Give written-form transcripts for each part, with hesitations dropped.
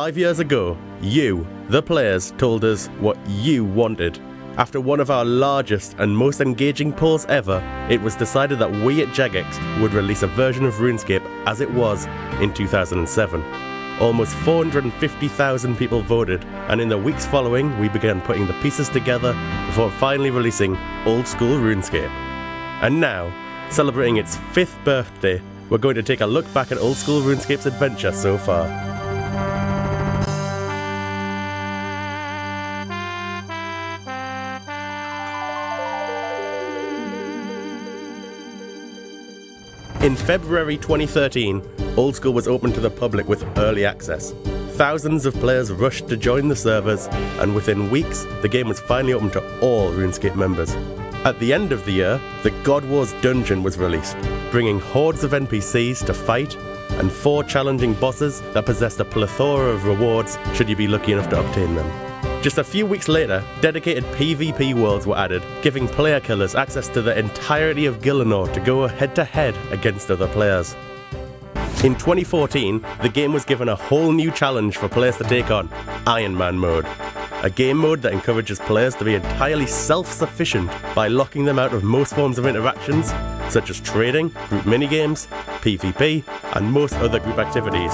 5 years ago, you, the players, told us what you wanted. After one of our largest and most engaging polls ever, it was decided that we at Jagex would release a version of Runescape as it was in 2007. Almost 450,000 people voted, and in the weeks following, we began putting the pieces together before finally releasing Old School Runescape. And now, celebrating its 5th birthday, we're going to take a look back at Old School RuneScape's adventure so far. In February 2013, Old School was open to the public with early access. Thousands of players rushed to join the servers, and within weeks, the game was finally open to all RuneScape members. At the end of the year, the God Wars dungeon was released, bringing hordes of NPCs to fight, and 4 challenging bosses that possessed a plethora of rewards should you be lucky enough to obtain them. Just a few weeks later, dedicated PvP worlds were added, giving player killers access to the entirety of Gielinor to go head-to-head against other players. In 2014, the game was given a whole new challenge for players to take on, Ironman Mode. A game mode that encourages players to be entirely self-sufficient by locking them out of most forms of interactions, such as trading, group minigames, PvP, and most other group activities.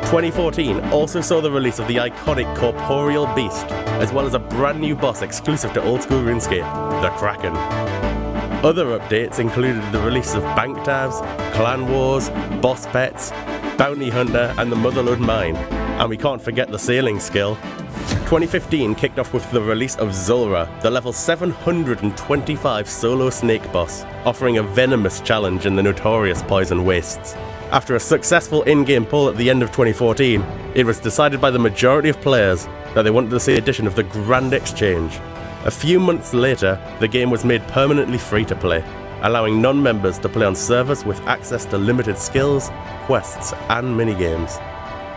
2014 also saw the release of the iconic Corporeal Beast, as well as a brand new boss exclusive to Old School RuneScape, the Kraken. Other updates included the release of Bank Tabs, Clan Wars, Boss Pets, Bounty Hunter, and the Motherlode Mine. And we can't forget the sailing skill. 2015 kicked off with the release of Zulrah, the level 725 solo snake boss, offering a venomous challenge in the notorious Poison Wastes. After a successful in-game poll at the end of 2014, it was decided by the majority of players that they wanted to see the addition of the Grand Exchange. A few months later, the game was made permanently free to play, allowing non-members to play on servers with access to limited skills, quests, and minigames.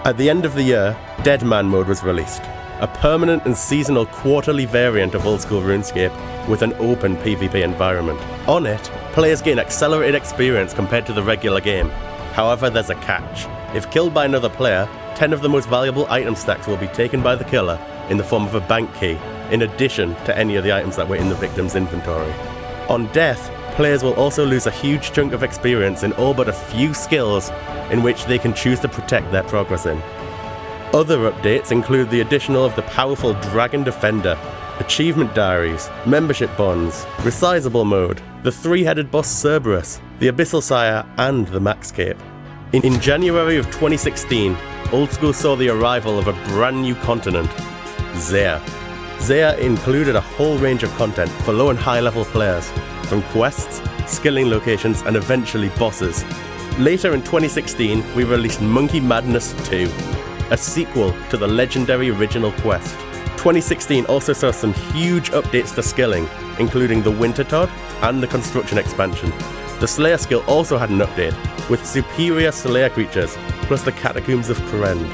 At the end of the year, Deadman Mode was released, a permanent and seasonal quarterly variant of Old School RuneScape with an open PvP environment. On it, players gain accelerated experience compared to the regular game. However, there's a catch. If killed by another player, 10 of the most valuable item stacks will be taken by the killer in the form of a bank key, in addition to any of the items that were in the victim's inventory. On death, players will also lose a huge chunk of experience in all but a few skills in which they can choose to protect their progress in. Other updates include the addition of the powerful Dragon Defender, achievement diaries, membership bonds, resizable mode, the 3-headed boss Cerberus, the Abyssal Sire, and the Max Cape. In January of 2016, Old School saw the arrival of a brand new continent, Zaya. Zaya included a whole range of content for low and high level players, from quests, skilling locations, and eventually bosses. Later in 2016, we released Monkey Madness 2, a sequel to the legendary original quest. 2016 also saw some huge updates to skilling, including the Winter Todd and the Construction expansion. The Slayer skill also had an update, with superior Slayer creatures, plus the Catacombs of Krend.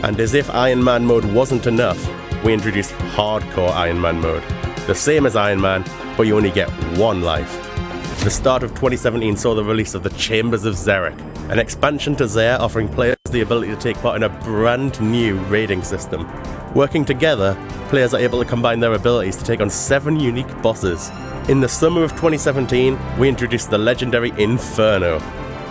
And as if Ironman Mode wasn't enough, we introduced Hardcore Ironman Mode, the same as Iron Man, but you only get 1 life. The start of 2017 saw the release of the Chambers of Zurich, an expansion to Zaya offering players the ability to take part in a brand new raiding system. Working together, players are able to combine their abilities to take on 7 unique bosses. In the summer of 2017, we introduced the legendary Inferno,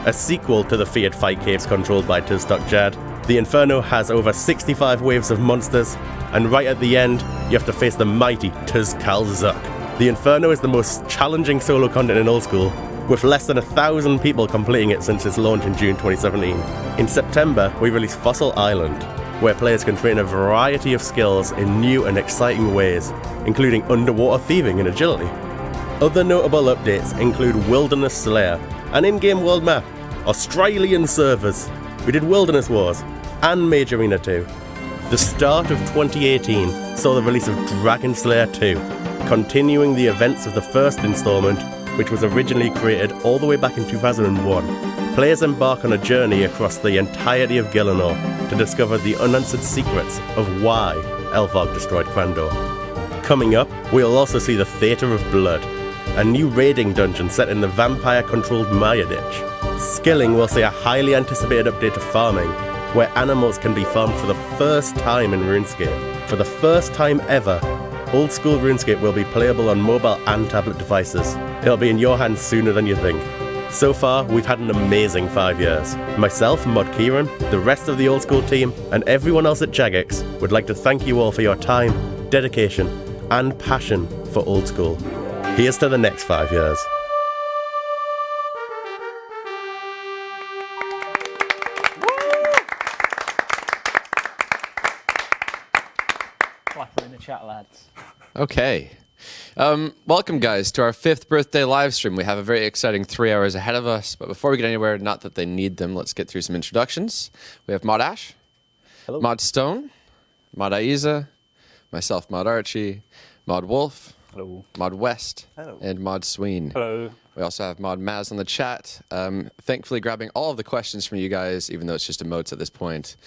a sequel to the feared fight caves controlled by Tuztok Jad. The Inferno has over 65 waves of monsters, and right at the end, you have to face the mighty Tuzkal Zuk. The Inferno is the most challenging solo content in Old School, with less than 1,000 people completing it since its launch in June 2017. In September, we released Fossil Island, where players can train a variety of skills in new and exciting ways, including underwater thieving and agility. Other notable updates include Wilderness Slayer, an in-game world map, Australian servers, we did Wilderness Wars, and Mage Arena 2. The start of 2018 saw the release of Dragon Slayer 2, continuing the events of the first installment, which was originally created all the way back in 2001. Players embark on a journey across the entirety of Gielinor to discover the unanswered secrets of why Elvarg destroyed Crandor. Coming up, we'll also see the Theatre of Blood, a new raiding dungeon set in the vampire-controlled Maya Ditch. Skilling will see a highly anticipated update to farming, where animals can be farmed for the first time in RuneScape. For the first time ever, Old School RuneScape will be playable on mobile and tablet devices. It'll be in your hands sooner than you think. So far, we've had an amazing 5 years. Myself, Mod Kieran, the rest of the Old School team, and everyone else at Jagex would like to thank you all for your time, dedication, and passion for Old School. Here's to the next 5 years. Clapper in the chat, lads. Okay. Welcome, guys, to our 5th birthday live stream. We have a very exciting 3 hours ahead of us, but before we get anywhere, not that they need them, let's get through some introductions. We have Mod Ash, Hello. Mod Stone, Mod Aiza, myself, Mod Archie, Mod Wolf, Hello. Mod West, Hello. and Mod Sween. Hello. We also have Mod Maz on the chat. Thankfully, grabbing all of the questions from you guys, even though it's just emotes at this point.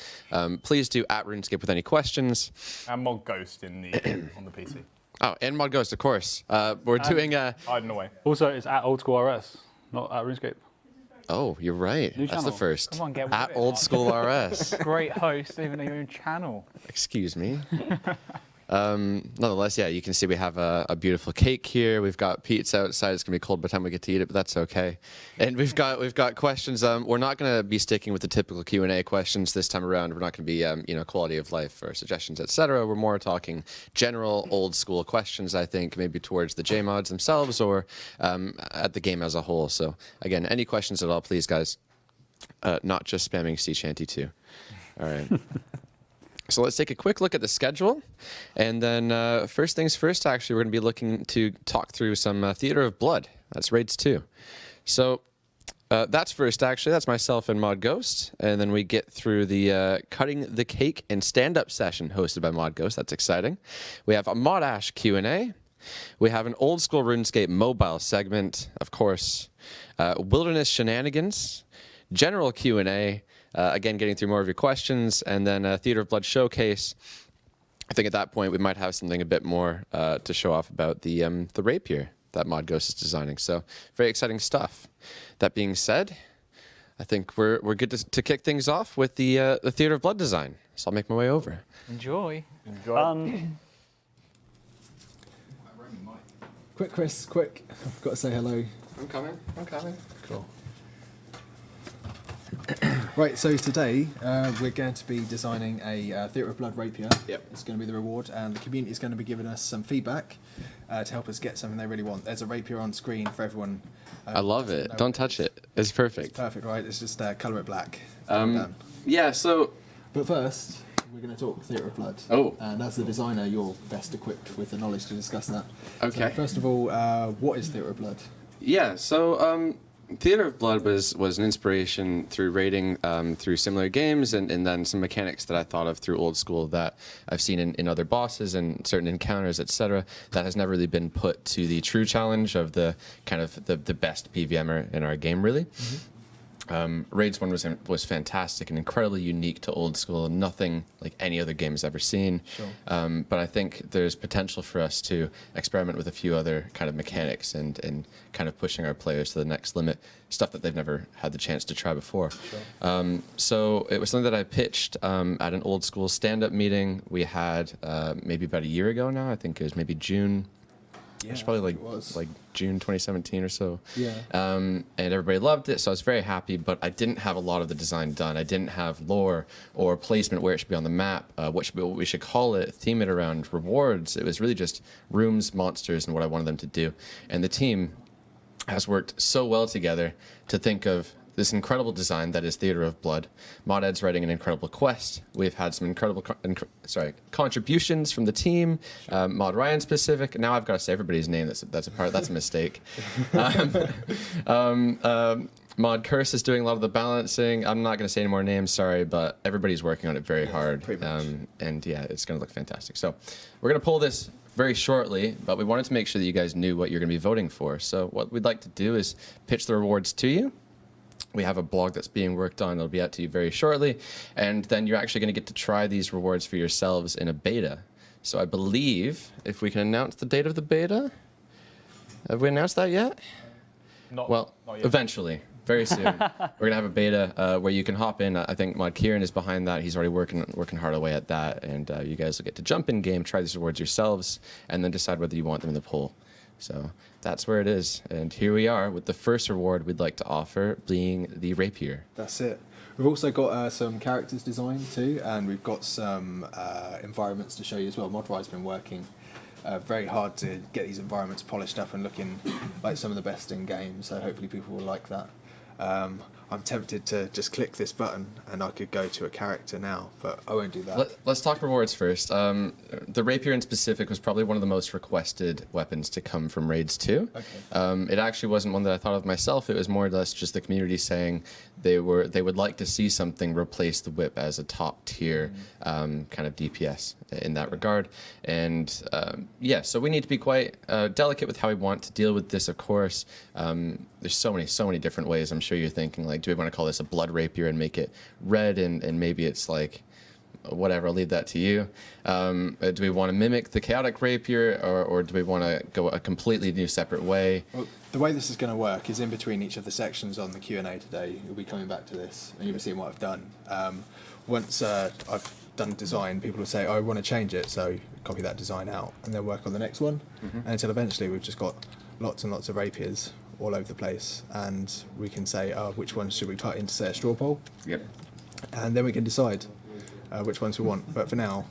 Please do at RuneScape with any questions. And Mod Ghost in the on the PC. Oh, and Mod Ghost, of course. We're doing Hiding away. Also, it's at Old School RS, not at RuneScape. Oh, you're right. New That's the channel. first. Come on, get with At it, Old Mark. School RS. Great host, even on your own channel. Excuse me. Nonetheless, yeah, you can see we have a beautiful cake here. We've got pizza outside. It's gonna be cold by the time we get to eat it, but that's okay. And we've got questions. We're not gonna be sticking with the typical Q&A questions this time around. We're not gonna be quality of life or suggestions, etc. We're more talking general old school questions. I think maybe towards the JMods themselves or at the game as a whole. So again, any questions at all, please, guys. Not just spamming Sea Shanty 2. All right. So let's take a quick look at the schedule. And then first things first, actually, we're going to be looking to talk through some Theater of Blood. That's Raids 2. So that's first, actually. That's myself and Mod Ghost. And then we get through the Cutting the Cake and Stand-Up session hosted by Mod Ghost. That's exciting. We have a Mod Ash Q&A. We have an Old School RuneScape mobile segment, of course. Wilderness Shenanigans. General Q&A. Again, getting through more of your questions, and then a Theater of Blood showcase. I think at that point we might have something a bit more to show off about the rapier that Mod Ghost is designing. So very exciting stuff. That being said, I think we're good to kick things off with the Theater of Blood design. So I'll make my way over. Enjoy. Quick, Chris, quick. I've got to say hello. I'm coming. Cool. Right, so today we're going to be designing a Theatre of Blood rapier. Yep. It's going to be the reward, and the community is going to be giving us some feedback to help us get something they really want. There's a rapier on screen for everyone. I love it. Don't touch it. It's perfect. It's perfect, right? It's just colour it black. Um, Yeah, so... But first, we're going to talk Theatre of Blood. Oh. And as the designer, you're best equipped with the knowledge to discuss that. Okay. So first of all, what is Theatre of Blood? Yeah, so Theater of Blood was an inspiration through raiding through similar games and then some mechanics that I thought of through Old School that I've seen in other bosses and certain encounters, etc. That has never really been put to the true challenge of the kind of the best PVMer in our game, really. Mm-hmm. Raids 1 was fantastic and incredibly unique to Old School, nothing like any other game has ever seen. Sure. But I think there's potential for us to experiment with a few other kind of mechanics and kind of pushing our players to the next limit, stuff that they've never had the chance to try before. Sure. So it was something that I pitched at an Old School stand-up meeting we had maybe about a year ago now. I think it was maybe June. Yeah, it's probably like June 2017 or so. Yeah. And everybody loved it, so I was very happy, but I didn't have a lot of the design done. I didn't have lore or placement where it should be on the map, what we should call it, theme it around rewards. It was really just rooms, monsters, and what I wanted them to do. And the team has worked so well together to think of this incredible design that is Theater of Blood. Mod Ed's writing an incredible quest. We've had some incredible contributions from the team. Sure. Mod Ryan specific. Now I've got to say everybody's name. That's a mistake. Mod Curse is doing a lot of the balancing. I'm not going to say any more names, sorry, but everybody's working on it very hard. Pretty much. And yeah, it's going to look fantastic. So we're going to pull this very shortly, but we wanted to make sure that you guys knew what you're going to be voting for. So what we'd like to do is pitch the rewards to you. We have a blog that's being worked on. It'll be out to you very shortly. And then you're actually going to get to try these rewards for yourselves in a beta. So I believe, if we can announce the date of the beta. Have we announced that yet? Not Well, yet. eventually. Very soon. We're gonna have a beta where you can hop in. I think Mod Kieran is behind that. He's already working hard away at that, and you guys will get to jump in game, try these rewards yourselves, and then decide whether you want them in the poll. So that's where it is. And here we are with the first reward we'd like to offer, being the rapier. That's it. We've also got some characters designed too, and we've got some environments to show you as well. Modri's been working very hard to get these environments polished up and looking like some of the best in game, so hopefully people will like that. I'm tempted to just click this button and I could go to a character now, but I won't do that. Let's talk rewards first. The rapier in specific was probably one of the most requested weapons to come from Raids 2. Okay. It actually wasn't one that I thought of myself. It was more or less just the community saying they would like to see something replace the whip as a top tier kind of DPS in that regard. And yeah, so we need to be quite delicate with how we want to deal with this, of course. There's so many different ways. I'm sure you're thinking, like, do we want to call this a blood rapier and make it red, and maybe it's like, whatever, I'll leave that to you. Do we want to mimic the chaotic rapier, or do we want to go a completely new separate way? Well, the way this is going to work is in between each of the sections on the Q&A today. You'll be coming back to this, and you'll be seeing what I've done. Once I've done design, people will say, oh, I want to change it, so copy that design out, and they'll work on the next one, and until eventually we've just got lots and lots of rapiers all over the place, and we can say, which ones should we put into, say, a straw poll? Yep. And then we can decide which ones we want. But for now,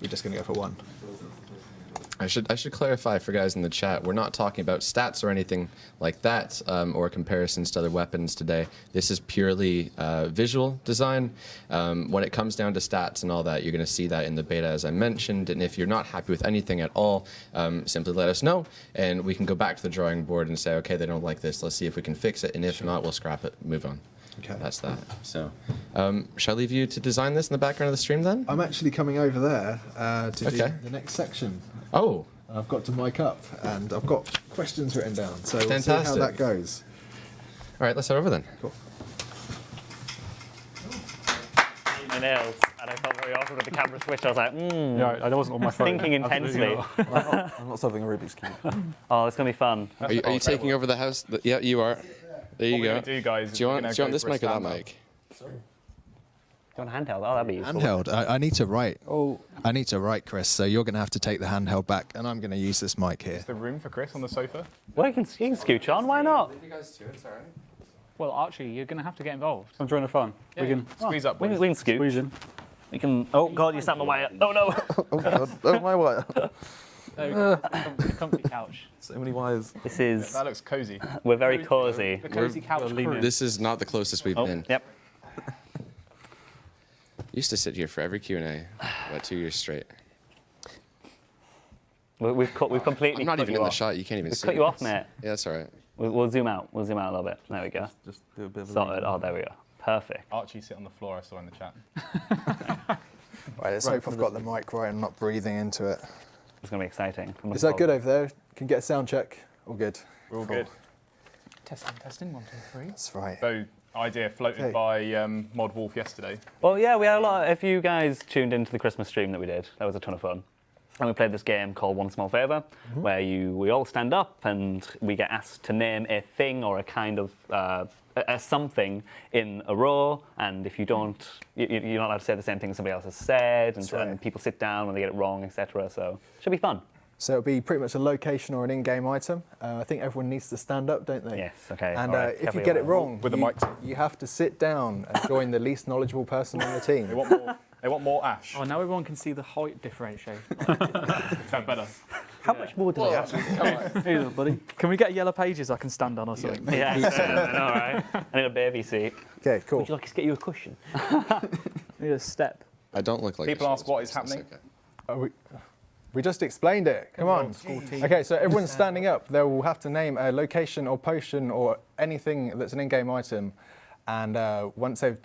we're just going to go for one. I should clarify for guys in the chat, we're not talking about stats or anything like that, or comparisons to other weapons today. This is purely visual design. When it comes down to stats and all that, you're going to see that in the beta, as I mentioned. And if you're not happy with anything at all, simply let us know, and we can go back to the drawing board and say, okay, they don't like this. Let's see if we can fix it, and if not, we'll scrap it, move on. Okay. That's that. So, shall I leave you to design this in the background of the stream then? I'm actually coming over there to do Okay. the next section. Oh, I've got to mic up, and I've got questions written down, so we'll see how Fantastic. that goes. all right, let's head over then. Cool. My nails, and I felt very awkward with the camera switch. I was like, Yeah, I wasn't on my phone. thinking intensely. I'm not solving a Rubik's Cube. Oh, it's gonna be fun. Are you taking over the house? Yeah, you are. There you What we're go. gonna do, guys, Do you we're want gonna go this for a mic or that stand-up. mic? Do you want a handheld? Oh, that'd be useful. Handheld. I need to write. Oh. I need to write, Chris. So you're going to have to take the handheld back, and I'm going to use this mic here. Is there room for Chris on the sofa? Well, you can scooch on. Why not? You guys too, it's all right. Well, Archie, you're going to have to get involved. I'm trying to fun. We can Squeeze up, We boys. can scoot. squeeze in. We can. Oh God, you snapped my wire. Oh no. Oh God! Oh my wire! The comfy couch. So many wires. This is. That looks cozy. We're very cozy. The cozy couch we're leaning. crew. This is not the closest we've Oh, been. yep. Used to sit here for every Q&A, about 2 years straight. We've completely. I'm not cut even you in the off. shot. You can't even We've see. cut you it. off, mate. Yeah, that's all right. We'll zoom out. We'll zoom out a little bit. There we go. Just do a bit of a Sorted. Oh, there we go. Perfect. Archie sit on the floor, I saw in the chat. Right, let's hope I've got the mic right and not breathing into it. It's gonna be exciting. Is that good over there? Can you get a sound check? All good. We're all Cool. good. Testing, 1, 2, 3. That's right. So, idea floated Okay. by Mod Wolf yesterday. Well, yeah, we had a lot. If you guys tuned into the Christmas stream that we did, that was a ton of fun. And we played this game called One Small Favor, where we all stand up and we get asked to name a thing or a kind of a something in a row. And if you don't, you're not allowed to say the same thing somebody else has said. And, right. and people sit down when they get it wrong, etc. So it should be fun. So it'll be pretty much a location or an in-game item. I think everyone needs to stand up, don't they? Yes. Okay. And all right, if you careful get your it wire. wrong, With the mic too. you have to sit down and join the least knowledgeable person on the team. They want more ash. Oh, now everyone can see the height differentiation. Is that better? How much more do they have? Here, buddy. Can we get yellow pages I can stand on or something? Yeah. All right. I need a baby seat. Okay, cool. Would you like us to get you a cushion? Need a step. I don't look like People a ask what is that's happening. okay. We just explained it. Come on. Okay, so everyone's standing up. They will have to name a location or potion or anything that's an in-game item. And once they've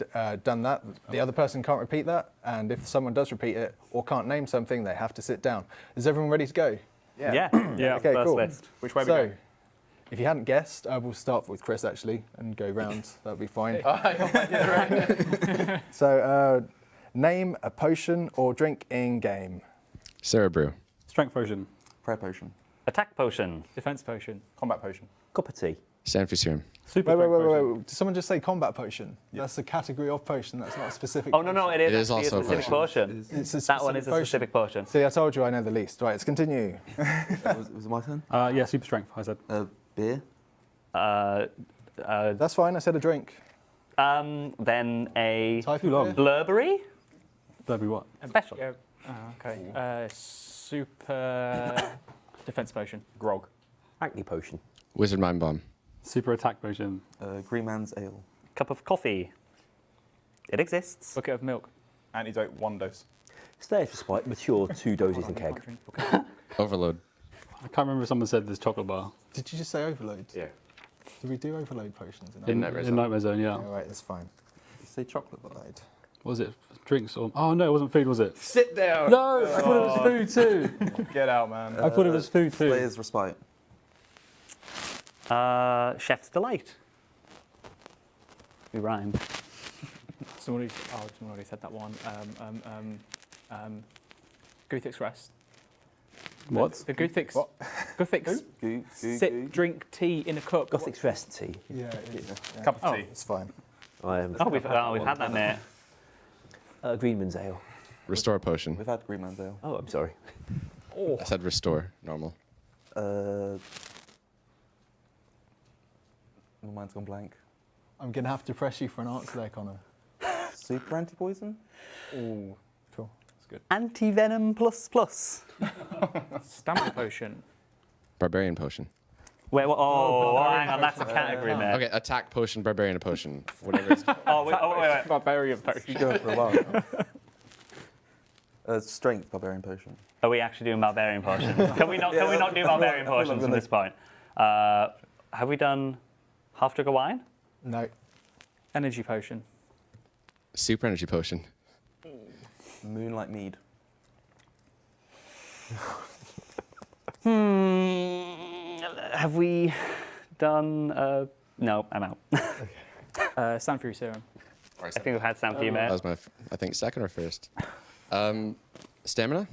done that, the other person can't repeat that. And if someone does repeat it or can't name something, they have to sit down. Is everyone ready to go? Yeah. Yeah. Okay, First cool. list. Which way we So, go? if you hadn't guessed, we'll start with Chris actually and go round. That'll be fine. So, name a potion or drink in-game. Sarah Brew. Strength potion. Prayer potion. Attack potion. Defense potion. Combat potion. Cup of tea. Sanford serum. Super Wait. strength potion. Did someone just say combat potion? That's a category of potion. That's not a specific. Oh, no, it is, It is actually also a a specific potion. It's a That one is a potion. specific potion. See, I told you I know the least. Right, let's continue. Was it my turn? Yeah, super strength, I said. Beer. That's fine. I said a drink. Then a Type Too long. of beer? blurbery That'd be what? special. Yeah. Okay. Super defense potion. Grog. Acne potion. Wizard mind bomb. Super attack potion. Green man's ale. Cup of coffee. It exists. Bucket of milk. Antidote 1 dose. Stay for spite. Mature 2 doses in keg. Overload. I can't remember if someone said there's chocolate bar. Did you just say overload? Yeah. Did we do overload potions? In Nightmare Nightmare Zone, yeah. All right, that's fine. You say chocolate bar. Overload. What was it? Drinks or... Oh, no, it wasn't food, was it? Sit down. No, I thought it was food too. Get out, man. I thought it was food too. Player's respite. Chef's delight. We rhymed. Someone already said that one. Guthix rest. What? The Guthix. What? Guthix. Sit, drink tea in a cup. Gothic rest tea. Yeah, it is. Yeah. Cup of tea. It's fine. Oh, we've had that, mate. Greenman's ale. Restore potion. We've had green man's ale. Oh, I'm sorry. I said restore. Normal. My mind's gone blank. I'm going to have to press you for an answer there, Connor. Super anti-poison. Ooh, cool. That's good. Anti-venom plus. Stamina potion. Barbarian potion. Wait, what? Oh, hang on, that's a category, mate. Okay, attack potion, barbarian potion. Whatever it's Wait. Barbarian potion. You go for a while. Strength barbarian potion. Are we actually doing barbarian potions? Can we not do barbarian potions at this point? Have we done half jug of wine? No. Energy potion. super energy potion. Moonlight mead. Have we done? No, I'm out. Sanford serum. I think we've had Sam for you, mate. That was my, I think, second or first. Stamina?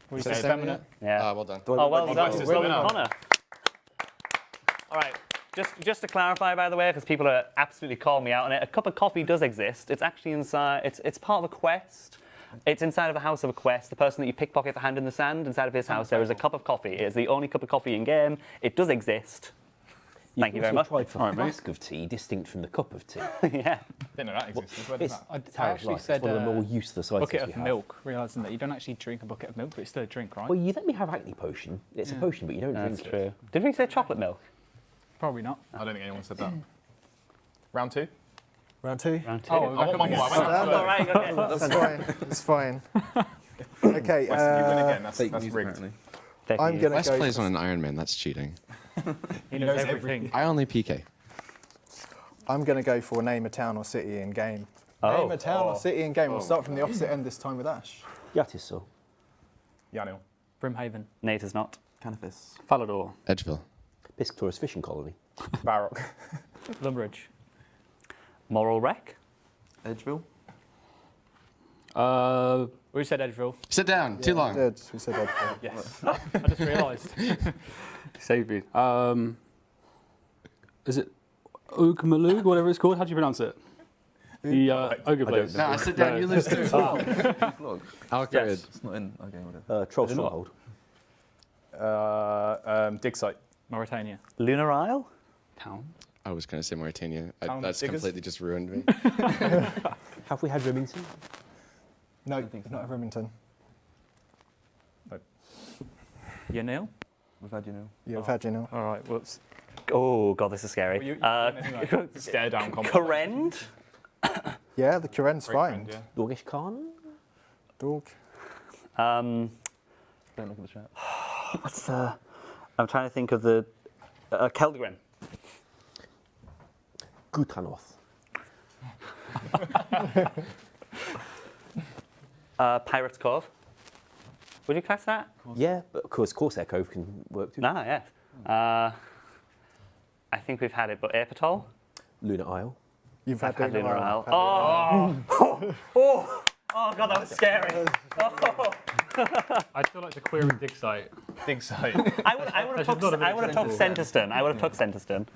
We Say say stamina? Yeah. Well done. Oh, well Well done. done. Well done, Connor. All right. Just to clarify, by the way, because people are absolutely calling me out on it, a cup of coffee does exist. It's actually inside. It's part of a quest. It's inside of the house of a quest. The person that you pickpocket the hand in the sand, inside of his house, there is a cup of coffee. It is the only cup of coffee in game. It does exist. Thank you very much. Tried for All right, mate. flask of tea, distinct from the cup of tea. Yeah. Didn't know that existed. Where did It's that? I actually said it's one of the more useless items bucket we of have. milk, realising that you don't actually drink a bucket of milk, but it's still a drink, right? Well, you let me have acne potion. It's a potion, but you don't That's drink true. it. Did we say chocolate milk? Probably not. I don't think anyone said that. Round two? Round two? Round two. I want one more. I went Stand All right, okay. That's fine. It's fine. Okay. Weston, you win again. That's Fake rigged. news, apparently. Fake I'm news. gonna West go. plays on an Ironman. That's cheating. He knows everything. I only PK. I'm going to go for name a town or city in game. Oh. Name a town or city in game. We'll start from the opposite end this time with Ash. Yatisol. Yanil. Brimhaven. Nate is not. Canifis. Falador. Edgeville. Piscator's fishing colony. Barrock. Lumbridge. Moral wreck. Edgeville. We said Edgeville. Sit down. Too long. We said that. Yes. I just realised. Save me. Is it Oogmalug, whatever it's called? How do you pronounce it? The ogre place. No, sit down. You lose too. Vlog. Alcred. It's not in. Okay, whatever. Troll Stronghold. Dig site. Mauritania. Lunar Isle. Town. I was going to say Mauritania. Town That's diggers? completely just ruined me. Have we had Remington? No, not Remington. Yanil. We've had you know. Yeah, we've had you now. All right. Whoops. Oh god, this is scary. Anyway, stare down combat. Korend. Yeah, the Kuren's Great fine. friend, yeah. Dorgish Khan? Dog. Um, Don't look at the chat. what's the? I'm trying to think of the Keldgren. Gutanoth. Pirates Cove. Would you class that? Yeah, but of course, Corsair Cove can work too. No, yes. I think we've had it, but Apatol? Lunar Isle. You've I've had had Lunar Isle. Isle. Oh god, that was scary. I'd still like to query Dig Site. Dig site. I would have took Centerston. I would have took Centerston.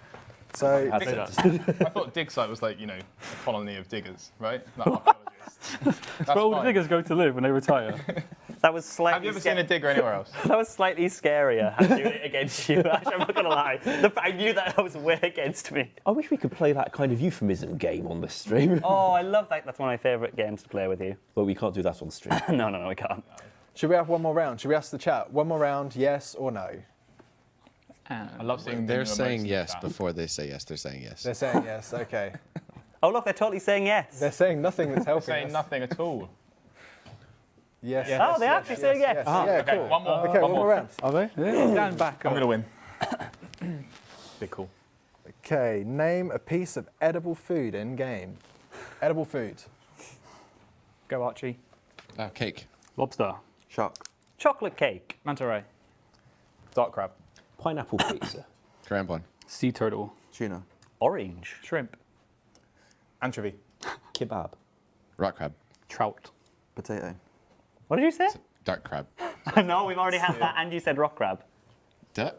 So I'd say that. I thought dig site was like, a colony of diggers, right? Not archaeologists. That's Where all the fine. diggers go to live when they retire. That was slightly. Have you ever seen a digger anywhere else? That was slightly scarier. I'm doing it against you. Actually, I'm not gonna lie. I knew that was way against me. I wish we could play that kind of euphemism game on this stream. Oh, I love that. That's one of my favourite games to play with you. But we can't do that on stream. No, we can't. should we have one more round? Should we ask the chat one more round? Yes or no? I love seeing They're the saying emotes in the yes chat. before they say yes. They're saying yes. They're saying yes. Okay. Oh, look, they're totally saying yes. They're saying nothing that's helping Saying us. nothing at all. Yes. Oh, they're actually saying yes. Yeah, Okay, cool. one more. Okay, one more round. Are they? Stand back. I'm gonna win. Be cool. Okay, name a piece of edible food in game. Edible food. Go Archie. Cake. Lobster. Shark. Chocolate cake. Manta ray. Dark crab. Pineapple pizza. Crampon. Sea turtle. Tuna. Orange. Shrimp. Anchovy. Kebab. Rock crab. Trout. Potato. What did you say? Dark crab. No, we've already had that, and you said rock crab.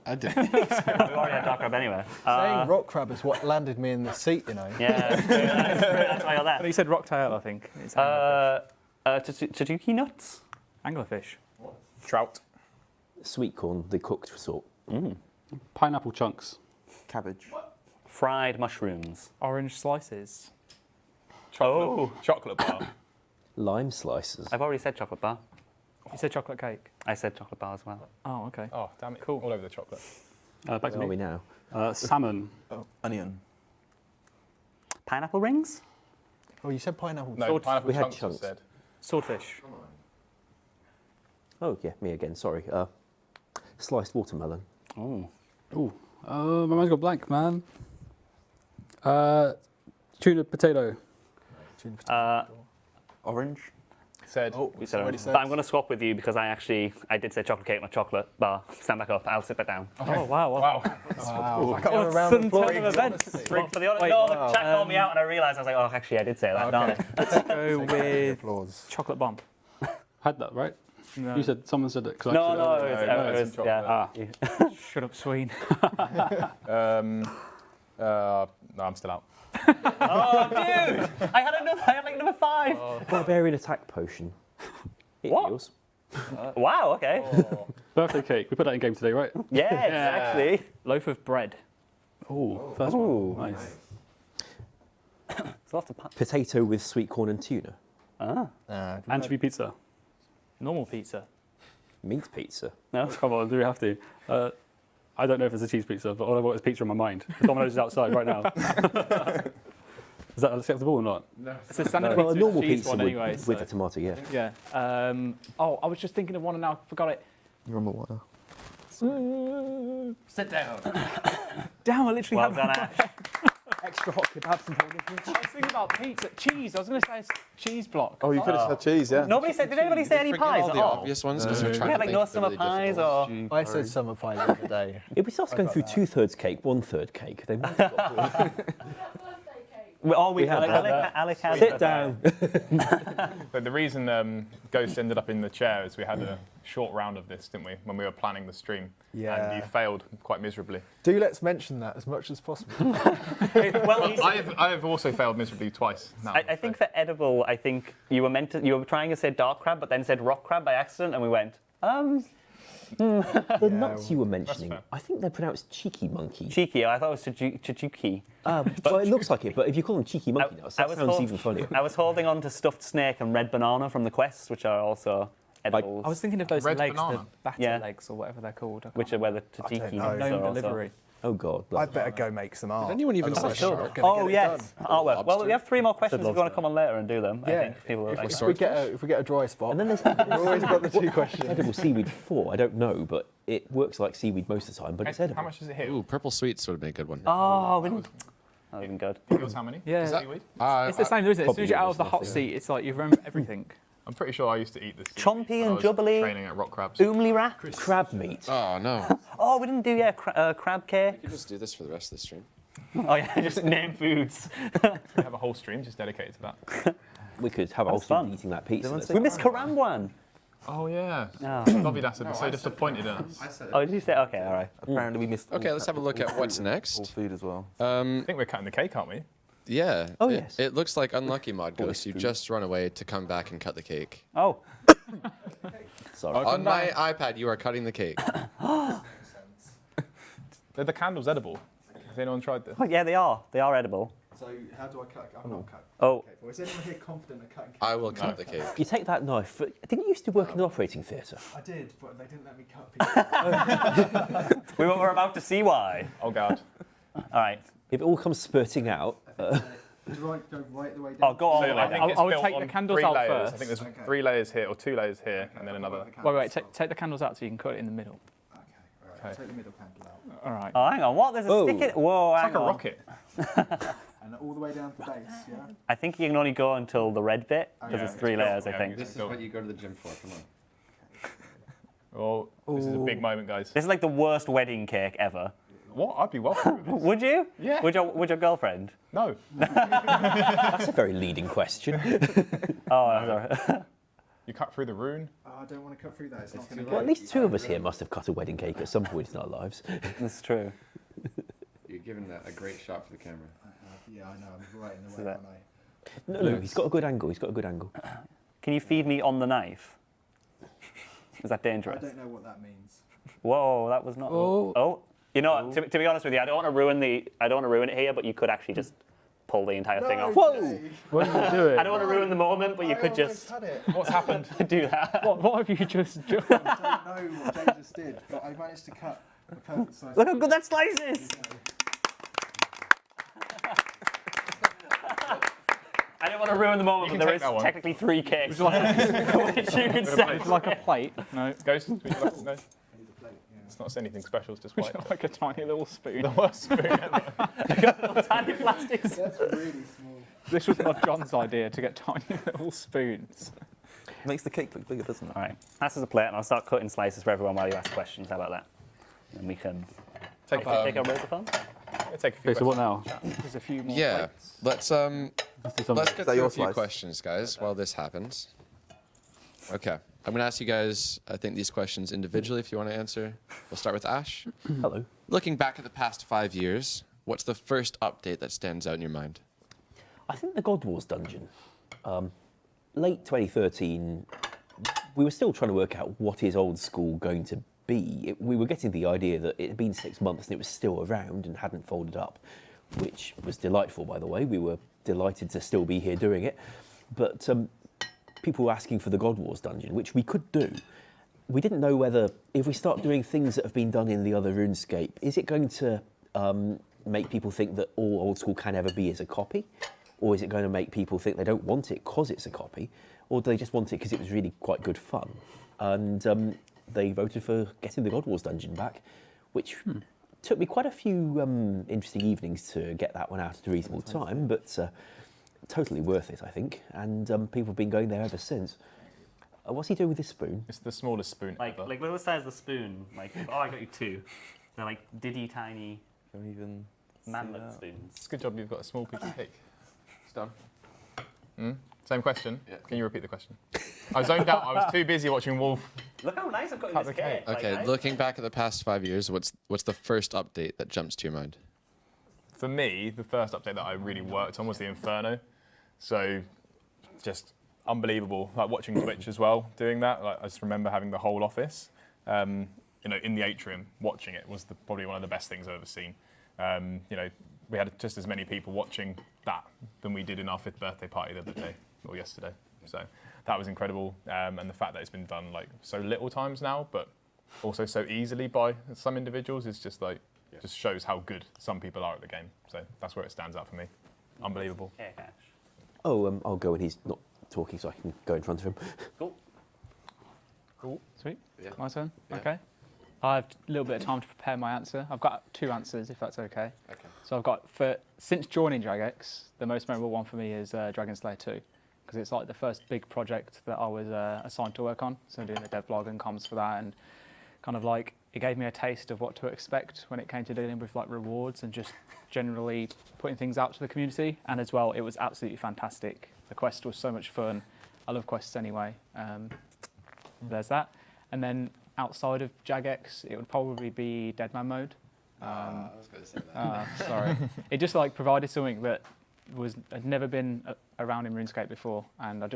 I did. We've already had dark crab anyway. Saying rock crab is what landed me in the seat, Yeah, that's why you're But there. you said rocktail, I think. It's Tzatziki nuts. anglerfish. Trout. Sweet corn, the cooked sort. Pineapple chunks. Cabbage. Fried mushrooms. Orange slices. Oh, Chocolate bar. Lime slices. I've already said chocolate bar. You said chocolate cake. I said chocolate bar as well. Oh, okay. Oh, damn it. Cool. All over the chocolate. Back to Where are we me. now? Salmon. Oh, onion. Pineapple rings? Oh, you said pineapple. No, pineapple we had chunks was chunks. said. Swordfish. Oh, yeah, me again, sorry. Sliced watermelon. Oh. Ooh. My mind's got blank, man. Tuna potato. Orange. Said. Oh, We said already orange. said. But I'm going to swap with you because I did say chocolate cake, not chocolate bar. Stand back up. I'll sit back down. Oh, wow. Wow. Wow. I can't What round sudden applause. turn of events. For the Wait, no, the chat called me out and I realised I was like, oh, actually, I did say that, darn it. Let's go with Applause. chocolate bomb. Had that, right? No. You said, someone said it. 'cause I No, said no, it. it was chocolate. yeah. Shut up, Sween. No, I'm still out. Oh, dude! I had like number 5. Barbarian attack potion. It What? heals. Wow, okay. Birthday cake. We put that in game today, right? Yes, actually. Loaf of bread. Oh, first Ooh. one. Nice. There's lots of Potato with sweet corn and tuna. Anchovy pizza. Normal pizza. Meat pizza. No? Come on, do we have to? I don't know if it's a cheese pizza, but all I want is pizza in my mind. Domino's is outside right now. Is that acceptable or not? It's a standard Well, a pizza normal with cheese pizza one with, anyway. with so- a tomato, yeah. Yeah. I was just thinking of one and now I forgot it. Rum or water. Sit down. Damn, I literally Well had done, Ash. extra hot kebabs and I was thinking about pizza. Cheese. I was going to say cheese block. Oh, you could have said cheese, yeah. Nobody said, did anybody say any Forget pies all at the all? obvious ones because we're We trying had to like think no of summer really pies difficult. or... I said summer pie the other day. If we start going through 2/3 cake, 1/3 cake, they might have got We had that. Alec had Sit down. But the reason Ghost ended up in the chair is we had a short round of this, didn't we, when we were planning the stream? Yeah. And you failed quite miserably. Do let's mention that as much as possible. Well, I've also failed miserably twice now. I think for edible, I think you were trying to say dark crab, but then said rock crab by accident, and we went, The nuts you were mentioning, fair. I think they're pronounced cheeky monkey. cheeky. I thought it was chichuki. Well, it looks like it, but if you call them cheeky monkey nuts, that sounds even funnier. I was holding on to stuffed snake and red banana from the quest, which are also edibles, I was thinking of those Red legs, banana. the batter Yeah. legs or whatever they're called. I can't which are where the don't tzatziki know. nuts are Gnome also. delivery. Oh, God. I better go make some art. Anyone even say Otherwise, shark? Oh yes. Oh well, we have 3 more questions if you want lobster. to come on later and do them. I Yeah. think people will If, like. if we get a dry spot, And then there's we've always got the 2 questions. edible seaweed 4. I don't know, but it works like seaweed most of the time, but it's How edible. much does it hit? Ooh, purple sweets would have been a good one. Oh, that would have been good. Yours how many? Yeah. Is that seaweed? It's the same, isn't it? As soon as you're out of the hot Probably seat, it's like you remember everything. I'm pretty sure I used to eat this. Chompy and when I was jubbly. Training at rock crabs. Oomly wrap. Crab meat. Oh, no. Oh, we didn't do crab cake. We could just do this for the rest of the stream. Oh yeah, just name foods. We have a whole stream just dedicated to that. We could have a whole That's fun. stream eating that pizza. We missed Karambuan. Oh yeah. Oh. Bobby Dassett was so disappointed in us. Oh, did you say? Okay, all right. Apparently we missed. Okay, let's have a look at what's All next. food as well. I think we're cutting the cake, aren't we? Yeah. Oh, it, yes. It looks like Unlucky Mod Ghost. You food. just run away to come back and cut the cake. Oh. Sorry. On my iPad, you are cutting the cake. Are the candles edible? Has anyone tried this? Oh, yeah, they are. They are edible. So how do I cut? I'm not cut. Oh. Okay. Well, is anyone here confident at cutting? I will cut the cake. You take that knife. Didn't you used to work in an operating theatre? I did, but they didn't let me cut people. We're about to see why. Oh God. All right. If it all comes spurting out. Do I go right the way down? Oh, go on. I think it's I would built take the on candles 3 out layers. first. I think there's Okay. 3 layers here, or 2 layers here, and then another. Wait, take the candles out so you can cut it in the middle. Okay. All right. Take the middle candle out, All right. Oh, hang on. What? There's a stick in. Whoa, It's hang like a on. rocket. and all the way down to the base. Yeah. I think you can only go until the red bit because Yeah, there's 3 it's built, layers. I yeah, think. it's built. you go to the gym for. Come on. Oh, this is a big moment, guys. This is like the worst wedding cake ever. What? I'd be welcome with this. Would you? Yeah. Would your girlfriend? No. That's a very leading question. Oh, sorry. You cut through the rune. Oh, I don't want to cut through that. It's not going to Well, at least 2 of us here must have cut a wedding cake at some point in our lives. That's true. You're giving that a great shot for the camera. Yeah, I know. I'm right in the So way, that- aren't I? No, he's got a good angle. He's got a good angle. Can you feed me on the knife? Is that I dangerous? don't know what that means. Whoa, that was not. Oh. Oh. You know, what, to be honest with you, I don't want to ruin it here, but you could actually just pull the entire thing off. Whoa! What are you doing? I don't want to ruin the moment, but you could just Cut it. What's happened? do that. What have you just done? I don't know what Jay just did, but I managed to cut a perfect size. Look how good that slice is. I didn't want to ruin the moment, You but can there take is that one. technically 3 cakes which you could say. Like a plate? No. Ghost? Would you like no? It's not anything special. It's just white. Like a tiny little spoon. The worst spoon ever. Tiny plastics. That's really small. This was not John's idea to get tiny little spoons. Makes the cake look bigger, doesn't it? All right, pass us a plate, and I'll start cutting slices for everyone while you ask questions. How about that? And we can Take a take our road of fun. take a few. Okay, so what questions. now? There's a few more Yeah. plates. Let's Let's do something. let's get that through your a few slice? questions, guys, while this happens. Okay. I'm going to ask you guys, I think, these questions individually if you want to answer. We'll start with Ash. Hello. Looking back at the past 5 years, what's the first update that stands out in your mind? I think the God Wars dungeon. Late 2013, we were still trying to work out what is old school going to be. We were getting the idea that it had been 6 months and it was still around and hadn't folded up, which was delightful, by the way. We were delighted to still be here doing it. But people were asking for the God Wars dungeon, which we could do. We didn't know whether, if we start doing things that have been done in the other Runescape, is it going to make people think that all old school can ever be is a copy? Or is it going to make people think they don't want it because it's a copy? Or do they just want it because it was really quite good fun? And they voted for getting the God Wars dungeon back, which took me quite a few interesting evenings to get that one out at a reasonable time, but totally worth it, I think. And people have been going there ever since. What's he doing with this spoon? It's the smallest spoon Like ever. look at the size of the spoon. Like, oh, I got you 2. They're like diddy tiny Don't even mammoth that. spoons. It's a good job you've got a small piece of cake. It's done. Same question. Yeah. Can you repeat the question? I zoned out. I was too busy watching Wolf. Look how nice I'm cutting Cut this the cake. cake. Okay, Like, looking back at the past 5 years, what's the first update that jumps to your mind? For me, the first update that I really worked on was the Inferno. So, just unbelievable. Like watching Twitch as well, doing that. Like, I just remember having the whole office, in the atrium, watching it was probably one of the best things I've ever seen. We had just as many people watching that than we did in our 5th birthday party the other day or yesterday. So that was incredible, and the fact that it's been done like so little times now, but also so easily by some individuals is just like just shows how good some people are at the game. So that's where it stands out for me. Unbelievable. cake, Ash. Oh, I'll go when he's not talking so I can go in front of him. Cool. Sweet. Yeah. My turn? Yeah. Okay. I have a little bit of time to prepare my answer. I've got 2 answers, if that's okay. Okay. So I've got, since joining DragX, the most memorable one for me is Dragon Slayer 2, because it's like the first big project that I was assigned to work on. So doing the dev blog and comms for that, and kind of like, it gave me a taste of what to expect when it came to dealing with like rewards and just generally putting things out to the community. And as well, it was absolutely fantastic. The quest was so much fun. I love quests anyway. there's that. And then outside of Jagex, it would probably be Deadman Mode. I was going to say that. Sorry. It just like provided something that had never been around in RuneScape before, and I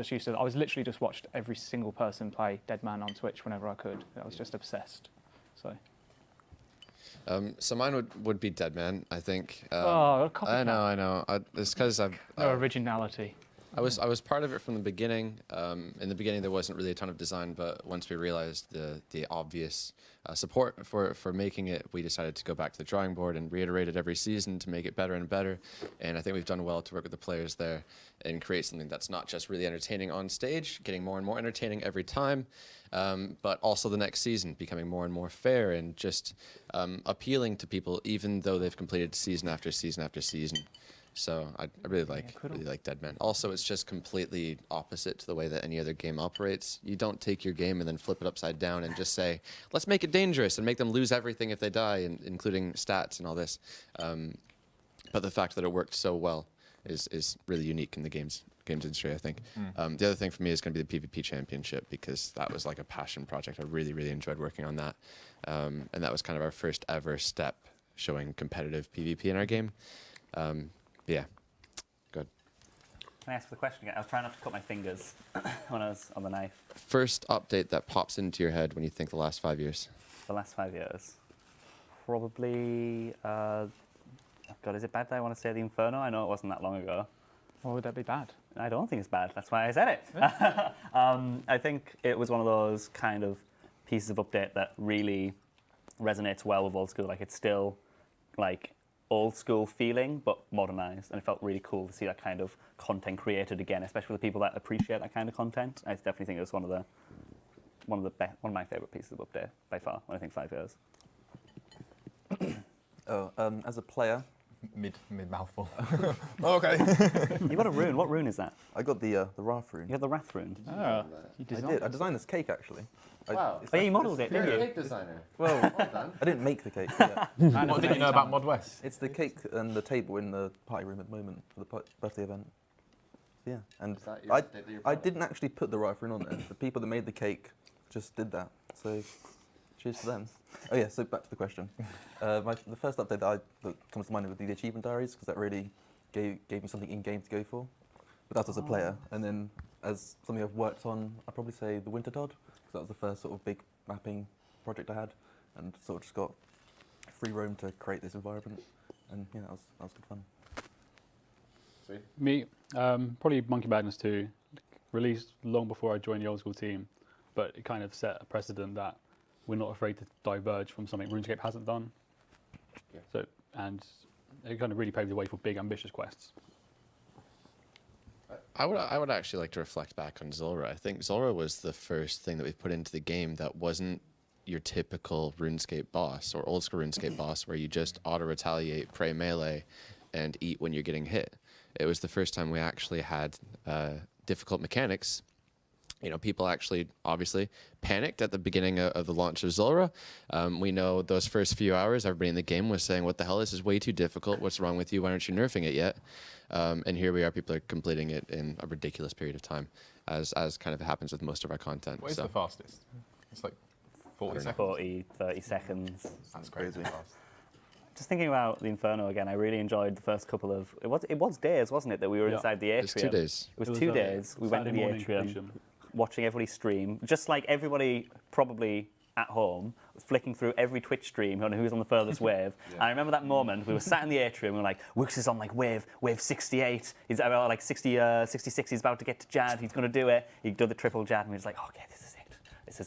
was literally just watched every single person play Deadman on Twitch whenever I could. I was just obsessed. So mine would be Deadman, I think. Oh, I know. It's because I've no originality. I was part of it from the beginning. In the beginning, there wasn't really a ton of design, but once we realized the obvious support for making it, we decided to go back to the drawing board and reiterate it every season to make it better and better. And I think we've done well to work with the players there and create something that's not just really entertaining on stage, getting more and more entertaining every time, but also the next season becoming more and more fair and just appealing to people, even though they've completed season after season after season. So I really like Deadman. Also, it's just completely opposite to the way that any other game operates. You don't take your game and then flip it upside down and just say, let's make it dangerous and make them lose everything if they die, including stats and all this. But the fact that it worked so well is really unique in the games industry, I think. The other thing for me is going to be the PvP Championship, because that was like a passion project. I really, really enjoyed working on that. And that was kind of our first ever step showing competitive PvP in our game. Yeah, good. Can I ask for the question again? I was trying not to cut my fingers when I was on the knife. First update that pops into your head when you think the last 5 years. The last 5 years. Probably, God, is it bad that I want to say the Inferno? I know it wasn't that long ago. Why would that be bad? I don't think it's bad. That's why I said it. I think it was one of those kind of pieces of update that really resonates well with old school. Like, it's still like old school feeling, but modernized, and it felt really cool to see that kind of content created again, especially for the people that appreciate that kind of content. I definitely think it was one of my favorite pieces of update by far. When I think 5 years. As a player, Mid mouthful. Okay. You got a rune. What rune is that? I got the Wrath rune. You got the Wrath rune. Oh, you I did. I designed this cake actually. Wow. Oh, yeah, you modelled it, didn't you? Cake designer. Well, I didn't make the cake. Yeah. What did you know about Mod West? It's the cake and the table in the party room at the moment for the birthday event. Yeah, and I didn't actually put the Wrath rune on there. The people that made the cake just did that. So, cheers to them. Oh yeah, so back to the question. The first update that comes to mind would be the achievement diaries, because that really gave me something in game to go for. But that was as a player, and then as something I've worked on, I'd probably say the Winter Todd, because that was the first sort of big mapping project I had, and sort of just got free roam to create this environment, and yeah, that was good fun. Sweet. Me, probably Monkey Madness 2, released long before I joined the old school team, but it kind of set a precedent that we're not afraid to diverge from something RuneScape hasn't done. Yeah. So, and it kind of really paved the way for big, ambitious quests. I would actually like to reflect back on Zulrah. I think Zulrah was the first thing that we've put into the game that wasn't your typical RuneScape boss or old school RuneScape boss where you just auto-retaliate, pray melee, and eat when you're getting hit. It was the first time we actually had difficult mechanics. You know, people actually obviously panicked at the beginning of the launch of Zulrah. We know those first few hours, everybody in the game was saying, what the hell, this is way too difficult. What's wrong with you? Why aren't you nerfing it yet? And here we are, people are completing it in a ridiculous period of time, as kind of happens with most of our content. What is the fastest? It's like 40 seconds. 40, 30 seconds. That's crazy fast. Just thinking about the Inferno again, I really enjoyed the first couple of... It was days, wasn't it, that we were inside the atrium? It was 2 days. It was 2 days. We went to the Saturday morning atrium, completion. watching everybody stream, just like everybody probably at home, flicking through every Twitch stream on who's on the furthest wave. I remember that moment, we were sat in the atrium, we were like, Wix is on like wave 68, he's like 66, he's about to get to Jad, he's going to do it. He did the triple Jad, and we was like, okay, this is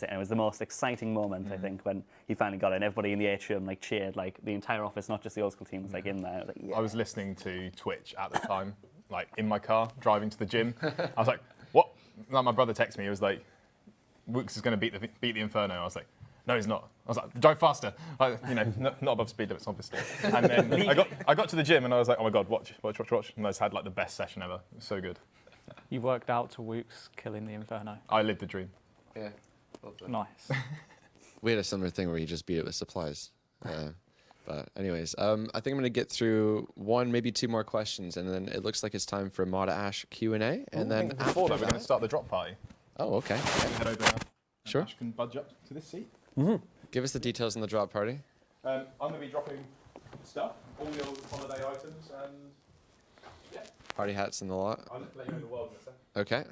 it. And it was the most exciting moment, I think, when he finally got it. And everybody in the atrium like cheered, like the entire office, not just the old school team, was like in there. I was like, yeah. I was listening to Twitch at the time, like in my car, driving to the gym. I was like, what? Like my brother texted me, he was like, Wix is going to beat the Inferno. I was like, no, he's not. I was like, drive faster. Like, you know, not above speed limits, obviously. And then I got to the gym and I was like, oh my God, watch. And I just had like the best session ever. It was so good. You worked out to Wooks killing the Inferno. I lived the dream. Yeah. Nice. We had a similar thing where you just beat it with supplies. But anyways, I think I'm going to get through 1, maybe 2 more questions, and then it looks like it's time for Mod Ash Q&A. And then Before that, we're going to start the drop party. Oh, okay. Head over now. Sure. Ash can budge up to this seat. Give us the details on the drop party. I'm going to be dropping stuff, all your holiday items, and Party hats and the lot. I'll let you know the world in a second. Okay.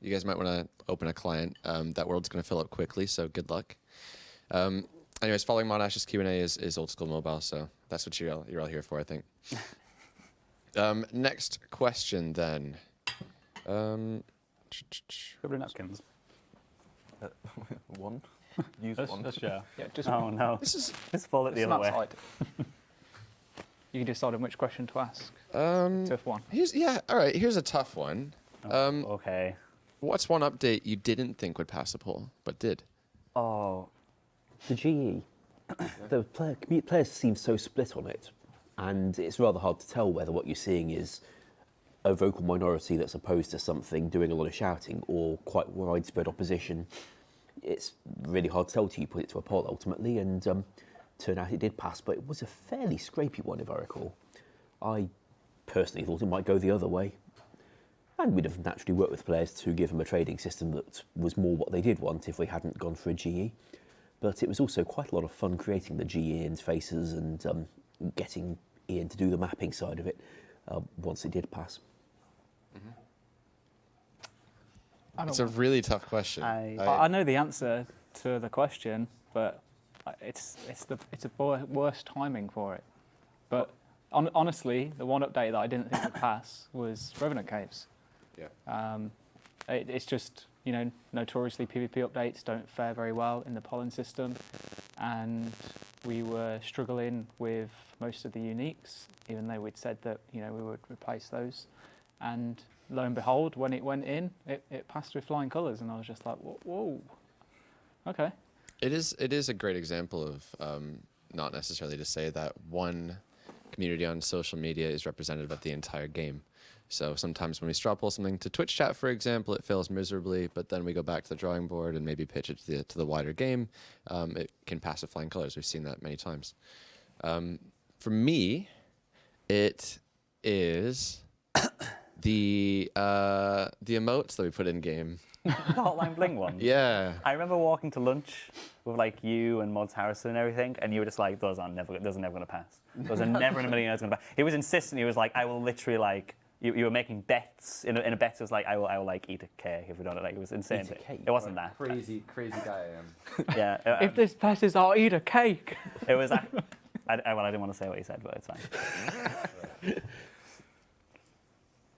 You guys might want to open a client. That world's going to fill up quickly, so good luck. Anyways, following Monash's Q&A is Old School Mobile, so that's what you're all here for, I think. Next question, then. Cover napkins. One. Use one. Let's share. Yeah, just Oh no. This is Let's fall it the other way. outside. You can decide on which question to ask. Tough one. all right. Here's a tough one. Okay. What's one update you didn't think would pass a poll but did? Oh, The GE, the players seem so split on it, and it's rather hard to tell whether what you're seeing is a vocal minority that's opposed to something doing a lot of shouting or quite widespread opposition. It's really hard to tell till you put it to a poll ultimately, and turned out it did pass, but it was a fairly scrapey one if I recall. I personally thought it might go the other way, and we'd have naturally worked with players to give them a trading system that was more what they did want if we hadn't gone for a GE. But it was also quite a lot of fun creating the GE interfaces and getting Ian to do the mapping side of it once it did pass. It's a really tough question. I know the answer to the question, but it's a worse timing for it. But honestly, the one update that I didn't think would pass was Revenant Caves. Yeah. It's just, notoriously PvP updates don't fare very well in the pollen system, and we were struggling with most of the uniques, even though we'd said that we would replace those. And lo and behold, when it went in, it passed with flying colours, and I was just like, whoa, okay. It is a great example of not necessarily to say that one community on social media is representative of the entire game. So sometimes when we straw poll something to Twitch chat, for example, it fails miserably, but then we go back to the drawing board and maybe pitch it to the wider game. It can pass with flying colors. We've seen that many times. For me, it is the emotes that we put in game. the Hotline Bling one. Yeah. I remember walking to lunch with you and Mods Harrison and everything, and you were just like, those are never going to pass. Those are never in a million years going to pass. He was insistent. He was like, I will literally You were making bets in a bet. It was like I will eat a cake if we don't. It was insane. Eat a cake? It wasn't that. Crazy guy I am. Yeah. If this passes, I'll eat a cake. It was. I didn't want to say what he said, but it's fine.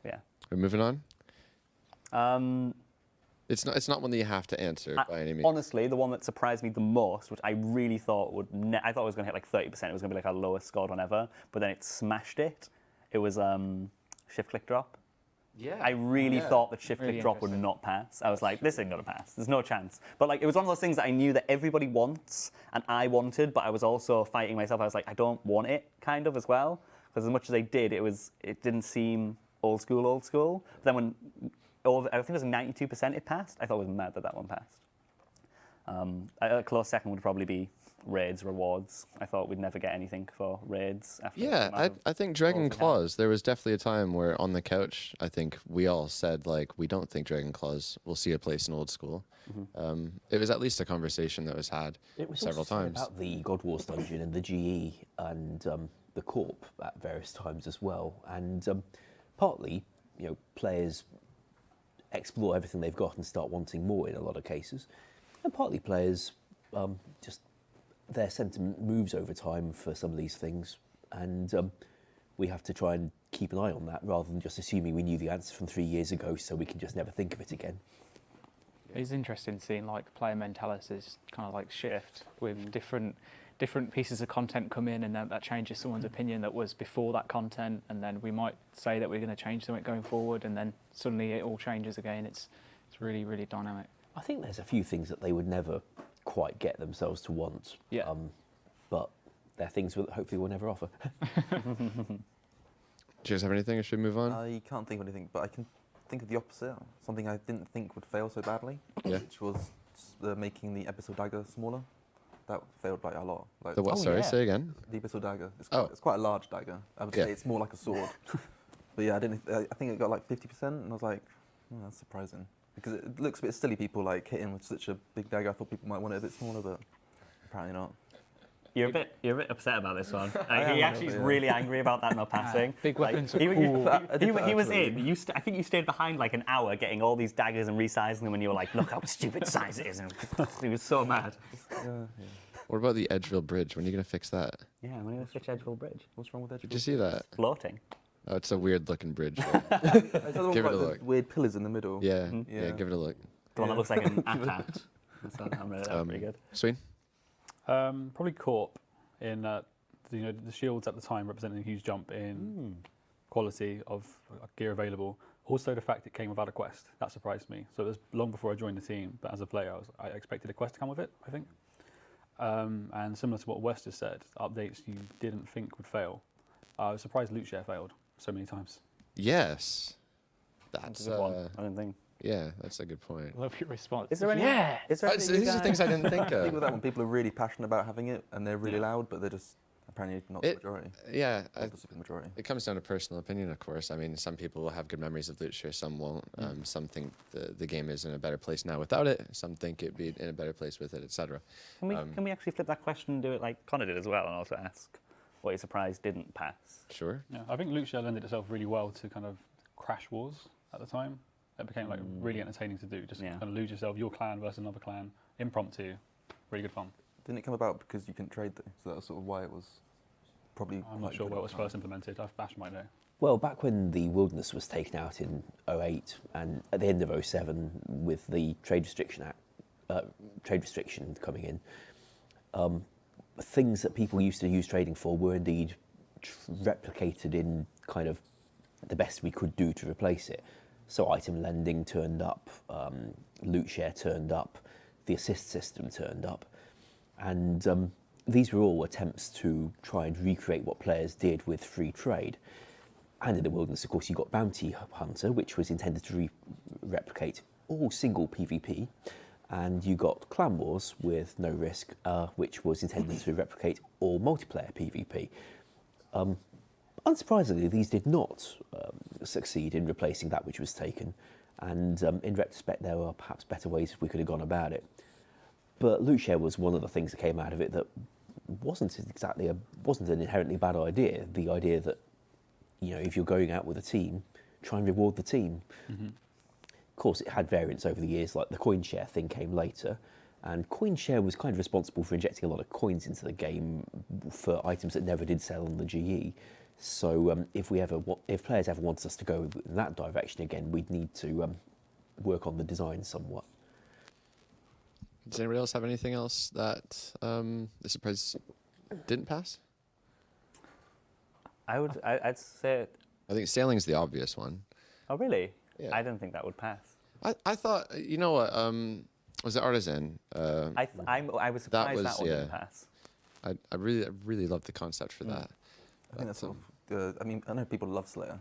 Yeah. We're moving on. It's not one that you have to answer by any means. Honestly, the one that surprised me the most, which I really thought I thought it was going to hit 30%. It was going to be our lowest scored one ever, but then it smashed it. It was shift click drop. Yeah. I really thought that shift click drop would not pass. I was like, this ain't gonna pass. There's no chance. But it was one of those things that I knew that everybody wants and I wanted, but I was also fighting myself. I was like, I don't want it, kind of as well, because as much as I did, it didn't seem old school. But then when I think it was 92% it passed, I thought it was mad that one passed. A close second would probably be raids rewards. I thought we'd never get anything for raids after. Yeah, I think Dragon Claws, there was definitely a time where on the couch, I think we all said we don't think Dragon Claws will see a place in old school. Mm-hmm. It was at least a conversation that was had several times. About the God Wars dungeon and the GE and the Corp at various times as well. And partly, players explore everything they've got and start wanting more in a lot of cases. And partly players just their sentiment moves over time for some of these things, and we have to try and keep an eye on that rather than just assuming we knew the answer from 3 years ago so we can just never think of it again. It's interesting seeing player mentalities kind of shift with different pieces of content come in, and that changes someone's opinion that was before that content, and then we might say that we're going to change something going forward, and then suddenly it all changes again. It's really, really dynamic. I think there's a few things that they would never quite get themselves to want. Yeah. But they're things that hopefully we'll never offer. Do you guys have anything, or should we move on? I can't think of anything, but I can think of the opposite. Something I didn't think would fail so badly, which was making the Abyssal Dagger smaller. That failed a lot. The what? Sorry, say again. The Abyssal Dagger. It's quite a large dagger. I would say it's more like a sword. But yeah, I think it got 50%, and I was like, that's surprising. Because it looks a bit silly, people like hitting with such a big dagger. I thought people might want it a bit smaller, but apparently not. You're a bit upset about this one. am He a actually is little bit, really angry about that not passing. Big weapons He, are cool. he was in. I think you stayed behind like an hour getting all these daggers and resizing them, and you were like, "Look how stupid size it is!" And he was so mad. What about the Edgeville Bridge? When are you going to fix that? Yeah, when you fix Edgeville Bridge, What's wrong with that? Did you see that? floating. Oh, it's a weird looking bridge. Is that the one Give with, it a like, look. the weird pillars in the middle? Yeah, Yeah. give it a look. The one that looks like an AT-AT. So I'm really, that's pretty good. Sween? Probably Corp in the shields at the time representing a huge jump in quality of gear available. Also, the fact it came without a quest, that surprised me. So it was long before I joined the team, but as a player, I expected a quest to come with it, I think. And similar to what Wes just said, updates you didn't think would fail. I was surprised loot share failed so many times. Yes. That's That's a good one. I didn't think. yeah, that's a good point. Love your response. Is there any? Yeah. Is there These anything you are guys- things I didn't think I think with of. that one, people are really passionate about having it, and they're really loud, but they're just apparently not the It- majority. Yeah, Not the super majority. it comes down to personal opinion, of course. I mean, some people will have good memories of loot share, some won't. Some think the game is in a better place now without it. Some think it'd be in a better place with it, etc. Can we actually flip that question and do it like Connor did as well, and also ask what you're surprised didn't pass? Sure. Yeah, I think loot share lended itself really well to kind of crash wars at the time. It became like really entertaining to do. Just Yeah. kind of lose yourself, your clan versus another clan, impromptu, really good fun. Didn't it come about because you couldn't trade though? So that's sort of why it was probably. I'm quite not sure good where it at was the time. first implemented. Bash might know. Well, back when the Wilderness was taken out in 08 and at the end of 07 with the Trade Restriction coming in, things that people used to use trading for were indeed replicated in kind of the best we could do to replace it. So item lending turned up, loot share turned up, the assist system turned up, and these were all attempts to try and recreate what players did with free trade. And in the Wilderness, of course, you got Bounty Hunter, which was intended to replicate all single PvP, and you got Clan Wars with No Risk, which was intended to replicate all multiplayer PvP. Unsurprisingly, these did not succeed in replacing that which was taken, and in retrospect, there were perhaps better ways we could have gone about it. But loot share was one of the things that came out of it that wasn't an inherently bad idea. The idea that, you know, if you're going out with a team, try and reward the team. Mm-hmm. Of course, it had variants over the years, like the coin share thing came later, and coin share was kind of responsible for injecting a lot of coins into the game for items that never did sell on the GE. So if players ever wanted us to go in that direction again, we'd need to work on the design somewhat. Does anybody else have anything else that the surprise didn't pass? I'd say. I think sailing's the obvious one. Oh really? Yeah. I didn't think that would pass. I thought, you know what, was it Artisan? I was surprised that one didn't pass. I really loved the concept for that. I think that's sort of. I mean, I know people love Slayer,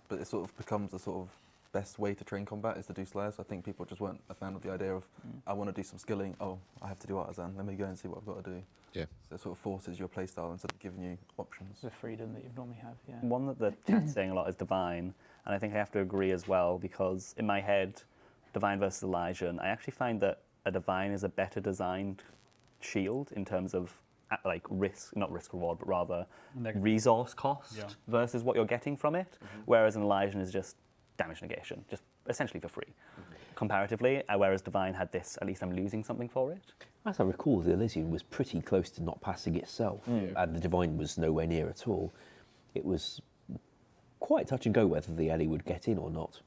but it sort of becomes the sort of best way to train combat is to do Slayer. So I think people just weren't a fan of the idea of, I want to do some skilling. Oh, I have to do Artisan. Let me go and see what I've got to do. Yeah. So it sort of forces your playstyle instead of giving you options. The freedom that you normally have, yeah. One that the chat's saying a lot is Divine, and I think I have to agree as well, because in my head, Divine versus Elysian, I actually find that a Divine is a better designed shield in terms of like not risk reward, but rather resource cost versus what you're getting from it, whereas an Elysian is just damage negation, just essentially for free. Comparatively, whereas Divine had this, at least I'm losing something for it. As I recall, the Elysian was pretty close to not passing itself, and the Divine was nowhere near at all. It was quite touch and go whether the Ellie would get in or not.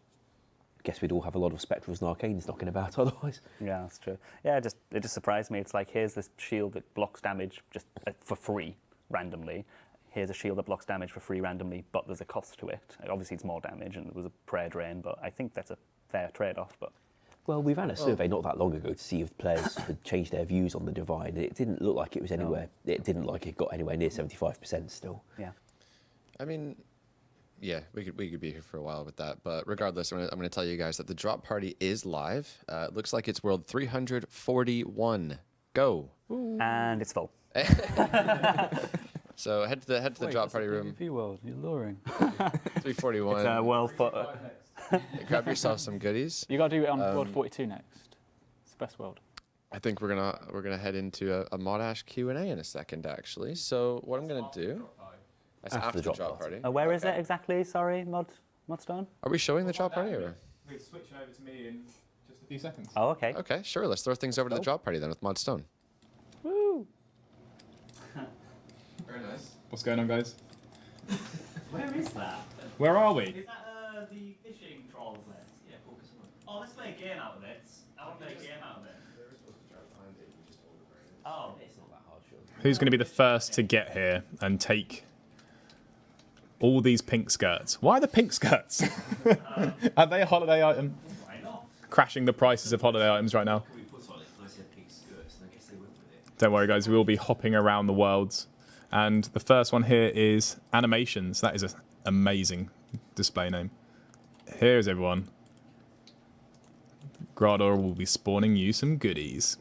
Guess we'd all have a lot of Spectrals and Arcanes knocking about otherwise. Yeah, that's true. Yeah, it just surprised me. It's like, here's this shield that blocks damage just for free, randomly. Here's a shield that blocks damage for free randomly, but there's a cost to it. Obviously, it's more damage, and it was a prayer drain, but I think that's a fair trade-off. But well, we ran a survey not that long ago to see if players had changed their views on the Divine, and it didn't look like it was anywhere. No. It didn't like it got anywhere near 75% still. Yeah. I mean, yeah, we could be here for a while with that, but regardless, I'm going to tell you guys that the drop party is live. It looks like it's World 341. Go. Ooh. And it's full. So head to the drop party room. PvP world, you're luring. 341. It's a world for. Grab yourself some goodies. You got to do it on World 42 next. It's the best world. I think we're gonna head into a Modash Q&A in a second, actually. So what I'm gonna do. That's after the drop party. Where is it exactly? Sorry, Modstone? Are we showing the drop party or? It's switching over to me in just a few seconds. Oh, okay. Okay, sure. Let's throw things over to the drop party then with Modstone. Woo! Very nice. What's going on, guys? Where is that? Where are we? Is that the fishing trawls list? Yeah, focus on. Oh, let's play a game out of it. I want to play a game out of it. Oh, it's not that hard, sure. Who's going to be the first to get here and take all these pink skirts? Why the pink skirts? Are they a holiday item? Why not? Crashing the prices of holiday items right now. Don't worry, guys. We will be hopping around the worlds. And the first one here is animations. That is an amazing display name. Here's everyone. Grador will be spawning you some goodies.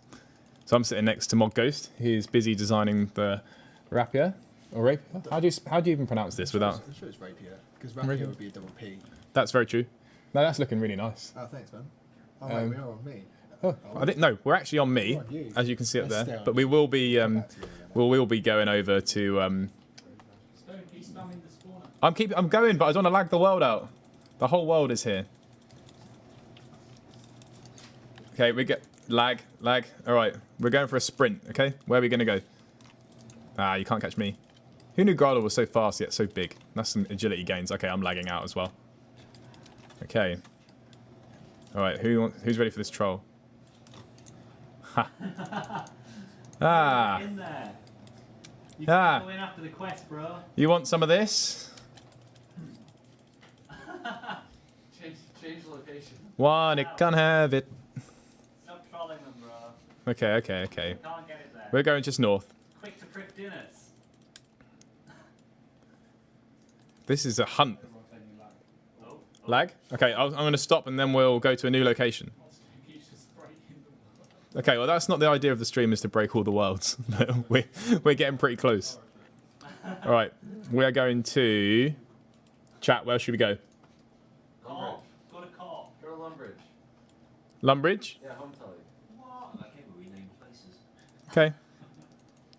So I'm sitting next to Mod Ghost. He's busy designing the rapier. Or rapier? How do you even pronounce this without? I'm sure it's rapier, because rapier would be a double P. That's very true. No, that's looking really nice. Oh, thanks, man. Oh, wait, we are on me. Oh, I didn't know. We're actually on me, We're on you. as you can see up Let's there. stay on But we you. will be we'll be going over to. I'm going, but I don't want to lag the world out. The whole world is here. Okay, we get lag. All right, we're going for a sprint. Okay, where are we going to go? Ah, you can't catch me. Who knew Gradle was so fast yet so big? That's some agility gains. Okay, I'm lagging out as well. Okay. All right, who's ready for this troll? Ha. Ah. In there. You Ah. go in after the quest, bro. You want some of this? Change location. One, it can't have it. Stop trolling them, bro. Okay. Can't get it there. We're going just north. Quick to crypt dinners. This is a hunt. Oh. Lag? Okay, I'm going to stop and then we'll go to a new location. Okay, well that's not the idea of the stream, is to break all the worlds. we're getting pretty close. All right, we are going to chat. Where should we go? Corp. Go to Corp. Go to Lumbridge. Lumbridge? Yeah, home telly. What? Okay, we rename places. Okay.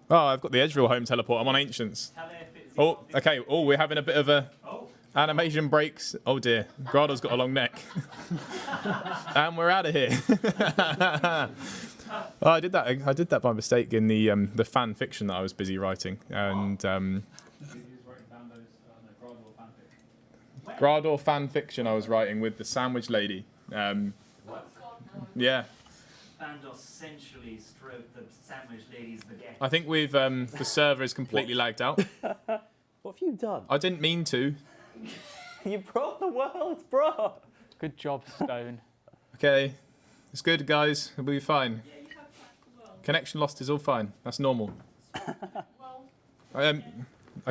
Oh, I've got the Edgeville home teleport. I'm on Ancients. Tell it if it's Oh, okay. Oh, we're having a bit of a Oh. animation breaks. Oh dear, Grada's got a long neck. And we're out of here. Oh, I did that by mistake in the fan fiction that I was busy writing, and Grador fan fiction I was writing with the Sandwich Lady. Yeah, Bandor essentially stroked the sandwich lady's baguette. I think we've the server is completely lagged out. What have you done? I didn't mean to. You broke the world, bro. Good job, Stone. Okay, it's good, guys. We'll be fine. Connection lost is all fine. That's normal. I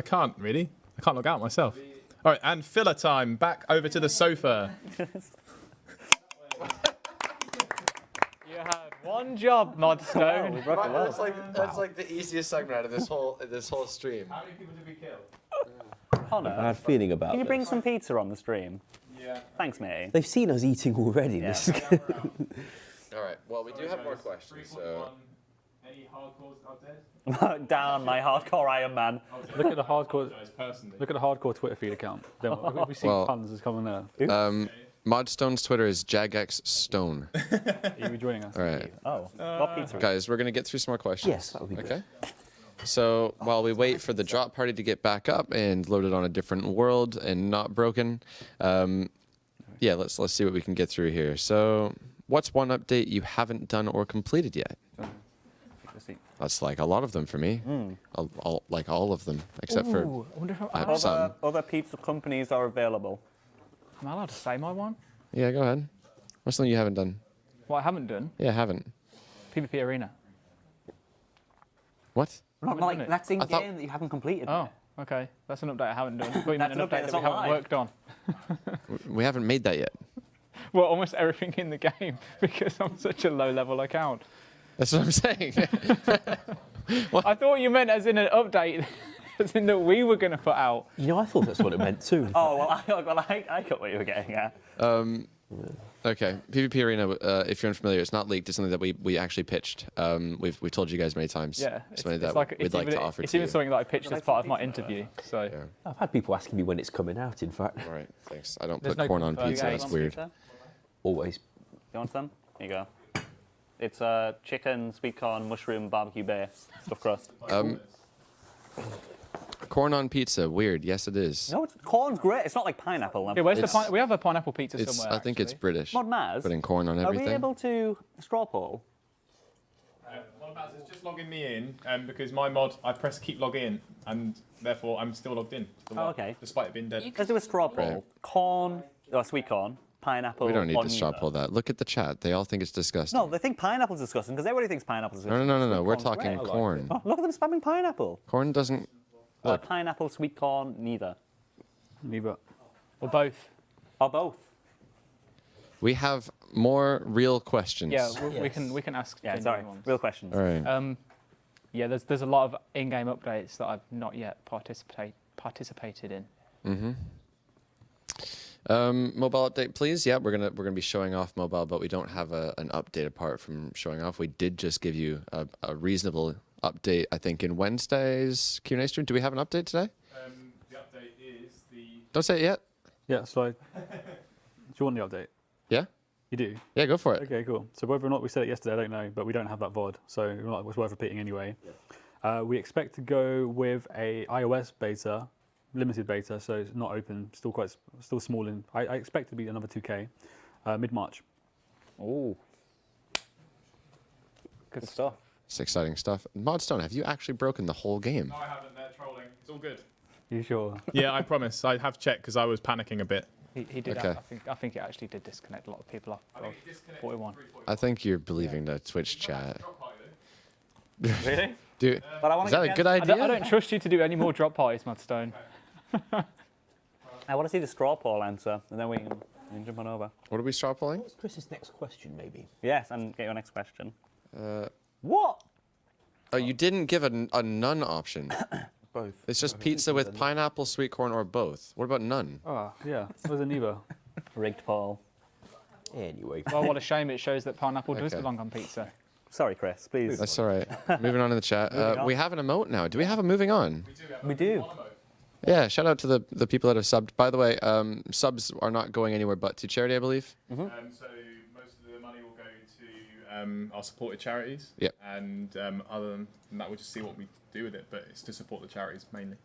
can't really. I can't log out myself. All right, and filler time. Back over to the sofa. You had one job, Mod Stone. That's like the easiest segment out of this whole stream. How many people did we kill? Connor, Bad feeling about can you this. bring some pizza on the stream? Yeah. Thanks, matey. They've seen us eating already. Yeah. This is All right. Well, we do have more questions. So Any hardcores out there? Down my hardcore Iron Man. Look at the hardcore. Personally. Look at the hardcore Twitter feed account. Then if we see Well- puns is coming there. Modstone's Twitter is JagXStone. Are you joining us? All right, Oh, what pizza? guys, we're gonna get through some more questions. Yes, that would be good. Okay. So while we wait for the drop party to get back up and loaded on a different world and not broken, yeah, let's see what we can get through here. So, what's one update you haven't done or completed yet? That's like a lot of them for me. Like all of them, except for Ooh, I wonder if I have some. Other pizza companies are available. am I allowed to say my one? Yeah, go ahead. What's something you haven't done? What I haven't done? Yeah, haven't. PvP Arena. What? Haven't done it. that's in I thought- game that you haven't completed. Oh, okay. That's an update I haven't done. I thought you meant That's an an update update that's that we not haven't live. worked on. We haven't made that yet. Well, almost everything in the game because I'm such a low-level account. That's what I'm saying. I thought you meant as in an update Something that we were going to put out. You know, I thought that's what it meant too. Oh, well, I got what you were getting at. Okay, PvP Arena. If you're unfamiliar, it's not leaked. It's something that we actually pitched. We've told you guys many times. Yeah, it's something that we'd like to offer It's to even you. something that I pitched as part of my interview. So Yeah. I've had people asking me when it's coming out, in fact. All right, thanks. I don't There's put no corn on confirmed pizza. date. That's weird. Always. You want some? Here you go. It's chicken, sweet corn, mushroom, barbecue base, stuffed crust. Corn on pizza. Weird. Yes, it is. No, corn's great. It's not like pineapple. yeah, where's the we have a pineapple pizza It's. somewhere. I think it's actually. British. Mod Maz, Putting corn on are everything. we able to straw poll? Mod is just logging me in because my mod, I press keep log in, and therefore I'm still logged in. to the mod, okay. Despite it being dead. Let's do a straw poll. Right. Corn, or sweet corn, pineapple. We don't need or to straw neither. poll that. Look at the chat. They all think it's disgusting. No, they think pineapple's disgusting because everybody thinks pineapple's No, disgusting. no, no, no, no. Sweet We're corn's talking great. corn. Oh, look at them spamming pineapple. Corn doesn't. Look. Pineapple, sweet corn, neither. Neither. Or both. Or both. We have more real questions. Yeah, we can ask. Yeah, genuine sorry. ones. Real questions. All right. Yeah, there's a lot of in-game updates that I've not yet participated in. Mobile update, please. Yeah, we're gonna be showing off mobile, but we don't have an update apart from showing off. We did just give you a reasonable update, I think, in Wednesday's Q&A stream. Do we have an update today? The update is the. Don't say it yet. Yeah, so do you want the update? Yeah. You do? Yeah, go for it. Okay, cool. So whether or not we said it yesterday, I don't know, but we don't have that VOD, so it's worth repeating anyway. Yeah. We expect to go with a iOS beta, limited beta, so it's not open, still small. I expect it to be another 2K, mid-March. Oh. Good stuff. It's exciting stuff. Modstone, have you actually broken the whole game? No, I haven't. They're trolling. It's all good. You sure? Yeah, I promise. I have checked because I was panicking a bit. He did. Okay. I think it actually did disconnect a lot of people off of 41. I think you're believing the Twitch chat. Really? Dude, But I wanna is that a get- good I idea? don't trust you to do any more drop parties, Mudstone. I want to see the straw poll answer, and then we can jump on over. What are we straw polling? What's Chris's next question, maybe? Yes, and get your next question. What? Oh, you didn't give a none option. Both. It's just pizza with pineapple, sweet corn, or both. What about none? Oh, yeah. It was a neither. Rigged poll. Anyway. Well, what a shame. It shows that pineapple does Okay. belong on pizza. Sorry, Chris, please. That's all right. Moving on in the chat. on. We have an emote now. Do we have a moving on? We do. Yeah, shout out to the people that have subbed. By the way, subs are not going anywhere but to charity, I believe. So most of the money will go to our supported charities. Yep. And other than that, we'll just see what we do with it. But it's to support the charities mainly.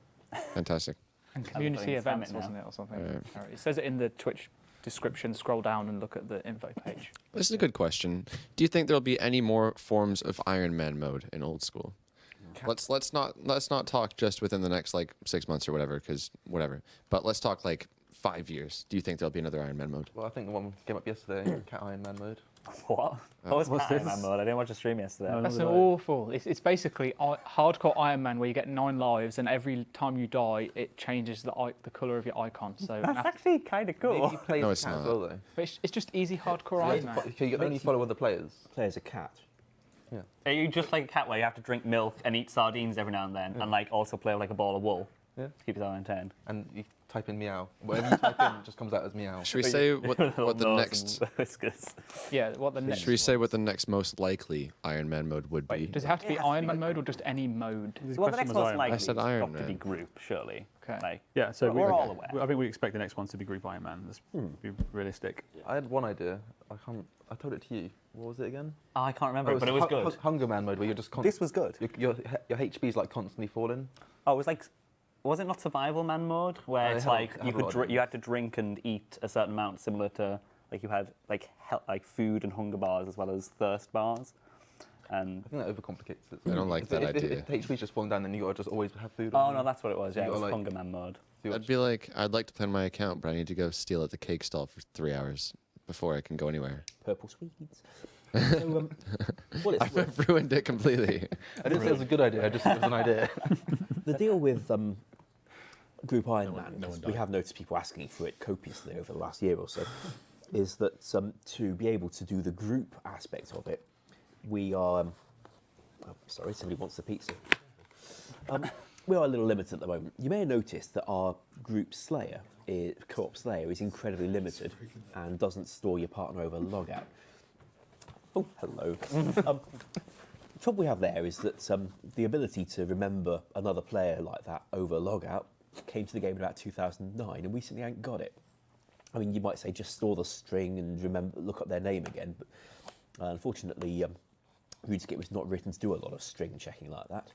Fantastic. And community putting spam events, it now. wasn't it, or something? It says it in the Twitch description. Scroll down and look at the info page. This is a good question. Do you think there'll be any more forms of Ironman mode in old school? Let's not talk just within the next like 6 months or whatever, because whatever. But let's talk like 5 years. Do you think there'll be another Ironman mode? Well, I think the one came up yesterday, Cat Ironman Mode. What? What was What's Ironman this? Mode? I didn't watch the stream yesterday. No, That's did I. awful. It's basically hardcore Iron Man where you get 9 lives, and every time you die, it changes the colour of your icon. So, That's actually kind of Maybe cool. he plays No, no, it's cat as not. well, though. but it's just easy hardcore Iron Man. Can you only follow other players? Player's a cat. Are you just like a cat where you have to drink milk and eat sardines every now and then, and like also play with like a ball of wool Yeah. to keep yourself entertained? And you type in meow. Whatever you type in just comes out as meow. Should we say what the Nose next? and whiskers. Yeah, what the next? Should we say what the next most likely Ironman mode would be? Does it have to be It has to be Iron Man like- mode or just any mode? His Well, the question next was most Iron. likely I said has Iron got to be Man. group, surely. Okay. Like, Yeah, so we're all aware. I think we expect the next one to be Group Iron Man. Let's be realistic. I had one idea. I told it to you. What was it again? Oh, I can't remember, but it was good. Hunger Man mode, where you're just This was good. your HP is like constantly falling. Oh, it was like, was it not Survival Man mode, where I it's have- like I have you a lot could of you had to drink and eat a certain amount, similar to like you had like food and hunger bars as well as thirst bars, and I think that overcomplicates it. I don't like that idea. If the HP's just falling down, then you gotta just always have food. oh on no, you. that's what it was. Yeah, You it was got, like- Hunger Man mode. So I'd be like, I'd like to plan my account, but I need to go steal at the cake stall for 3 hours before I can go anywhere. Purple Swedes. So, well, it's, I've ruined it completely. I didn't say it was a good idea. I just it was an idea. the deal with Group Iron Man, we have noticed people asking for it copiously over the last year or so, is that to be able to do the group aspect of it, we are. Oh, sorry, somebody wants the pizza. we are a little limited at the moment. You may have noticed that our group co-op Slayer is incredibly limited and doesn't store your partner over logout. Oh, hello. The trouble we have there is that the ability to remember another player like that over logout came to the game in about 2009, and we simply ain't got it. I mean, you might say just store the string and look up their name again, but unfortunately, Runescape was not written to do a lot of string checking like that.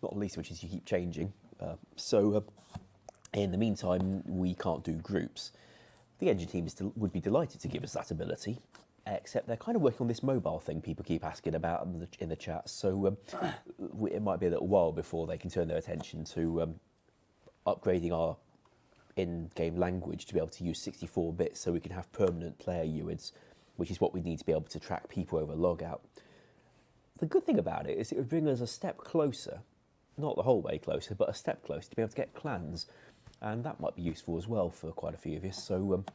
Not least which is you keep changing. So in the meantime, we can't do groups. The engine team would be delighted to give us that ability, except they're kind of working on this mobile thing people keep asking about in the chat. So it might be a little while before they can turn their attention to upgrading our in-game language to be able to use 64 bits so we can have permanent player UIDs, which is what we need to be able to track people over logout. The good thing about it is it would bring us a step closer, not the whole way closer, but a step closer to be able to get clans, and that might be useful as well for quite a few of you. So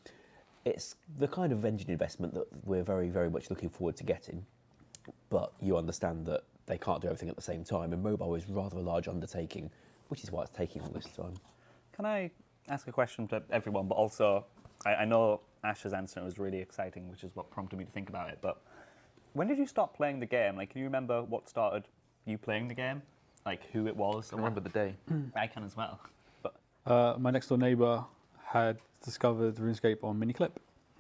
it's the kind of engine investment that we're very, very much looking forward to getting, but you understand that they can't do everything at the same time, and mobile is rather a large undertaking, which is why it's taking all this time. Can I ask a question to everyone, but also, I know Ash's answer was really exciting, which is what prompted me to think about it, but when did you start playing the game? Like, can you remember what started you playing the game? Like, who it was? I remember the day. I can as well. My next door neighbour had discovered RuneScape on Miniclip.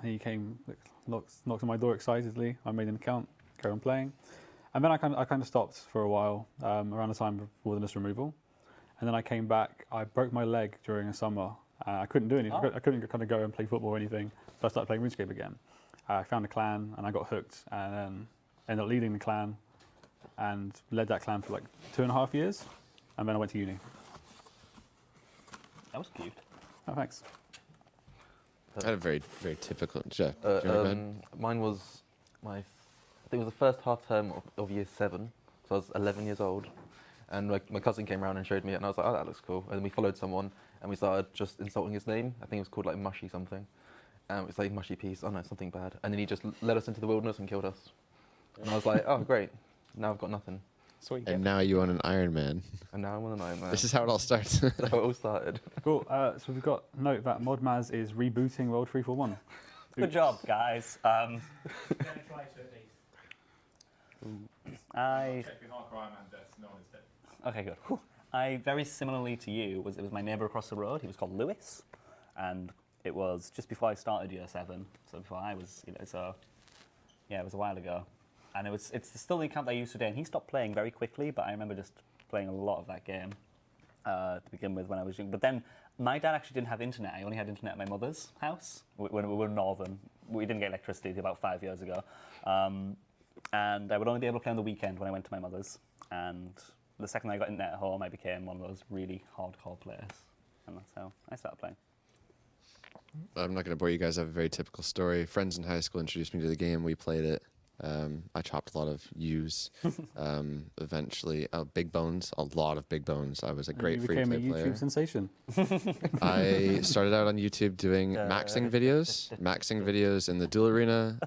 He came, knocked on my door excitedly. I made an account, carried on playing. And then I kind of stopped for a while, around the time of wilderness removal. And then I came back. I broke my leg during a summer. I couldn't do anything. I couldn't kind of go and play football or anything. So I started playing RuneScape again. I found a clan and I got hooked, and then ended up leading the clan and led that clan for like 2.5 years. And then I went to uni. That was cute. Oh, thanks. I had a very, very typical. Jeff, do you wanna go ahead? Mine was I think it was the first half term of year 7, so I was 11 years old, and my cousin came around and showed me it, and I was like, oh, that looks cool. And then we followed someone, and we started just insulting his name. I think it was called like Mushy something. It's like Mushy Piece. Oh no, something bad. And then he just led us into the wilderness and killed us. And I was like, oh great, now I've got nothing. Sweet. And now you own an Ironman. And now I'm on an Ironman. This is how it all starts. That's how it all started. Cool. So we've got note that ModMaz is rebooting World 341. Good job, guys. I Okay, good. Whew. I very similarly to you it was my neighbour across the road. He was called Lewis, and it was just before I started year 7. So before I was, so yeah, it was a while ago, and it's still the account I use today. And he stopped playing very quickly, but I remember just playing a lot of that game to begin with when I was young. But then my dad actually didn't have internet. I only had internet at my mother's house when we were northern. We didn't get electricity until about 5 years ago, and I would only be able to play on the weekend when I went to my mother's. And the second I got internet at home, I became one of those really hardcore players, and that's how I started playing. I'm not going to bore you guys. I have a very typical story. Friends in high school introduced me to the game. We played it. I chopped a lot of U's. Eventually, big bones, a lot of big bones. I was a great free play player. You became a YouTube sensation. I started out on YouTube doing maxing videos in the duel arena.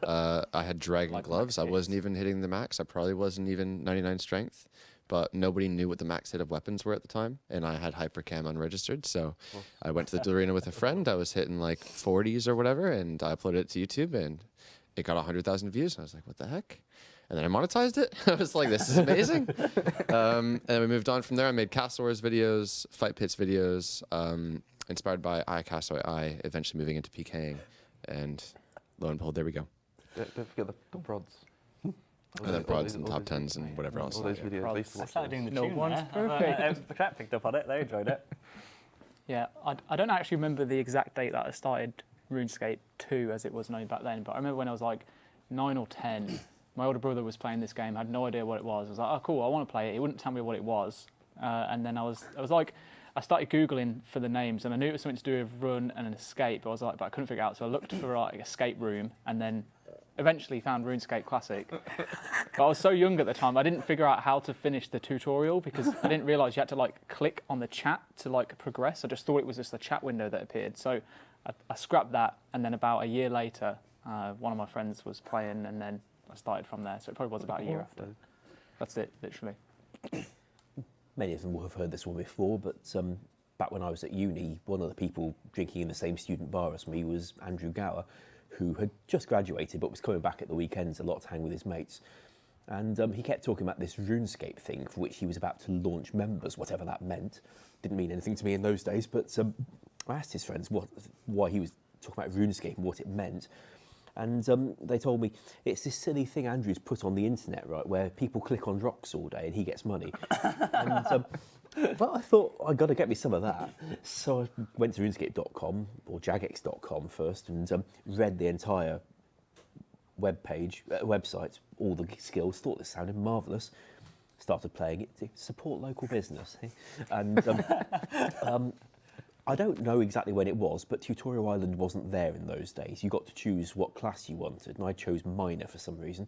I had dragon gloves. I wasn't even hitting the max. I probably wasn't even 99 strength. But nobody knew what the max hit of weapons were at the time, and I had hypercam unregistered, so I went to the duel arena with a friend. I was hitting like 40s or whatever, and I uploaded it to YouTube, and it got 100,000 views. And I was like, what the heck? And then I monetized it. I was like, this is amazing. And we moved on from there. I made Castle Wars videos, Fight Pits videos, inspired by I, eventually moving into PKing, and lo and behold, there we go. Don't forget the prods. And then prods and top 10s and whatever else. All those videos. I used to I watch started those. doing the No tune one's there. perfect. The chat picked up on it. They enjoyed it. Yeah, I don't actually remember the exact date that I started RuneScape 2 as it was known back then, but I remember when I was like 9 or 10, my older brother was playing this game, had no idea what it was. I was like, oh cool, I want to play it. He wouldn't tell me what it was. And then I started Googling for the names, and I knew it was something to do with run and an escape. I was like, but I couldn't figure it out, so I looked for like escape room, and then eventually found RuneScape Classic. But I was so young at the time, I didn't figure out how to finish the tutorial because I didn't realise you had to like click on the chat to like progress. I just thought it was just the chat window that appeared. So I scrapped that, and then about a year later, one of my friends was playing, and then I started from there. So it probably was about a year after. That's it, literally. many of them will have heard this one before, but back when I was at uni, one of the people drinking in the same student bar as me was Andrew Gower, who had just graduated but was coming back at the weekends a lot to hang with his mates. And he kept talking about this Runescape thing for which he was about to launch members, whatever that meant. Didn't mean anything to me in those days, but I asked his friends why he was talking about Runescape and what it meant. And they told me, it's this silly thing Andrew's put on the internet, right, where people click on rocks all day and he gets money. And, but I thought, I've got to get me some of that. So I went to runescape.com or jagex.com first and read the entire website, all the skills, thought this sounded marvellous. Started playing it to support local business. And I don't know exactly when it was, but Tutorial Island wasn't there in those days. You got to choose what class you wanted, and I chose Miner for some reason,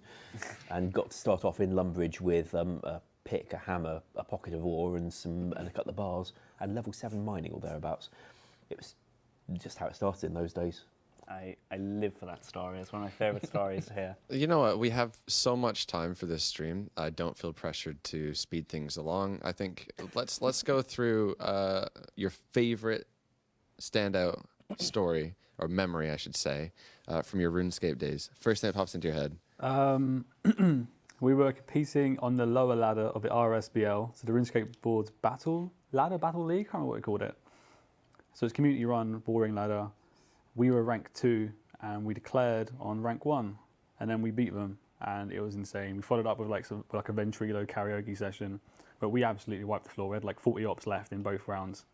and got to start off in Lumbridge with a pick, a hammer, a pocket of ore, and a cut the bars, and level 7 mining or thereabouts. It was just how it started in those days. I live for that story. It's one of my favourite stories here. You know what? We have so much time for this stream. I don't feel pressured to speed things along. I think let's go through your favorite standout story or memory, I should say, from your RuneScape days. First thing that pops into your head. We were competing on the lower ladder of the RSBL, so the RuneScape board's Battle League. I can't remember what we called it. So it's community run, boring ladder. We were rank 2 and we declared on rank 1 and then we beat them and it was insane. We followed up with like a Ventrilo karaoke session, but we absolutely wiped the floor. We had like 40 ops left in both rounds.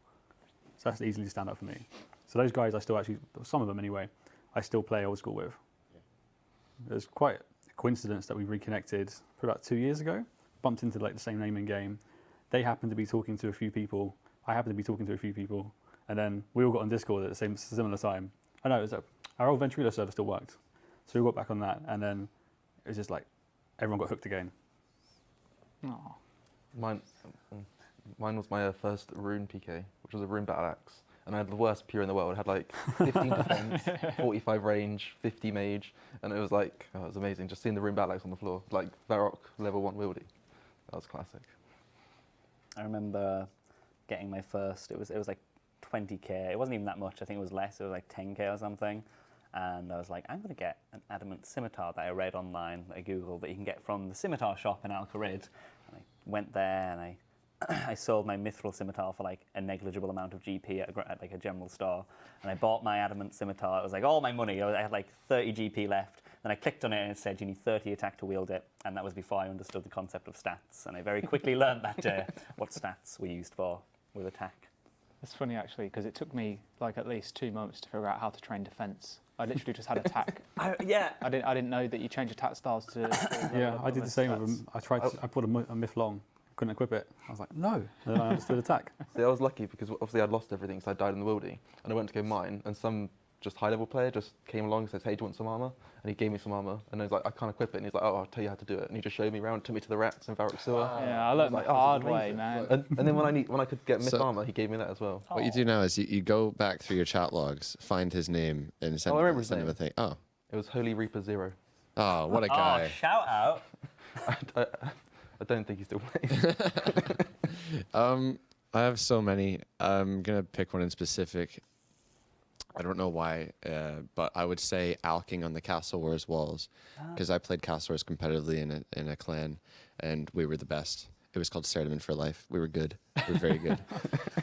So that's easily stand up for me. So those guys I still actually, some of them anyway, I still play old school with. It was quite a coincidence that we reconnected for about 2 years ago, bumped into like the same name in game. They happened to be talking to a few people. I happened to be talking to a few people. And then we all got on Discord at the similar time. I know, our old Ventrilo server still worked. So we got back on that, and then it was just like, everyone got hooked again. Aww. Mine was my first rune PK, which was a rune battle axe. And I had the worst pure in the world. I had like 15 defense, 45 range, 50 mage. And it was like, it was amazing. Just seeing the rune battle axe on the floor, like Varrock level 1 wieldy. That was classic. I remember getting my first, it was like 20k. It wasn't even that much. I think it was less. It was like 10k or something. And I was like, I'm going to get an adamant scimitar that I read online, that I googled, that you can get from the scimitar shop in Alcarid. And I went there and I sold my mithril scimitar for like a negligible amount of GP at like a general store. And I bought my adamant scimitar. It was like all my money. I had like 30 GP left. Then I clicked on it and it said you need 30 attack to wield it. And that was before I understood the concept of stats. And I very quickly learned that day what stats were used for with attack. It's funny actually, because it took me like at least 2 months to figure out how to train defense. I literally just had attack. Yeah. I didn't know that you change attack styles to. Yeah, I did the same with them. I put a myth long, couldn't equip it. I was like, no. And then I understood attack. See, I was lucky because obviously I'd lost everything, so I died in the wildy. And I went to go mine, and some just high-level player just came along and said, hey, do you want some armor? And he gave me some armor, and I was like, I can't equip it. And he's like, oh, I'll tell you how to do it. And he just showed me around, took me to the racks in Varrock Sewer. Yeah, I learned the hard way, man. And then when I could get myth armor, he gave me that as well. What you do now is you go back through your chat logs, find his name, and send him a thing. Oh. It was Holy Reaper 0. Oh, what a guy. Oh, shout out. I don't think he still plays. I have so many. I'm going to pick one in specific. I don't know why, but I would say alking on the Castle Wars walls, because I played Castle Wars competitively in a clan, and we were the best. It was called Certiman for Life. We were good. We were very good.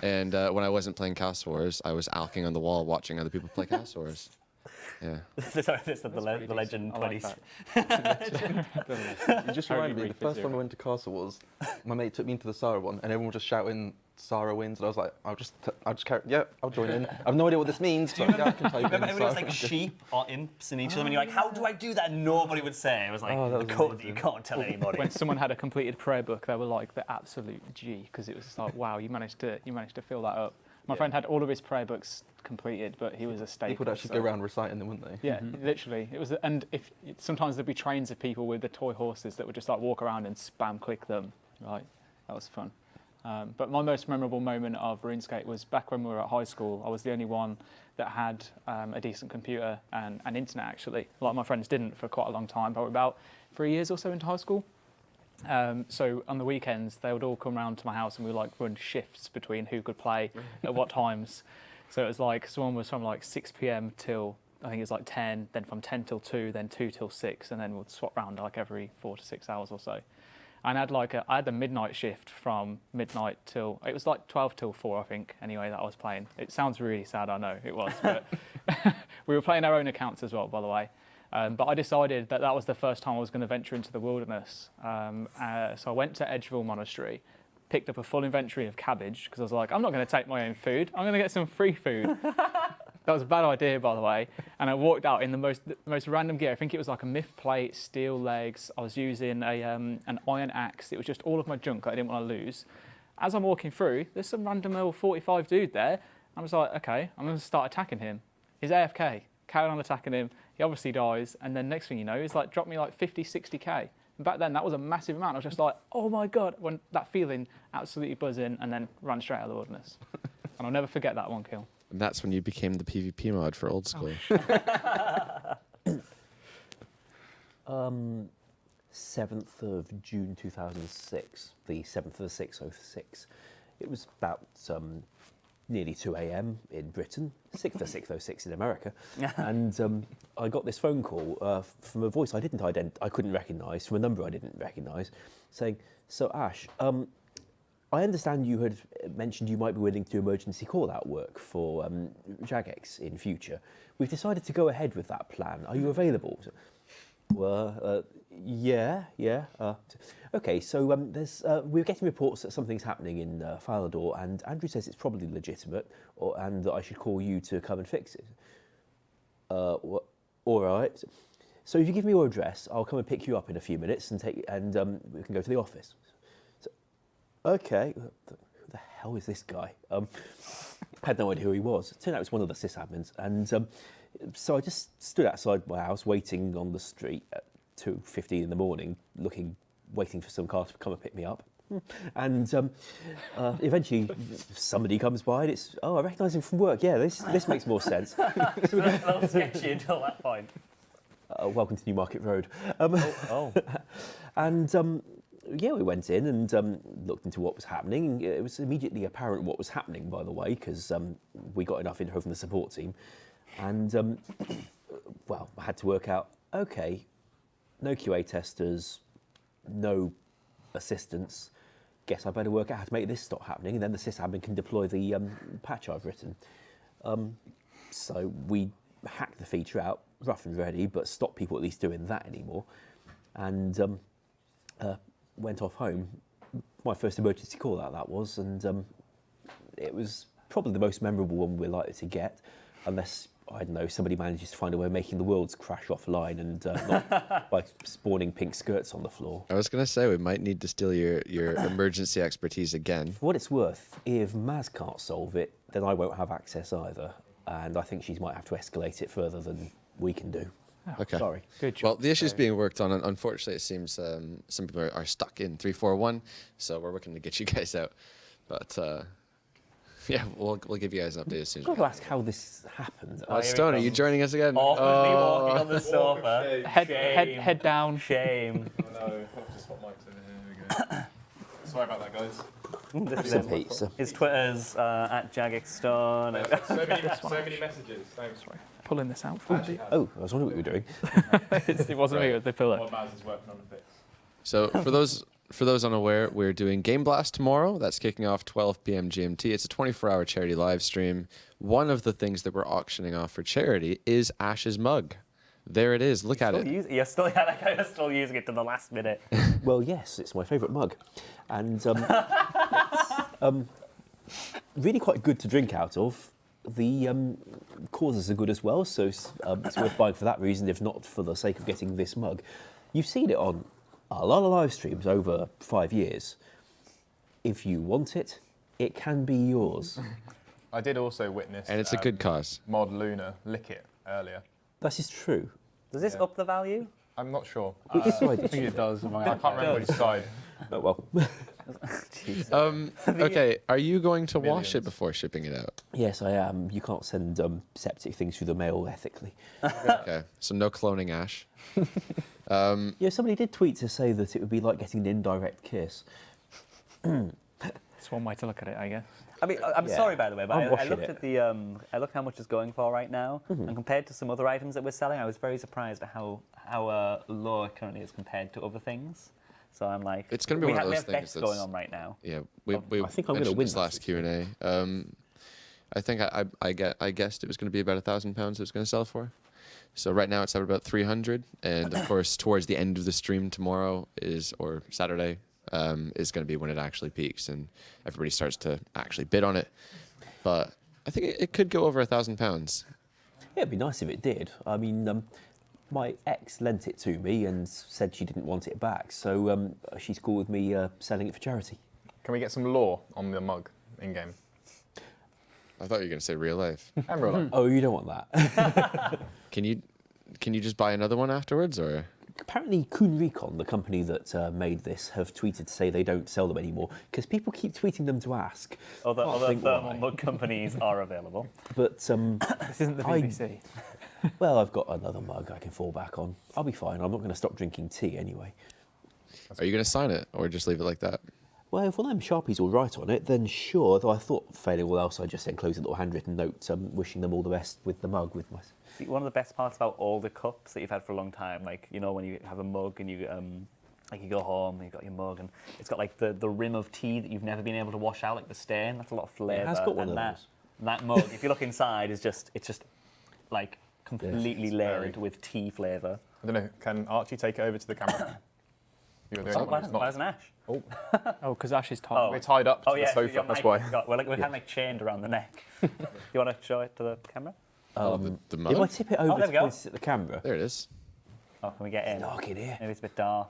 And when I wasn't playing Castle Wars, I was alking on the wall watching other people play Castle Wars. Yeah. Sorry, this is the legend 20s. You just reminded me, the first time I went to Castle Wars, my mate took me into the Sarah one, and everyone was just shouting, Sarah wins, and I was like, I'll just carry, yeah, I'll join in. I have no idea what this means, but yeah, I can type Remember in everybody was like sheep or imps in each of them, and you're like, how do I do that? And nobody would say. It was like that the was code that you can't tell anybody. When someone had a completed prayer book, they were like the absolute G, because it was just like, wow, you managed to fill that up. My friend had all of his prayer books completed, but he was a staple. People would actually go around reciting them, wouldn't they? Yeah, literally. It was, and sometimes there'd be trains of people with the toy horses that would just like walk around and spam click them. Right, that was fun. But my most memorable moment of RuneScape was back when we were at high school. I was the only one that had a decent computer and internet, actually. A lot of my friends didn't for quite a long time, probably about 3 years or so into high school. So on the weekends, they would all come round to my house and we would like run shifts between who could play at what times. So it was like, someone was from like 6 p.m. till, I think it was like 10, then from 10 till 2, then 2 till 6, and then we'd swap round like every 4 to 6 hours or so. And I had the midnight shift from midnight till, it was like 12 till 4, I think, anyway, that I was playing. It sounds really sad, I know, it was, but we were playing our own accounts as well, by the way. But I decided that that was the first time I was going to venture into the wilderness. So I went to Edgeville Monastery, picked up a full inventory of cabbage, because I was like, I'm not going to take my own food, I'm going to get some free food. That was a bad idea, by the way. And I walked out in the most random gear. I think it was like a myth plate, steel legs. I was using an iron axe. It was just all of my junk that I didn't want to lose. As I'm walking through, there's some random old 45 dude there. I was like, okay, I'm going to start attacking him. He's AFK. Carry on attacking him. He obviously dies. And then next thing you know, he's like dropped me like 50, 60k. And back then, that was a massive amount. I was just like, oh my God, when that feeling absolutely buzzing, and then ran straight out of the wilderness. And I'll never forget that one kill. And that's when you became the PvP mod for Old School. 7th of June 2006, the 7th of 606. It was about nearly 2 a.m. in Britain, 6th of 606 in America, and I got this phone call from a voice I couldn't recognise, from a number I didn't recognise, saying, "So Ash, I understand you had mentioned you might be willing to do emergency call-out work for Jagex in future. We've decided to go ahead with that plan. Are you available?" Well, yeah. Okay, so we're getting reports that something's happening in Falador, and Andrew says it's probably legitimate, and that I should call you to come and fix it. All right. So if you give me your address, I'll come and pick you up in a few minutes, and we can go to the office. Okay, who the hell is this guy? I had no idea who he was. It turned out it was one of the sysadmins. And so I just stood outside my house waiting on the street at 2:15 in the morning, waiting for some car to come and pick me up. And eventually somebody comes by and it's, I recognise him from work. Yeah, this makes more sense. That was sketchy until that point. Welcome to Newmarket Road. And yeah, we went in and looked into what was happening. It was immediately apparent what was happening, by the way, because we got enough info from the support team. And, well, I had to work out, okay, no QA testers, no assistants. Guess I better work out how to make this stop happening, and then the sysadmin can deploy the patch I've written. So we hacked the feature out, rough and ready, but stopped people at least doing that anymore. And went off home. My first emergency call out that was, and it was probably the most memorable one we're likely to get, unless, I don't know, somebody manages to find a way of making the worlds crash offline and not by spawning pink skirts on the floor. I was going to say, we might need to steal your emergency expertise again. For what it's worth, if Maz can't solve it, then I won't have access either, and I think she might have to escalate it further than we can do. Okay. Sorry. Good job. Well, the issue's being worked on, and unfortunately, it seems some people are stuck in 341, so we're working to get you guys out. But yeah, we'll give you guys an update as soon as I've got to ask how this happened. Stone, are you joining us again? Awkwardly walking on the sofa. Head down. Shame. Oh no, I've just got mics over here. There we go. Sorry about that, guys. This is Some it. pizza. His Twitter's at Jagexstone. So many messages. Thanks. Pulling this out for you. Oh, I was wondering what you were doing. It wasn't me, it was the pillar. What Maz is working on the fix. So for those unaware, we're doing Game Blast tomorrow. That's kicking off 12 p.m. GMT. It's a 24-hour charity live stream. One of the things that we're auctioning off for charity is Ash's mug. There it is. Look at it. You're still using it to the last minute. Well, yes, it's my favourite mug. And it's really quite good to drink out of. The causes are good as well, so it's worth buying for that reason, if not for the sake of getting this mug. You've seen it on a lot of live streams over 5 years. If you want it, it can be yours. I did also witness. And it's a good cause. Mod Luna lick it earlier. That is true. Does this up the value? I'm not sure. Which side I did think you? it does. I can't remember which side. Oh, well. Okay, are you going to wash it Millions. before shipping it out? Yes, I am. You can't send septic things through the mail ethically. Okay, so no cloning Ash. Yeah, somebody did tweet to say that it would be like getting an indirect kiss. It's one way to look at it, I guess. I mean, I'm Yeah. sorry by the way, but I'm I washing looked it. at the I looked how much it's going for right now, and compared to some other items that we're selling, I was very surprised at how low it currently is compared to other things. So I'm like, It's going to be we one have, of we those have things bets that's going on right now. Yeah, we I think I'm gonna mentioned win this that last Q&A. I think I guessed it was going to be about £1,000 it was going to sell for. So right now it's at about 300, and of course towards the end of the stream tomorrow or Saturday is going to be when it actually peaks and everybody starts to actually bid on it. But I think it could go over £1,000. Yeah, it'd be nice if it did. I mean, my ex lent it to me and said she didn't want it back, so she's cool with me selling it for charity. Can we get some lore on the mug in game? I thought you were going to say real life. And real life. Oh, you don't want that. Can you just buy another one afterwards, or? Apparently, Kuhn Recon, the company that made this, have tweeted to say they don't sell them anymore because people keep tweeting them to ask. Other think thermal why. mug companies are available. But This isn't the I- BBC. well, I've got another mug I can fall back on. I'll be fine. I'm not going to stop drinking tea anyway. Are you going to sign it, or just leave it like that? Well, if one of them Sharpies will write on it, then sure. Though I thought, failing all else, I'd just enclose a little handwritten note wishing them all the best with the mug. With my. See, one of the best parts about all the cups that you've had for a long time, like, you know, when you have a mug and you like you go home and you've got your mug and it's got like the rim of tea that you've never been able to wash out, like the stain. That's a lot of flavour. It has got one and of those. that mug, if you look inside, it's just like completely It's layered varied. with tea flavour. I don't know, can Archie take it over to the camera? You're the only one who's Why not. isn't Ash? Oh, because Ash is tight. We're tied up to Oh the yeah, sofa, your that's mic why. has got- we're kind of like chained around the neck. You want to show it to the camera? The mug? If I tip it over there to we go. point it at the camera, There it is. Oh, can we get in? dark in here. Maybe it's a bit dark.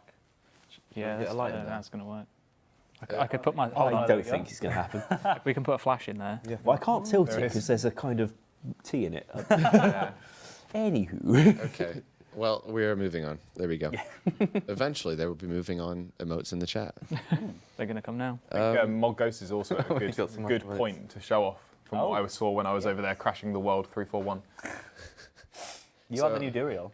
Yeah, Get a light in there. that's going to work. I could put my. I there don't we go. think it's going to happen. We can put a flash in there. Well, I can't tilt it There it is. because there's a kind of tea in it. Yeah. Anywho. Okay. Well, we're moving on. There we go. Eventually, there will be moving on emotes in the chat. They're going to come now. I think Mod Ghost is also a We got some good activates. point to show off from Oh. what I saw when I was over there crashing the world 341. You are So- the new Duriel.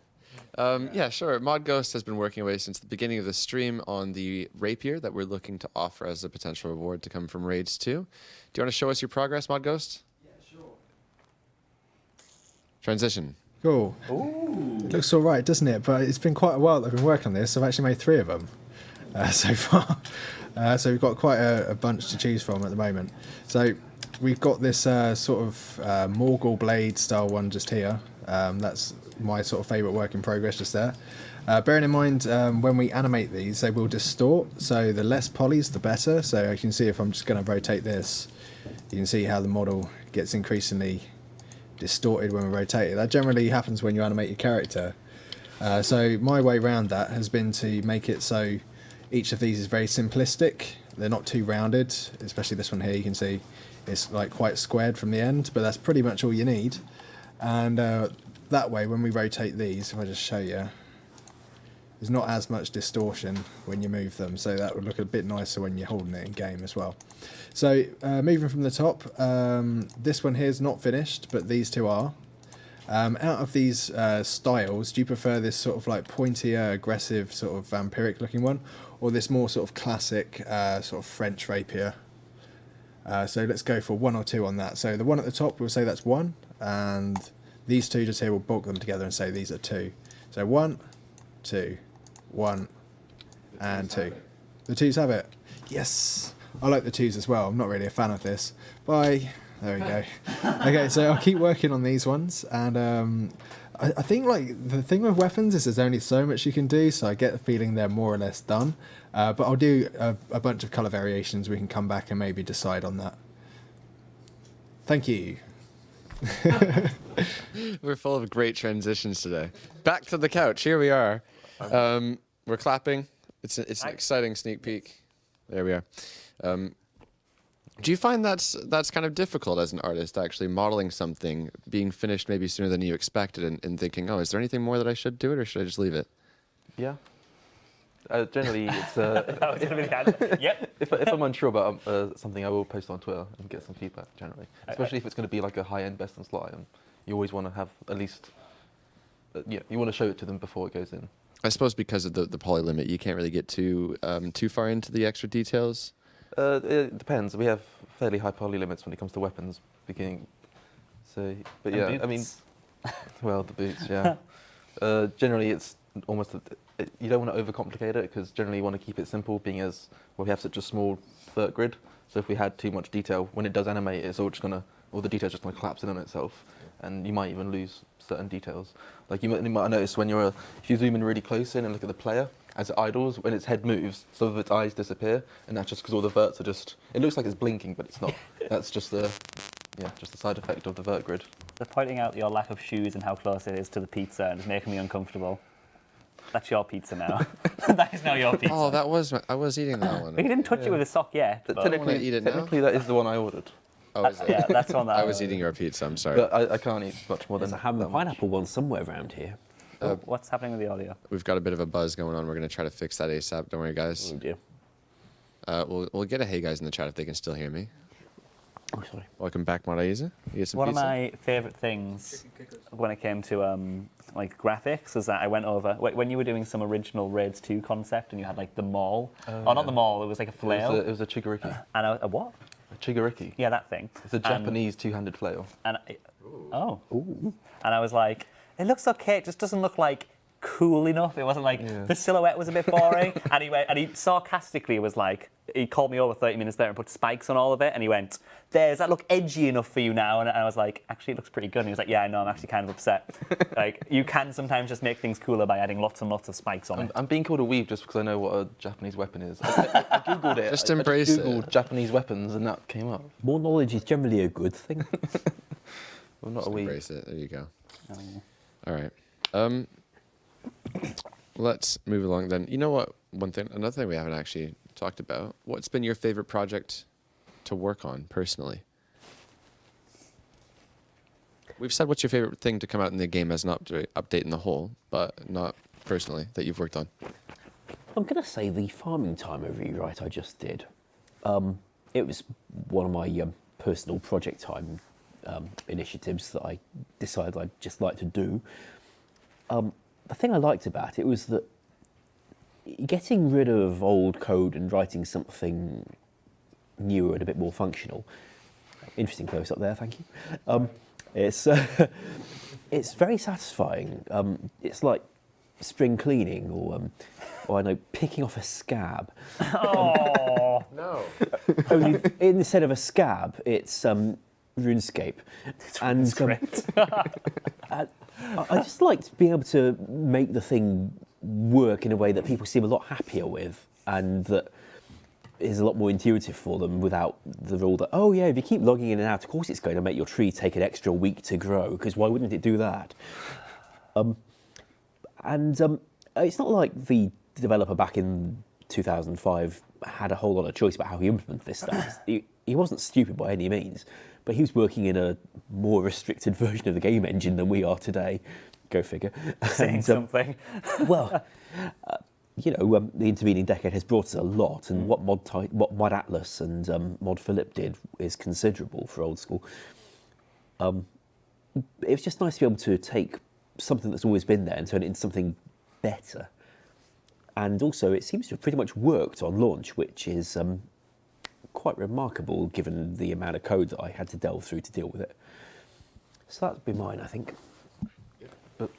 Yeah, sure. Mod Ghost has been working away since the beginning of the stream on the rapier that we're looking to offer as a potential reward to come from Raids 2. Do you want to show us your progress, Mod Ghost? Yeah, sure. Transition. Cool. It looks all right, doesn't it? But it's been quite a while that I've been working on this. I've actually made 3 of them so far. So we've got quite a bunch to choose from at the moment. So we've got this sort of Morgul blade style one just here. That's my sort of favourite work in progress just there. Bearing in mind when we animate these, they will distort. So the less polys, the better. So you can see if I'm just going to rotate this, you can see how the model gets increasingly distorted when we rotate it. That generally happens when you animate your character. So my way around that has been to make it so each of these is very simplistic. They're not too rounded, especially this one here. You can see it's like quite squared from the end, but that's pretty much all you need. And that way, when we rotate these, if I just show you, there's not as much distortion when you move them, so that would look a bit nicer when you're holding it in game as well. So moving from the top, this one here is not finished, but these two are. Out of these styles, do you prefer this sort of like pointier, aggressive, sort of vampiric looking one, or this more sort of classic sort of French rapier? So let's go for 1 or 2 on that. So the one at the top, we'll say that's 1, and these two just here, we'll bulk them together and say these are 2. So 1, 2, 1, and 2. The 2s have it. Yes! I like the 2s as well. I'm not really a fan of this. Bye. There we go. Okay, so I'll keep working on these ones, and I think like the thing with weapons is there's only so much you can do, so I get the feeling they're more or less done. But I'll do a bunch of colour variations. We can come back and maybe decide on that. Thank you. We're full of great transitions today. Back to the couch. Here we are. We're clapping. It's an exciting sneak peek. There we are. Do you find that's kind of difficult as an artist, actually modeling something, being finished maybe sooner than you expected, and thinking, oh, is there anything more that I should do it, or should I just leave it? Yeah. Generally, it's That was gonna be the answer. Yep. if I'm unsure about something, I will post on Twitter and get some feedback. Generally, especially if it's going to be like a high-end best in slot item, you always want to have at least, you want to show it to them before it goes in. I suppose because of the poly limit, you can't really get too far into the extra details. It depends. We have fairly high poly limits when it comes to weapons. So, but yeah, I mean, well, the boots, yeah. Generally, it's almost you don't want to overcomplicate it because generally you want to keep it simple, being as well, we have such a small vert grid. So if we had too much detail, when it does animate, it's all the detail's just gonna collapse in on itself, and you might even lose certain details. Like you might notice when if you zoom in really close in and look at the player as it idles, when its head moves, some of its eyes disappear, and that's just because all the verts are just. It looks like it's blinking, but it's not. That's just the side effect of the vert grid. They're pointing out your lack of shoes and how close it is to the pizza, and it's making me uncomfortable. That's your pizza now. That is now your pizza. Oh, I was eating that one. He didn't touch it with a sock yet. But Technically, that is the that ordered. Oh, is it? Yeah, that's one that I was eating your pizza. I'm sorry. But I can't eat much more There's than a ham that and much. pineapple one somewhere around here. What's happening with the audio? We've got a bit of a buzz going on. We're going to try to fix that ASAP. Don't worry, guys. Oh dear. We'll get a hey guys in the chat if they can still hear me. Oh, sorry. Welcome back, Maraiza. You get some One pizza? of my favourite things when it came to like graphics is that I went over when you were doing some original Raids 2 concept and you had like the maul. Not the maul. It was like a flail. It was a chigariki. And a what? A chigariki. Yeah, that thing. It's a Japanese two-handed flail. And and I was like, it looks okay. It just doesn't look like cool enough. It wasn't like the silhouette was a bit boring. and he sarcastically was like, he called me over 30 minutes later and put spikes on all of it. And he went, does that look edgy enough for you now? And I was like, actually, it looks pretty good. And he was like, yeah, I know, I'm actually kind of upset. Like, you can sometimes just make things cooler by adding lots and lots of spikes on it. I'm being called a weeb just because I know what a Japanese weapon is. I googled it. Just embrace it. I googled Japanese weapons and that came up. More knowledge is generally a good thing. Well, not Just a weeb. embrace it. There you go. All right. Let's move along then. You know what? Another thing we haven't actually talked about. What's been your favorite project to work on personally? We've said what's your favorite thing to come out in the game as an update in the whole, but not personally that you've worked on. I'm going to say the farming timer rewrite I just did. It was one of my personal project time initiatives that I decided I'd just like to do. The thing I liked about it was that getting rid of old code and writing something newer and a bit more functional. Interesting close up there, thank you. It's very satisfying. It's like spring cleaning or I know, picking off a scab. Oh No. Only instead of a scab, it's RuneScape. I just liked being able to make the thing work in a way that people seem a lot happier with, and that is a lot more intuitive for them without the rule that, oh yeah, if you keep logging in and out, of course it's going to make your tree take an extra week to grow, because why wouldn't it do that? It's not like the developer back in 2005 had a whole lot of choice about how he implemented this stuff. He wasn't stupid by any means, but he was working in a more restricted version of the game engine than we are today. Go figure. saying something. Well, the intervening decade has brought us a lot, and what Mod Atlas and Mod Philip did is considerable for old school. It was just nice to be able to take something that's always been there and turn it into something better. And also, it seems to have pretty much worked on launch, which is quite remarkable given the amount of code that I had to delve through to deal with it. So that'd be mine, I think. But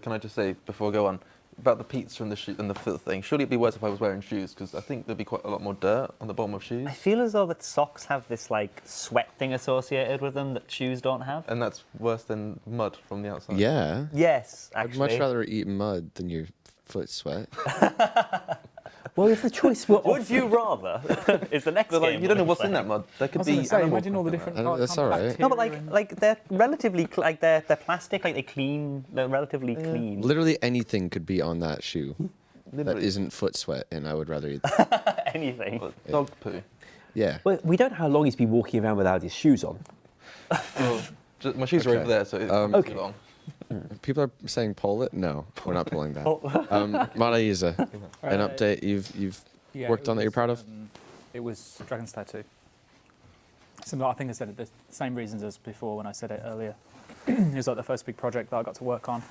can I just say, before I go on, about the pizza and the foot thing, surely it'd be worse if I was wearing shoes, because I think there'd be quite a lot more dirt on the bottom of shoes. I feel as though that socks have this like sweat thing associated with them that shoes don't have. And that's worse than mud from the outside. Yeah. Yes, I'd actually. much rather eat mud than your foot sweat. Well, if the choice were Would you rather? Is the next But game. you don't know what's in there. that mud. There could I was be going to say, animal imagine all the content different That's all right. No, but like they're relatively they're plastic. Like they're relatively clean. Literally anything could be on that shoe that Literally. isn't foot sweat, and I would rather eat that. Anything. But dog poo. Yeah. Well, we don't know how long he's been walking around without his shoes on. My shoes are Okay. over there, so it's Okay. too long. People are saying pull it. No, we're not pulling that. Maraiza, an update you've worked on that you're proud of? It was Dragon's Slayer 2. Similar, I think I said it the same reasons as before when I said it earlier. It was like the first big project that I got to work on.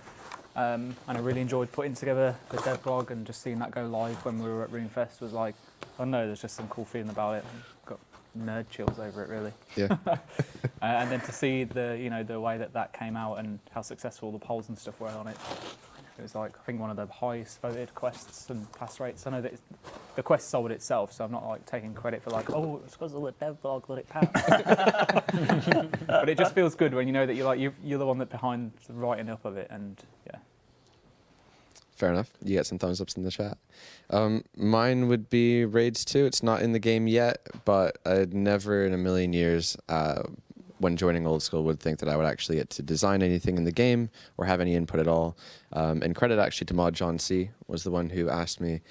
and I really enjoyed putting together the dev blog, and just seeing that go live when we were at RuneFest was like, I don't know, there's just some cool feeling about it. Got nerd chills over it, really. Yeah. And then to see the way that came out and how successful the polls and stuff were on it. It was like, I think, one of the highest voted quests and pass rates. I know that the quest sold itself, so I'm not like taking credit for like, oh, it's because of the dev blog that it passed. But it just feels good when you know that you're the one that behind the writing up of it, and yeah. Fair enough. You get some thumbs ups in the chat. Mine would be Raids 2. It's not in the game yet, but I'd never in a million years, when joining Old School, would think that I would actually get to design anything in the game or have any input at all. And credit actually to Mod John C. was the one who asked me.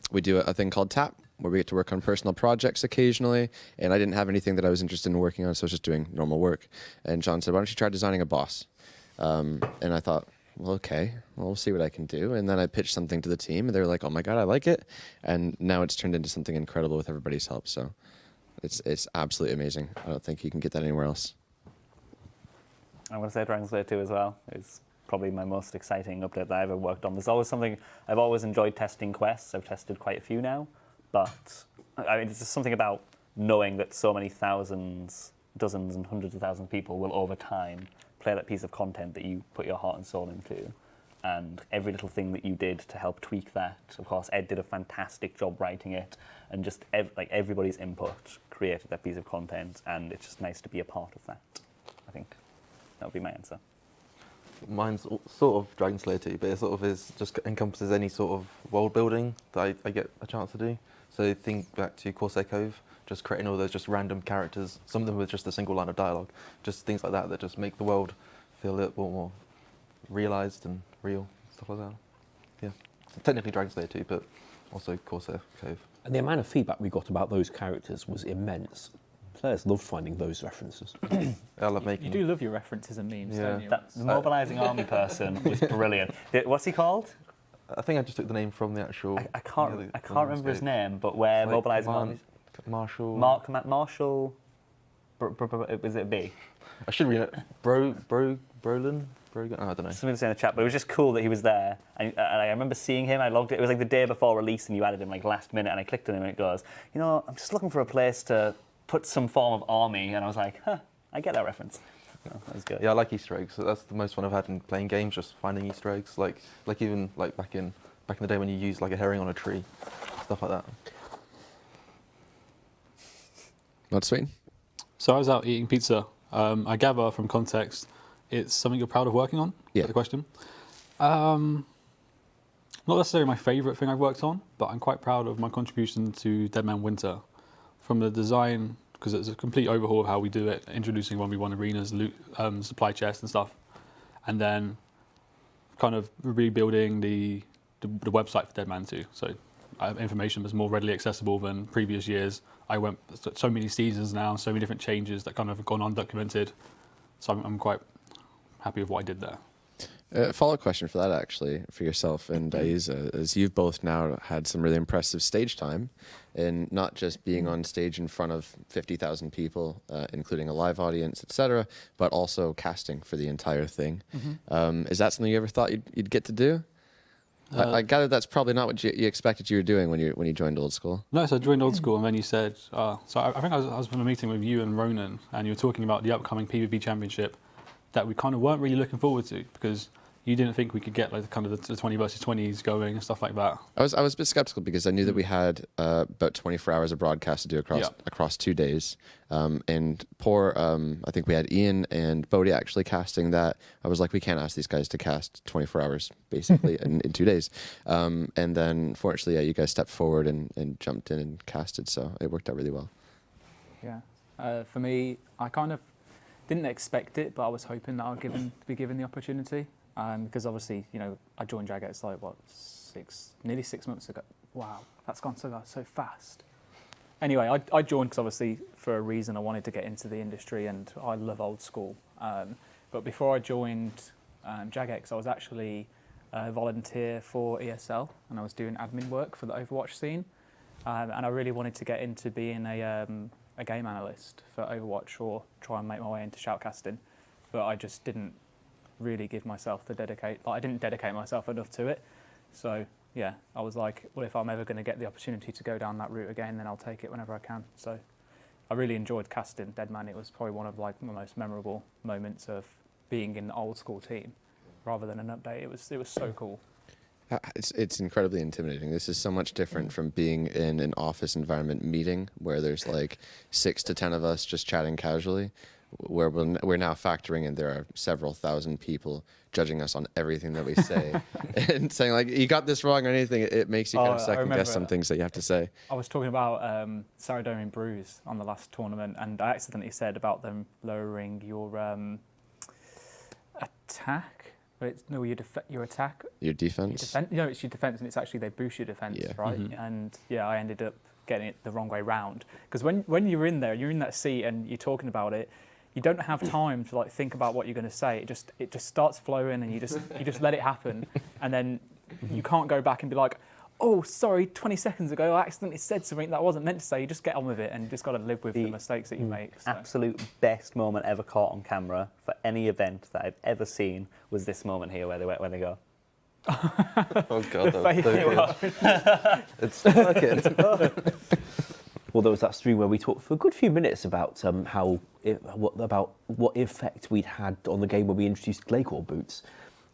We do a thing called TAP, where we get to work on personal projects occasionally, and I didn't have anything that I was interested in working on, so I was just doing normal work. And John said, why don't you try designing a boss? And I thought, well, okay, well, we'll see what I can do. And then I pitched something to the team, and they were like, oh my God, I like it. And now it's turned into something incredible with everybody's help. So it's absolutely amazing. I don't think you can get that anywhere else. I'm going to say Dragon Slayer 2 as well. It's probably my most exciting update that I've ever worked on. There's always something, I've always enjoyed testing quests. I've tested quite a few now. But I mean, there's just something about knowing that so many thousands, dozens and hundreds of thousands of people will over time play that piece of content that you put your heart and soul into. And every little thing that you did to help tweak that. Of course, Ed did a fantastic job writing it, and just everybody's input created that piece of content, and it's just nice to be a part of that. I think that would be my answer. Mine's sort of Dragon Slayer 2, but it sort of is just encompasses any sort of world building that I get a chance to do. So think back to Corsair Cove, just creating all those just random characters, some of them with just a single line of dialogue, just things like that that just make the world feel a little more realised and real, stuff like that. Yeah, so technically Dragon Slayer 2, but also Corsair Cove. And the amount of feedback we got about those characters was immense. Players loved finding those references. I love making. You do love your references and memes, don't you? The mobilising army person was brilliant. What's he called? I think I just took the name from the actual. I can't remember his name, but where like mobilising armies. Marshall. Marshall. Was it a B? I should read it. Brolin. Oh, I don't know. Something to say in the chat, but it was just cool that he was there. And I remember seeing him. I logged it. It was like the day before release, and you added him like last minute. And I clicked on him, and it goes, I'm just looking for a place to put some form of army. And I was like, I get that reference. That was good. Yeah, I like Easter eggs. So that's the most fun I've had in playing games, just finding Easter eggs. Like even like back in the day when you used like a herring on a tree, stuff like that. Not sweet. So I was out eating pizza. I gather from context, it's something you're proud of working on? Yeah. The question. Not necessarily my favourite thing I've worked on, but I'm quite proud of my contribution to Deadman Winter. From the design, because it's a complete overhaul of how we do it, introducing 1v1 arenas, loot, supply chests and stuff, and then kind of rebuilding the website for Deadman 2. So information was more readily accessible than previous years. I went so many seasons now, so many different changes that kind of have gone undocumented. So I'm quite happy with what I did there. Follow-up question for that, actually, for yourself and Aiza, is you've both now had some really impressive stage time, and not just being on stage in front of 50,000 people, including a live audience, etc., but also casting for the entire thing. Mm-hmm. Is that something you ever thought you'd get to do? I gather that's probably not what you expected you were doing when you joined Old School. No, so I joined Old School, and then you said, so I think I was in a meeting with you and Ronan, and you were talking about the upcoming PvP Championship that we kind of weren't really looking forward to, because you didn't think we could get like the 20 versus 20s going and stuff like that. I was a bit skeptical because I knew that we had about 24 hours of broadcast to do across 2 days. And I think we had Ian and Bodie actually casting that. I was like, we can't ask these guys to cast 24 hours basically in 2 days. And then fortunately, you guys stepped forward and jumped in and casted, so it worked out really well. Yeah. For me, I kind of didn't expect it, but I was hoping that I'd be given the opportunity. Because obviously, I joined Jagex like, nearly 6 months ago. Wow, that's gone so fast. Anyway, I joined because obviously for a reason I wanted to get into the industry, and I love Old School. But before I joined Jagex, I was actually a volunteer for ESL, and I was doing admin work for the Overwatch scene. And I really wanted to get into being a game analyst for Overwatch, or try and make my way into shoutcasting. But I just didn't really give myself I didn't dedicate myself enough to it. So yeah, I was like, well, if I'm ever going to get the opportunity to go down that route again, then I'll take it whenever I can. So I really enjoyed casting Deadman. It was probably one of like my most memorable moments of being in the old school team rather than an update. It was so cool. It's incredibly intimidating. This is so much different from being in an office environment meeting where there's like 6 to 10 of us just chatting casually, where we're now factoring in there are several thousand people judging us on everything that we say and saying like, you got this wrong or anything. It makes you kind of second guess some things that you have to say. I was talking about Saradomin Brews on the last tournament, and I accidentally said about them lowering your attack. But it's your attack. Your defense? No, it's your defense, and it's actually they boost your defense, right? Mm-hmm. And yeah, I ended up getting it the wrong way round. Because when you're in there, you're in that seat and you're talking about it, you don't have time to like think about what you're going to say. It just starts flowing, and you just let it happen, and then you can't go back and be like, oh, sorry, 20 seconds ago I accidentally said something that I wasn't meant to say. You just get on with it, and you just got to live with the mistakes that you make. So. Absolute best moment ever caught on camera for any event that I've ever seen was this moment here where they go. Oh God, that was so good. It's working. Well, there was that stream where we talked for a good few minutes about what effect we'd had on the game when we introduced Glaycore boots.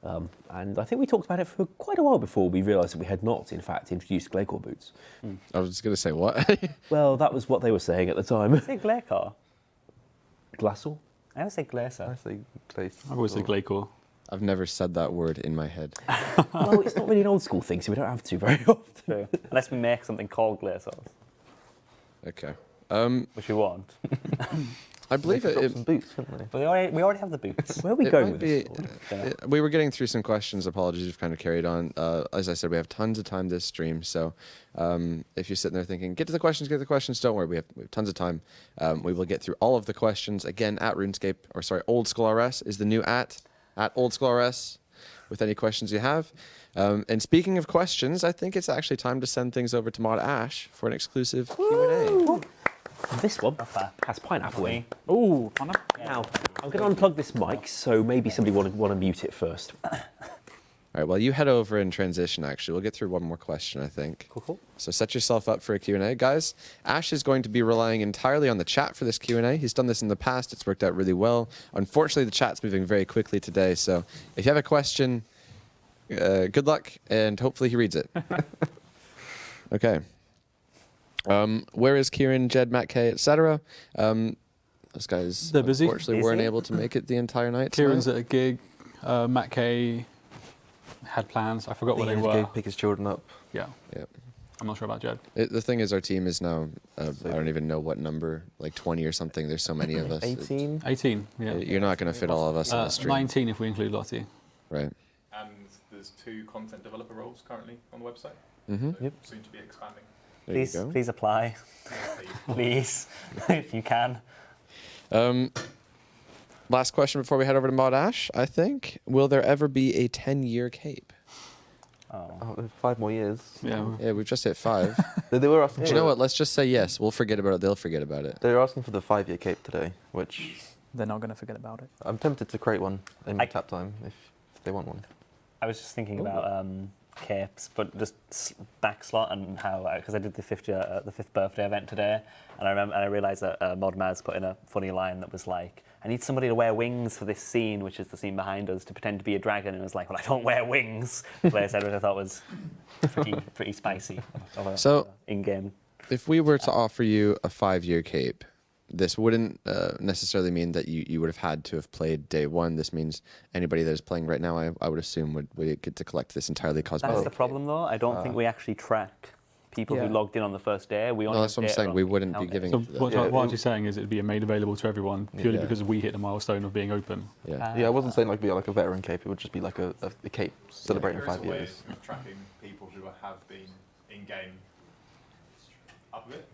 And I think we talked about it for quite a while before we realised that we had not, in fact, introduced Glaycore boots. I was just going to say, what? Well, that was what they were saying at the time. I say Glaycore. Glassor? I always say Glacier. I say Glacier. I've always said Glaycore. I've never said that word in my head. Well, it's not really an old school thing, so we don't have to very often. True. Unless we make something called Glaciers, Okay. which we won't. I believe it. Some boots, haven't we? But we already have the boots. Where are we It going might with this? we were getting through some questions. Apologies, we've kind of carried on. As I said, we have tons of time this stream. So if you're sitting there thinking, get to the questions, don't worry. We have tons of time. We will get through all of the questions. Again, at Runescape, or sorry, Old School RS is the new at Old School RS with any questions you have. And speaking of questions, I think it's actually time to send things over to Mod Ash for an exclusive Q&A. This one has pineapple in. Ooh, pineapple. Now, I'm going to unplug this mic, so maybe somebody want to mute it first. All right, well, you head over and transition, actually. We'll get through one more question, I think. Cool. So set yourself up for a Q&A. Guys, Ash is going to be relying entirely on the chat for this Q&A. He's done this in the past. It's worked out really well. Unfortunately, the chat's moving very quickly today, so if you have a question, good luck, and hopefully he reads it. Okay. Where is Kieran, Jed, Matt K, etc.? Those guys, They're busy. unfortunately, weren't able to make it the entire night. Kieran's tonight. at a gig. Matt K had plans. I forgot what they were. Pick his children up. Yeah. Yep. I'm not sure about Jed. The thing is, our team is now, I don't even know what number, like 20 or something. There's so many of us. 18. 18, yeah. You're not going to fit all of us on the stream. 19 if we include Lottie. Right. And there's 2 content developer roles currently on the website. Mm-hmm. So soon to be expanding. There you go. Please apply. Please, if you can. Last question before we head over to Mod Ash, I think. Will there ever be a 10-year cape? Oh, 5 more years. Yeah. Yeah, we've just hit 5. They were asking. Do you know what? Let's just say yes. We'll forget about it. They'll forget about it. They were asking for the 5-year cape today, which They're not going to forget about it. I'm tempted to create one in my tap time if they want one. I was just thinking about capes, but just back slot and how, because I did the 5th birthday event today, and I realised that Mod Maz put in a funny line that was like, I need somebody to wear wings for this scene, which is the scene behind us, to pretend to be a dragon. And it was like, well, I don't wear wings. Blair said, which I thought was pretty spicy. So, in-game. If we were to offer you a 5-year cape, this wouldn't necessarily mean that you would have had to have played day 1. This means anybody that is playing right now, I would assume, would get to collect this entirely cosmetic. That's the problem, though. I don't think we actually track people who logged in on the first day. We only No, that's what I'm saying. We wouldn't be giving So it to them. what I'm saying is it would be made available to everyone purely because we hit the milestone of being open. Yeah. Yeah, I wasn't saying like be like a veteran cape. It would just be like a cape celebrating There is 5 a way years. of tracking people who have been in-game up a bit.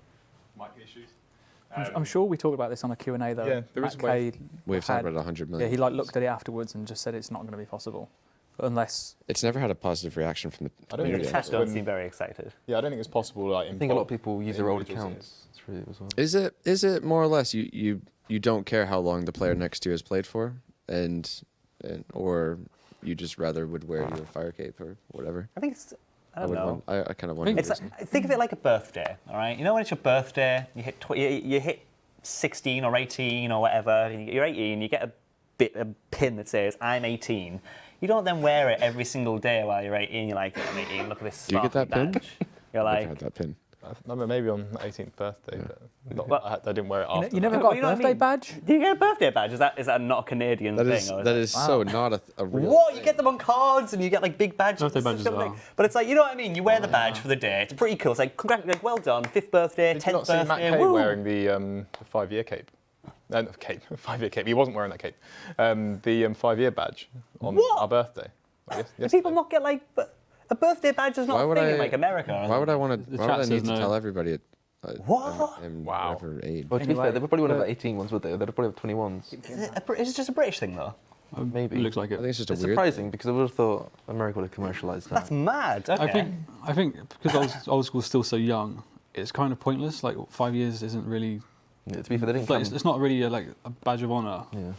Mic issues. I'm sure we talked about this on a Q&A though. Yeah, there is Matt a way. K We've talked had- about 100 Yeah, million. he looked at it afterwards and just said it's not going to be possible. Unless... It's never had a positive reaction from the I don't think community. it's Chat possible. don't seem very excited. Yeah, I don't think it's possible. Like, I think a lot of people use their old accounts. It's really as well. Is it more or less you don't care how long the player next to you has played for, and or you just rather would wear your fire cape or whatever? I think it's. I don't know. I kind of wonder. It's like, think of it like a birthday, all right? You know when it's your birthday, you hit 16 or 18 or whatever, and you're 18, you get a pin that says I'm 18. You don't then wear it every single day while you're 18. You're like, I'm 18. Look at this. Do you get that pin? Badge. You're like, I had that pin. I remember maybe on my 18th birthday, but I didn't wear it after. You never that. got you a know what I birthday mean? badge? Do you get a birthday badge? Is that not a Canadian thing? That is so not a real. What? You get them on cards and you get like big badges. Birthday and badges stuff as like- well. But it's like, you know what I mean? You wear the badge for the day. It's pretty cool. It's like, like well done, 5th birthday, Did you 10th not see birthday. Matt Kay woo. wearing the 5-year cape? No, not cape, 5-year cape. He wasn't wearing that cape. The 5-year badge on What? our birthday. Do people not get like a birthday badge is not Why a would thing I- in like America? Why would I want to? The Why would I chat need says to no. tell everybody? What? Wow. Whatever age. Well, to be fair, they would probably wouldn't have 18 ones, would they? They'd probably have 21s. Is it just a British thing though? Maybe. It looks like I it. think it's just a It's weird. surprising because I would have thought America would have commercialised that. That's mad. Okay. I think because old school's still so young, it's kind of pointless. Like 5 years isn't really. Yeah, to be fair, they didn't Like, come. it's not really like a badge of honour. Yeah.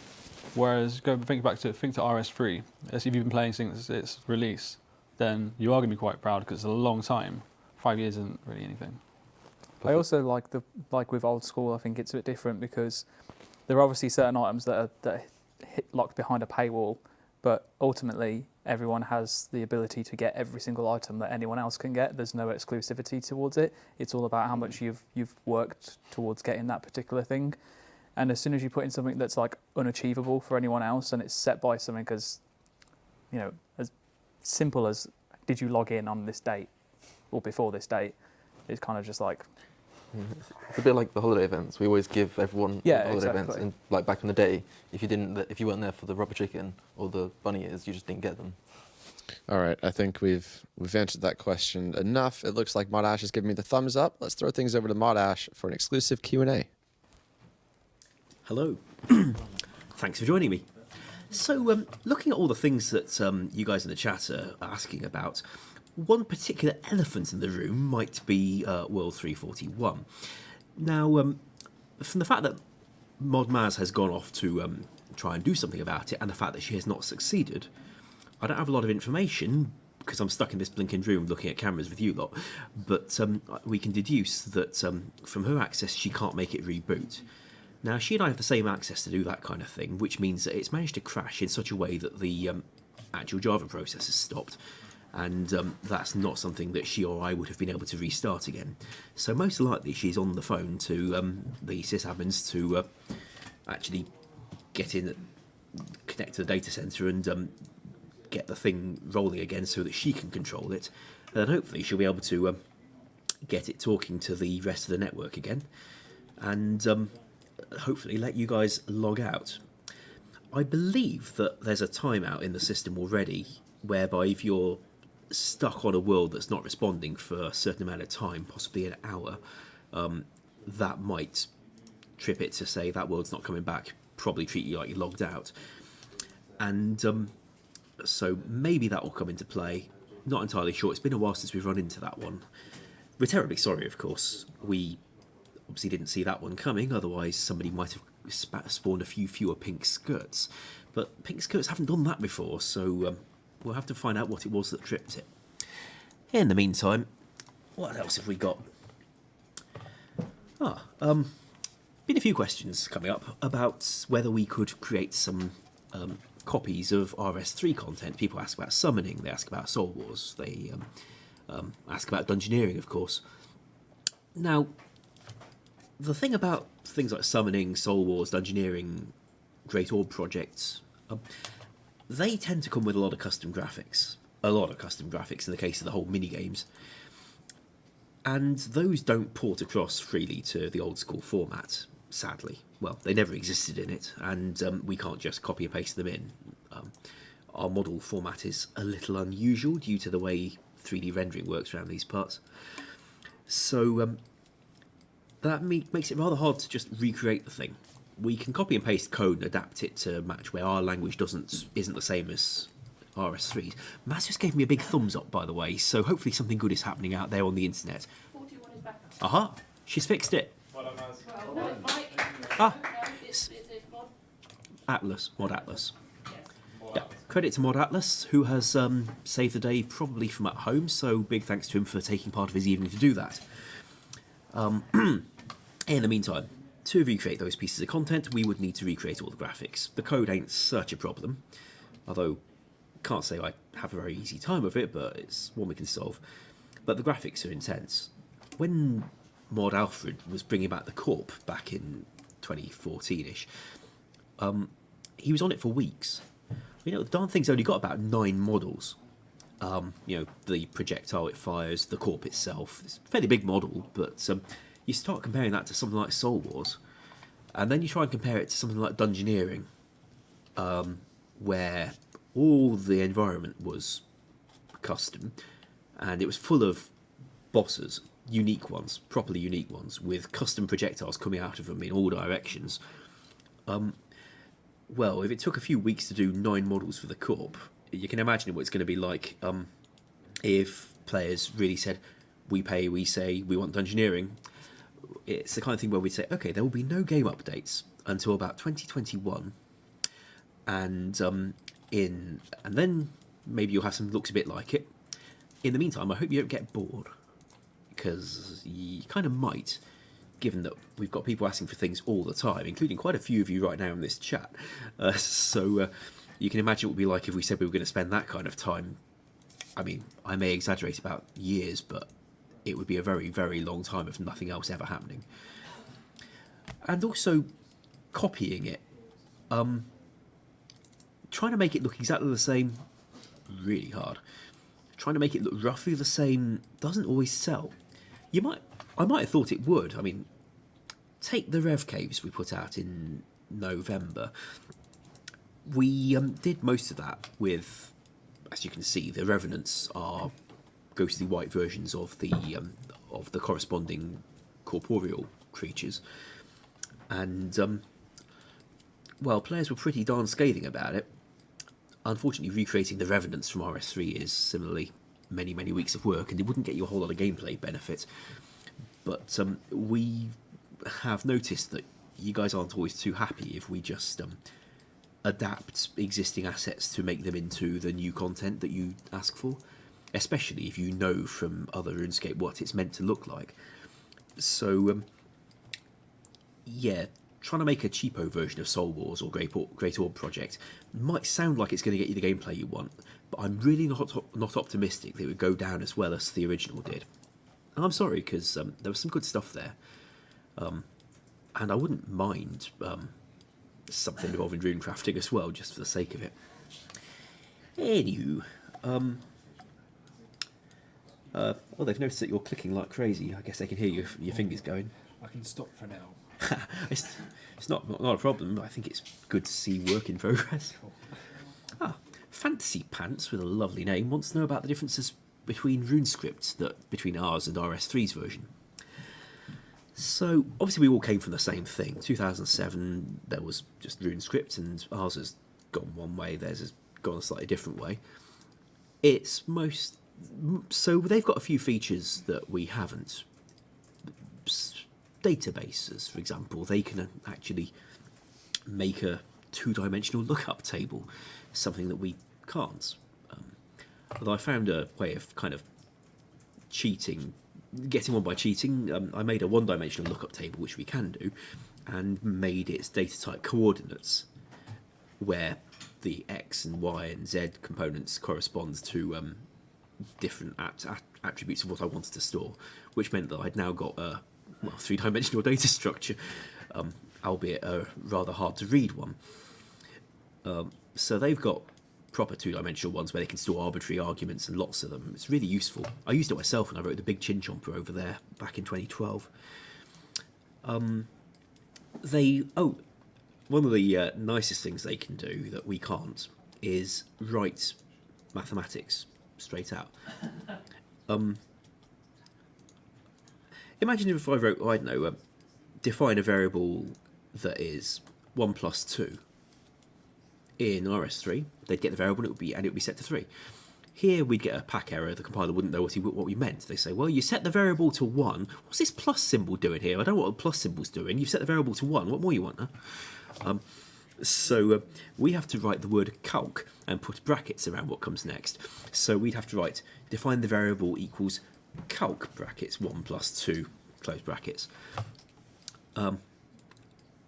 Whereas think to RS3. If you've been playing since its release, then you are going to be quite proud because it's a long time. 5 years isn't really anything. I also like with old school. I think it's a bit different because there are obviously certain items that are locked behind a paywall, but ultimately everyone has the ability to get every single item that anyone else can get. There's no exclusivity towards it. It's all about how much you've worked towards getting that particular thing. And as soon as you put in something that's like unachievable for anyone else, and it's set by something as, you know, as simple as did you log in on this date or before this date, it's kind of just like. It's a bit like the holiday events. We always give everyone Yeah, the holiday exactly. events. And like back in the day, if you weren't there for the rubber chicken or the bunny ears, you just didn't get them. All right, I think we've answered that question enough. It looks like Mod Ash is giving me the thumbs up. Let's throw things over to Mod Ash for an exclusive Q&A. Hello. Thanks for joining me. So, looking at all the things that you guys in the chat are asking about, one particular elephant in the room might be World 341. Now, from the fact that Mod Maz has gone off to try and do something about it, and the fact that she has not succeeded, I don't have a lot of information because I'm stuck in this blinking room looking at cameras with you lot. But we can deduce that from her access, she can't make it reboot. Now, she and I have the same access to do that kind of thing, which means that it's managed to crash in such a way that the actual Java process has stopped. And that's not something that she or I would have been able to restart again. So most likely she's on the phone to the sysadmins to actually get in, connect to the data center and get the thing rolling again so that she can control it. And then hopefully she'll be able to get it talking to the rest of the network again. And hopefully let you guys log out. I believe that there's a timeout in the system already, whereby if you're stuck on a world that's not responding for a certain amount of time, possibly an hour, that might trip it to say that world's not coming back, probably treat you like you're logged out. And so maybe that will come into play. Not entirely sure. It's been a while since we've run into that one. We're terribly sorry, of course. We obviously didn't see that one coming, otherwise somebody might have spawned a few fewer pink skirts. But pink skirts haven't done that before, so we'll have to find out what it was that tripped it. In the meantime, what else have we got? Been a few questions coming up about whether we could create some copies of RS3 content. People ask about summoning, they ask about Soul Wars, they ask about dungeoneering, of course. Now, the thing about things like summoning, Soul Wars, dungeoneering, Great Orb projects, they tend to come with a lot of custom graphics. A lot of custom graphics in the case of the whole mini-games. And those don't port across freely to the old school format, sadly. Well, they never existed in it, and we can't just copy and paste them in. Our model format is a little unusual due to the way 3D rendering works around these parts. So that makes it rather hard to just recreate the thing. We can copy and paste code and adapt it to match where our language isn't the same as RS3's. Maz just gave me a big thumbs up, by the way, so hopefully something good is happening out there on the internet. 41 is back. Aha! She's fixed it. Well, no, it's Mike. Ah. No, it's mod. Atlas, Mod Atlas. Credit to Mod Atlas, who has saved the day probably from at home, so big thanks to him for taking part of his evening to do that. In the meantime, to recreate those pieces of content, we would need to recreate all the graphics. The code ain't such a problem, although can't say I have a very easy time with it, but it's one we can solve. But the graphics are intense. When Mod Alfred was bringing back the Corp back in 2014-ish, he was on it for weeks. You know, the darn thing's only got about 9 models. You know, the projectile it fires, the Corp itself. It's a fairly big model, but you start comparing that to something like Soul Wars, and then you try and compare it to something like Dungeoneering, where all the environment was custom, and it was full of bosses, unique ones, properly unique ones, with custom projectiles coming out of them in all directions. Well, if it took a few weeks to do 9 models for the Corp, you can imagine what it's going to be like if players really said, we pay, we say, we want Dungeoneering. It's the kind of thing where we'd say, okay, there will be no game updates until about 2021, and then maybe you'll have something that looks a bit like it. In the meantime, I hope you don't get bored, because you kind of might, given that we've got people asking for things all the time, including quite a few of you right now in this chat. So you can imagine what it would be like if we said we were going to spend that kind of time. I mean, I may exaggerate about years, but it would be a very, very long time of nothing else ever happening. And also, copying it. Trying to make it look exactly the same, really hard. Trying to make it look roughly the same doesn't always sell. I might have thought it would. I mean, take the Rev Caves we put out in November. We did most of that with, as you can see, the Revenants are ghostly white versions of the corresponding corporeal creatures, and well, players were pretty darn scathing about it. Unfortunately, recreating the Revenants from RS3 is similarly many, many weeks of work, and it wouldn't get you a whole lot of gameplay benefit. But we have noticed that you guys aren't always too happy if we just adapt existing assets to make them into the new content that you ask for, especially if you know from other RuneScape what it's meant to look like. So, yeah, trying to make a cheapo version of Soul Wars or Great Orb Project might sound like it's going to get you the gameplay you want, but I'm really not optimistic that it would go down as well as the original did. And I'm sorry, because there was some good stuff there. And I wouldn't mind something involving rune crafting as well, just for the sake of it. Anywho, well, they've noticed that you're clicking like crazy. I guess they can hear your fingers going. I can stop for now. It's not a problem. I think it's good to see work in progress. Ah, Fantasy Pants, with a lovely name, wants to know about the differences between RuneScript between ours and RS3's version. So, obviously we all came from the same thing. 2007, there was just RuneScript, and ours has gone one way, theirs has gone a slightly different way. So they've got a few features that we haven't. Databases, for example, they can actually make a 2-dimensional lookup table, something that we can't. Although I found a way of kind of getting one by cheating. I made a 1-dimensional lookup table, which we can do, and made its data type coordinates, where the X and Y and Z components correspond to different attributes of what I wanted to store, which meant that I'd now got a 3-dimensional data structure, albeit a rather hard to read one. So they've got proper 2-dimensional ones where they can store arbitrary arguments and lots of them. It's really useful. I used it myself when I wrote the Big Chin Chomper over there back in 2012. One of the nicest things they can do that we can't is write mathematics straight out. Imagine if I wrote, I don't know, define a variable that is 1 plus 2. In RS3, they'd get the variable and it would be set to 3. Here we'd get a pack error. The compiler wouldn't know what we meant. They say, well, you set the variable to 1. What's this plus symbol doing here? I don't know what the plus symbol's doing. You've set the variable to 1. What more you want, huh? So we have to write the word calc and put brackets around what comes next. So we'd have to write define the variable equals calc brackets 1 plus 2 close brackets.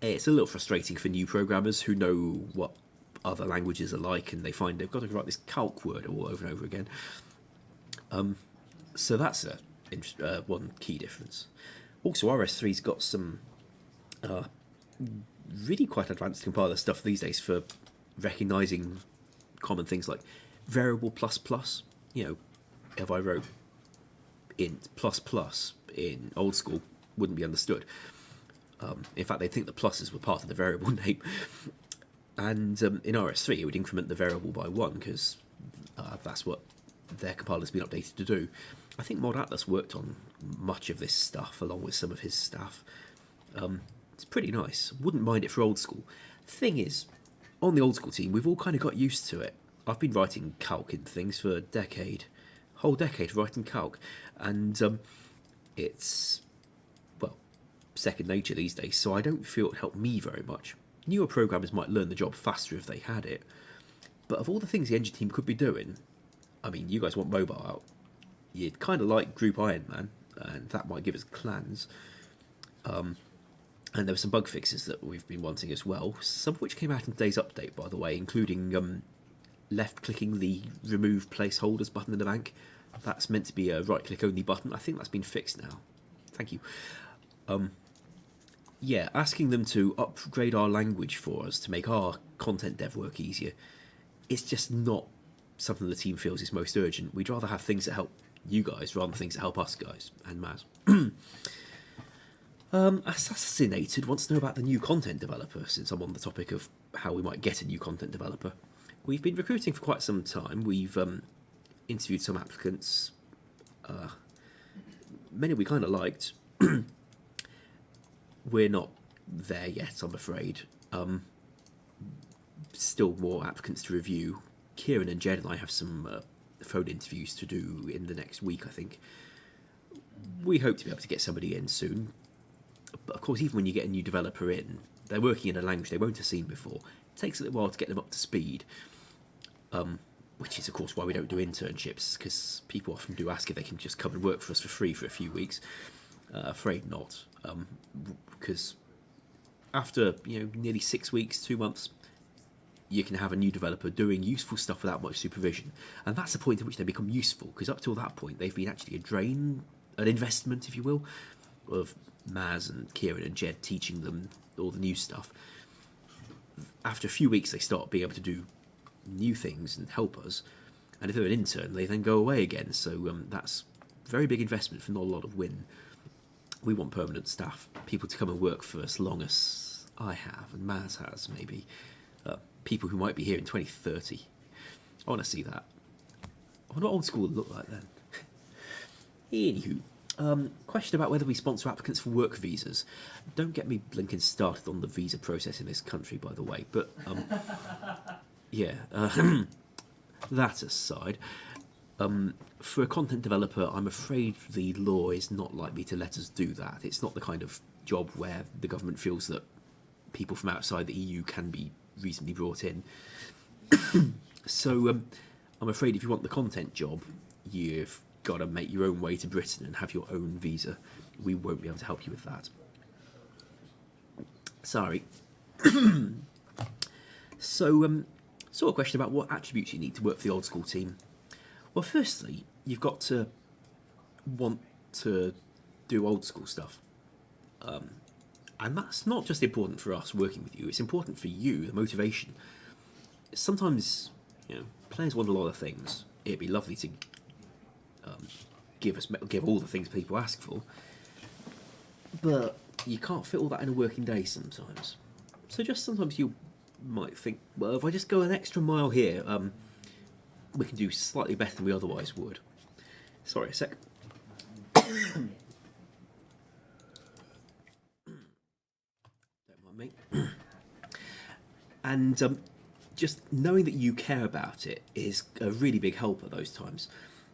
It's a little frustrating for new programmers who know what other languages are like, and they find they've got to write this calc word all over and over again. So that's one key difference. Also, RS3's got some really quite advanced compiler stuff these days for recognising common things like variable plus plus. You know, if I wrote int plus plus in old school, wouldn't be understood. In fact, they'd think the pluses were part of the variable name. And in RS3, it would increment the variable by 1 because that's what their compiler's been updated to do. I think Mod Atlas worked on much of this stuff along with some of his staff. It's pretty nice. Wouldn't mind it for old school. Thing is, on the old school team, we've all kind of got used to it. I've been writing calc in things for a decade. Whole decade writing calc. And it's, well, second nature these days, so I don't feel it helped me very much. Newer programmers might learn the job faster if they had it. But of all the things the engine team could be doing, I mean, you guys want mobile out. You'd kind of like Group Ironman, and that might give us clans. And there were some bug fixes that we've been wanting as well, some of which came out in today's update, by the way, including left-clicking the remove placeholders button in the bank. That's meant to be a right-click only button. I think that's been fixed now. Thank you. Yeah, asking them to upgrade our language for us to make our content dev work easier, it's just not something the team feels is most urgent. We'd rather have things that help you guys rather than things that help us guys, and Maz. Assassinated wants to know about the new content developer, since I'm on the topic of how we might get a new content developer. We've been recruiting for quite some time. We've interviewed some applicants. Many we kind of liked. We're not there yet, I'm afraid. Still more applicants to review. Kieran and Jed and I have some phone interviews to do in the next week, I think. We hope to be able to get somebody in soon. But of course, even when you get a new developer in, they're working in a language they won't have seen before. It takes a little while to get them up to speed. Which is, of course, why we don't do internships, because people often do ask if they can just come and work for us for free for a few weeks. Afraid not, because after nearly 6 weeks, 2 months, you can have a new developer doing useful stuff without much supervision, and that's the point at which they become useful. Because up till that point, they've been actually a drain, an investment, if you will, of Maz and Kieran and Jed teaching them all the new stuff. After a few weeks, they start being able to do new things and help us, and if they're an intern, they then go away again. So that's a very big investment for not a lot of win. We want permanent staff, people to come and work for us long as I have and Maz has, maybe. People who might be here in 2030. I want to see that. I wonder what old school would look like then. Anywho, question about whether we sponsor applicants for work visas. Don't get me blinking started on the visa process in this country, by the way, but yeah, that aside. For a content developer, I'm afraid the law is not likely to let us do that. It's not the kind of job where the government feels that people from outside the EU can be reasonably brought in. So I'm afraid if you want the content job, you've got to make your own way to Britain and have your own visa. We won't be able to help you with that. Sorry. So, a question about what attributes you need to work for the old school team. Well, firstly, you've got to want to do old school stuff. And that's not just important for us working with you, it's important for you, the motivation. Sometimes, players want a lot of things. It'd be lovely to give all the things people ask for, but you can't fit all that in a working day sometimes. So just sometimes you might think, well, if I just go an extra mile here, we can do slightly better than we otherwise would. Sorry, a sec. Don't mind me. And just knowing that you care about it is a really big help at those times.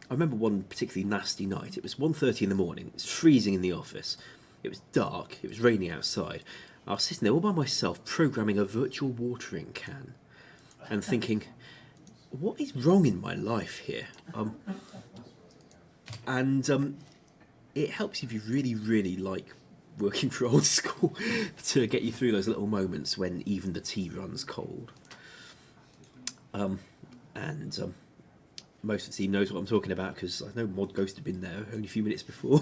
I remember one particularly nasty night. It was 1:30 in the morning. It was freezing in the office. It was dark. It was raining outside. I was sitting there all by myself programming a virtual watering can and thinking, what is wrong in my life here? It helps if you really, really like working for old school to get you through those little moments when even the tea runs cold. Most of the team knows what I'm talking about because I know Mod Ghost had been there only a few minutes before.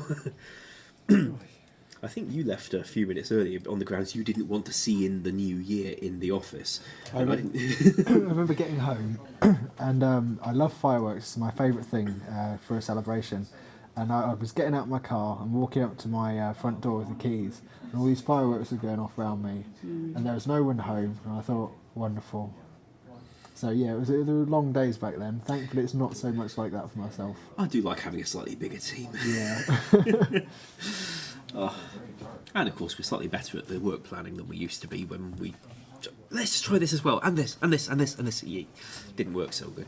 I think you left a few minutes earlier on the grounds you didn't want to see in the new year in the office. I remember getting home, and I love fireworks. It's my favourite thing for a celebration. And I was getting out of my car and walking up to my front door with the keys, and all these fireworks were going off around me, and there was no one home, and I thought, wonderful. So yeah, it were long days back then. Thankfully, it's not so much like that for myself. I do like having a slightly bigger team. Yeah. And of course, we're slightly better at the work planning than we used to be when we... Let's just try this as well, and this, and this, and this, and this. Yeah, didn't work so good.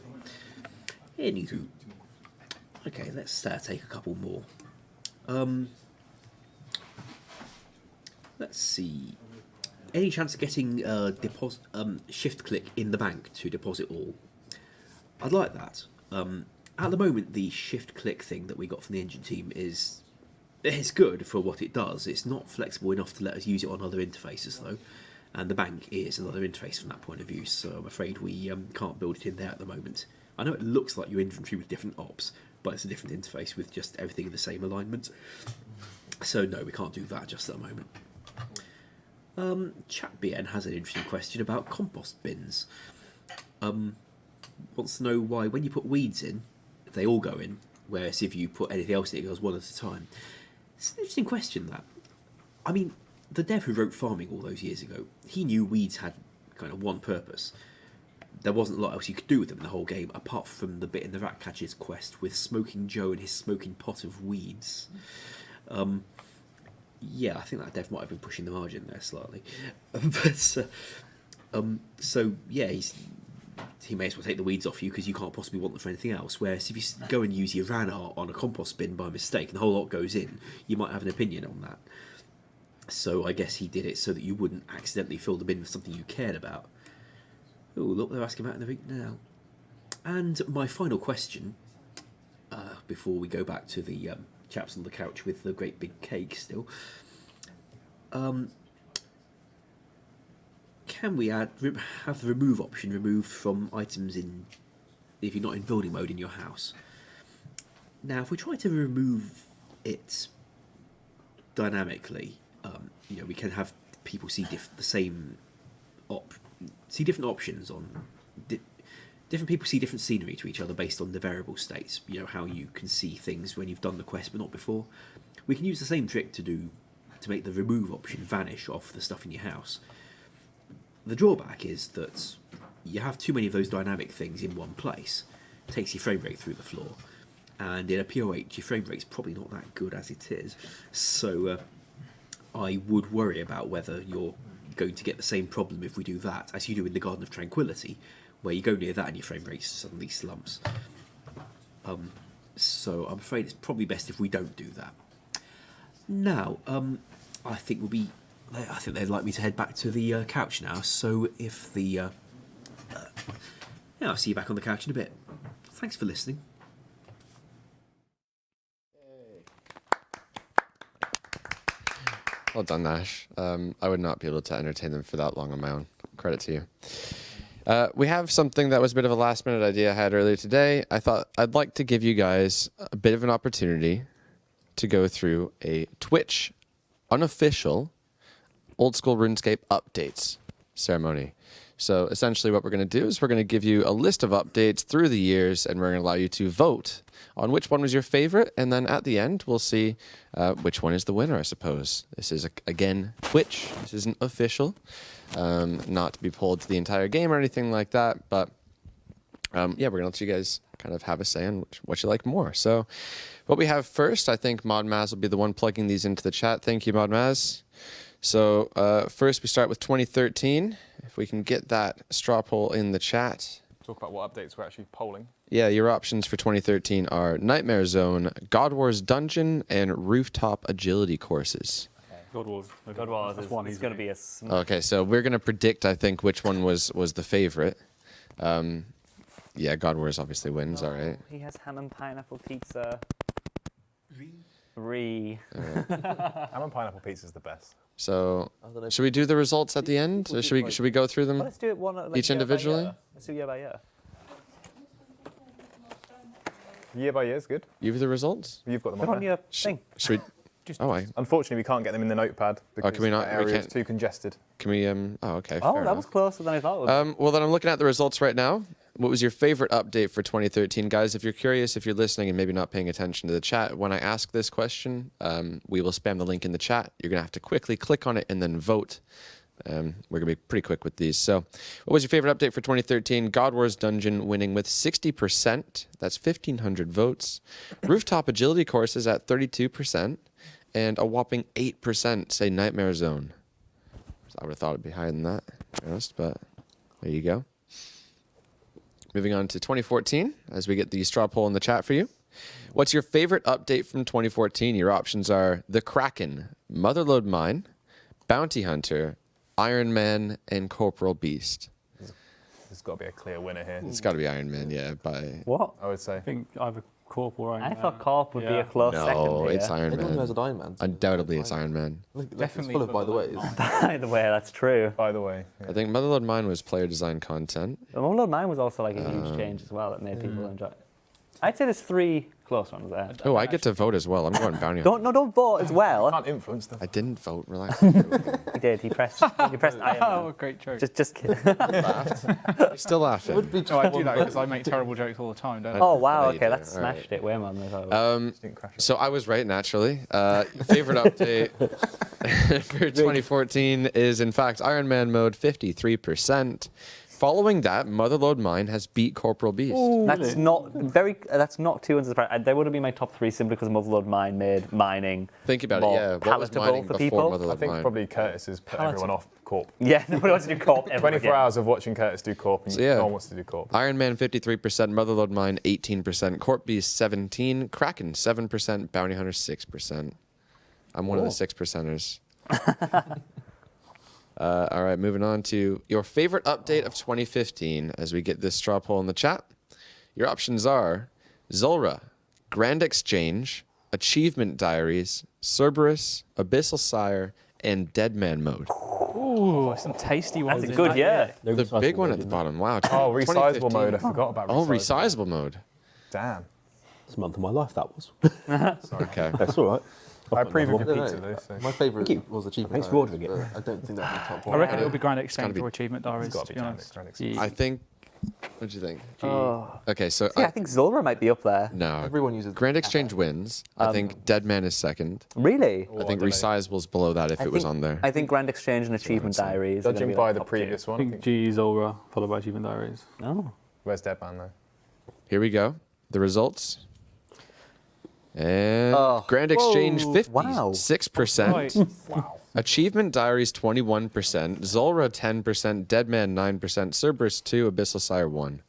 Anywho. Okay, let's take a couple more. Let's see. Any chance of getting shift click in the bank to deposit all? I'd like that. At the moment, the shift click thing that we got from the engine team is good for what it does. It's not flexible enough to let us use it on other interfaces though, and the bank is another interface from that point of view. So I'm afraid we can't build it in there at the moment. I know it looks like your inventory with different ops, but it's a different interface with just everything in the same alignment. So no, we can't do that just at the moment. ChatBN has an interesting question about compost bins. Wants to know why when you put weeds in, they all go in, whereas if you put anything else in, it goes one at a time. It's an interesting question, that. I mean, the dev who wrote Farming all those years ago, he knew weeds had kind of one purpose. There wasn't a lot else you could do with them in the whole game, apart from the bit in the Ratcatcher's quest with Smoking Joe and his smoking pot of weeds. Yeah, I think that dev might have been pushing the margin there slightly. So yeah, he may as well take the weeds off you because you can't possibly want them for anything else. Whereas if you go and use your ran art on a compost bin by mistake and the whole lot goes in, you might have an opinion on that. So I guess he did it so that you wouldn't accidentally fill the bin with something you cared about. Oh, look, they're asking about anything now. And my final question, before we go back to the chaps on the couch with the great big cake still. Can we have the remove option removed from items if you're not in building mode in your house? Now, if we try to remove it dynamically, we can have people see different options on. Different people see different scenery to each other based on the variable states. You know how you can see things when you've done the quest but not before. We can use the same trick to make the remove option vanish off the stuff in your house. The drawback is that you have too many of those dynamic things in one place. It takes your frame rate through the floor, and in a PO8 your frame rate's probably not that good as it is. So I would worry about whether you're going to get the same problem if we do that as you do in the Garden of Tranquility, where you go near that and your frame rate suddenly slumps. So I'm afraid it's probably best if we don't do that. Now, I think they'd like me to head back to the couch now. So if I'll see you back on the couch in a bit. Thanks for listening. Well done, Nash. I would not be able to entertain them for that long on my own. Credit to you. We have something that was a bit of a last-minute idea I had earlier today. I thought I'd like to give you guys a bit of an opportunity to go through a Twitch unofficial old school RuneScape updates ceremony. So essentially what we're going to do is we're going to give you a list of updates through the years, and we're going to allow you to vote on which one was your favorite, and then at the end we'll see which one is the winner, I suppose. This is, again, Twitch. This isn't official. Not to be pulled to the entire game or anything like that, but yeah, we're going to let you guys kind of have a say on what you like more. So what we have first, I think ModMaz will be the one plugging these into the chat. Thank you, ModMaz. So first we start with 2013. If we can get that straw poll in the chat. Talk about what updates we're actually polling. Yeah, your options for 2013 are Nightmare Zone, God Wars Dungeon, and Rooftop Agility courses. Okay. God Wars. God Wars That's is one it's easy. going to be a. Okay, so we're gonna predict, I think, which one was the favorite. Yeah, God Wars obviously wins. All right. He has ham and pineapple pizza. Three. Ham and pineapple pizza is the best. So, should we do the results at the end? Or should we go through Well, them let's do it one each individually? Let's do year by year. Year by year is good. You have the results. You've got them Put on on there. your thing. Should we? Unfortunately, we can't get them in the notepad because can we not? that We area is can't- too congested. Can we? Oh, okay. Oh, fair that enough. was closer than I thought it would. Well, then I'm looking at the results right now. What was your favorite update for 2013, guys? If you're curious, if you're listening and maybe not paying attention to the chat, when I ask this question, we will spam the link in the chat. You're gonna have to quickly click on it and then vote. We're gonna be pretty quick with these. So, what was your favorite update for 2013? God Wars Dungeon winning with 60%. That's 1,500 votes. Rooftop agility courses at 32%, and a whopping 8% say Nightmare Zone. I would have thought it'd be higher than that, to be honest, but there you go. Moving on to 2014, as we get the straw poll in the chat for you. What's your favorite update from 2014? Your options are The Kraken, Motherlode Mine, Bounty Hunter, Iron Man, and Corporal Beast. There's got to be a clear winner here. It's got to be Iron Man, yeah. By What? I would say. I think either Corp or Iron I Man. thought Corp would be a close second. no, Here. it's Iron Anyone who has Man. an Iron Man. Undoubtedly, it's Iron Man. Definitely full of by the ways. By the way, that's true. By the way, yeah. I think Motherlode Mine was player design content. The Motherlode Mine was also like a huge change as well that made people enjoy it. I'd say there's three close ones there. Oh, I get to vote as well. I'm going Bounty Hunter. Don't vote as well. Can't influence them. I didn't vote. Relax. He did. He pressed Iron Man. Oh, great joke. Just kidding. You're still laughing. No, I do that because I make terrible jokes all the time, don't I? Oh wow. Yeah, you Okay, do. that All right. smashed it way more than I thought it would. Didn't crash it. So I was right, naturally. Favorite update for 2014 is, in fact, Ironman Mode, 53%. Following that, Motherlode Mine has beat Corporal Beast. That's not too unsurprising. They would have been my top three simply because Motherlode Mine made mining. Think about more it, yeah. What was palatable mining for before people. Motherlode I think Mine? probably Curtis has put everyone off Corp. Yeah, nobody wants to do Corp ever 24 again. hours of watching Curtis do Corp, and So, yeah. no one wants to do Corp. Iron Man 53%, Motherlode Mine 18%, Corp Beast 17%, Kraken 7%, Bounty Hunter 6%. I'm one of the 6%ers. All right, moving on to your favorite update of 2015 as we get this straw poll in the chat. Your options are Zulrah, Grand Exchange, Achievement Diaries, Cerberus, Abyssal Sire, and Deadman Mode. Ooh, some tasty ones. That's a in good that. year. The big one at the bottom. Wow. Oh, resizable 2015. mode. I forgot about Oh, resizable. resizable mode. Damn. It's a month of my life, that was. Okay. That's all right. I previewed one. your No, pizza no. though, so. My favourite Thank you. was Achievement Thanks for Diaries, ordering it. but I don't think that'd be top I one. reckon it'll be Grand Exchange be- or Achievement Diaries, It's got to to be be honest. Grand Exchange. I think. What'd you think? Oh. Okay, so Yeah, I think Zulrah might be up there. no. Everyone uses Grand Exchange wins. I think Deadman is second. Really? I think Resizable's below that if it was on there. I think Grand Exchange and Achievement Diaries. are gonna Judging be by like the top previous I one, I think think. G Zulrah, followed by Achievement Diaries. Two. Oh. Where's Deadman though? Here we go. The results. And Oh. Grand Exchange Whoa. 56%. Right. Wow. Achievement Diaries 21%. Zulrah 10%. Deadman 9%. Cerberus 2. Abyssal Sire 1.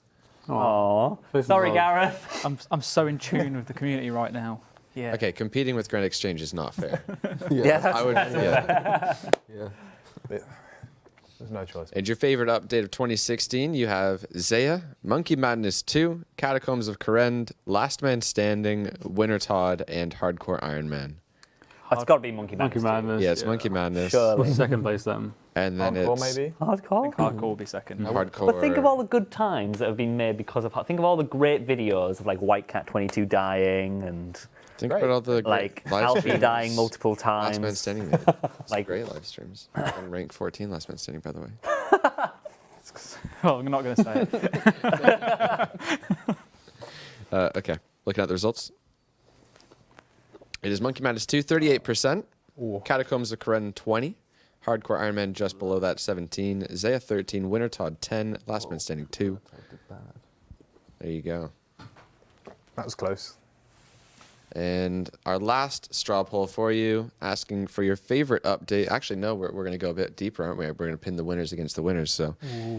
Aww. This is Sorry, all- Gareth. I'm so in tune with the community right now. Yeah. Okay, competing with Grand Exchange is not fair. Yeah, that's I would. Yeah. Yeah. There's no choice. And your favorite update of 2016, you have Zaya, Monkey Madness 2, Catacombs of Korend, Last Man Standing, Winter Todd, and Hardcore Iron Man. It's got to be Monkey Madness. Monkey Madness. Yeah, it's Monkey Madness. Surely. Second place then. And then Hardcore it's maybe? Hardcore? Hardcore will be second. Hardcore. But think of all the good times that have been made because of. Think of all the great videos of like White Cat 22 dying and Think Great. about all the like great live Alfie streams dying multiple Last Man times. Standing. Made. It's Like- great live streams. And rank 14 Last Man Standing, by the way. Oh, I'm not going to say it. Okay, looking at the results. It is Monkey Madness 2, 38%. Catacombs of Korend 20. Hardcore Iron Man just below that, 17. Zaya 13. Winter Todd 10. Last Man Standing 2. There you go. That was close. And our last straw poll for you, asking for your favorite update. Actually, no, we're going to go a bit deeper, aren't we? We're going to pin the winners against the winners. So,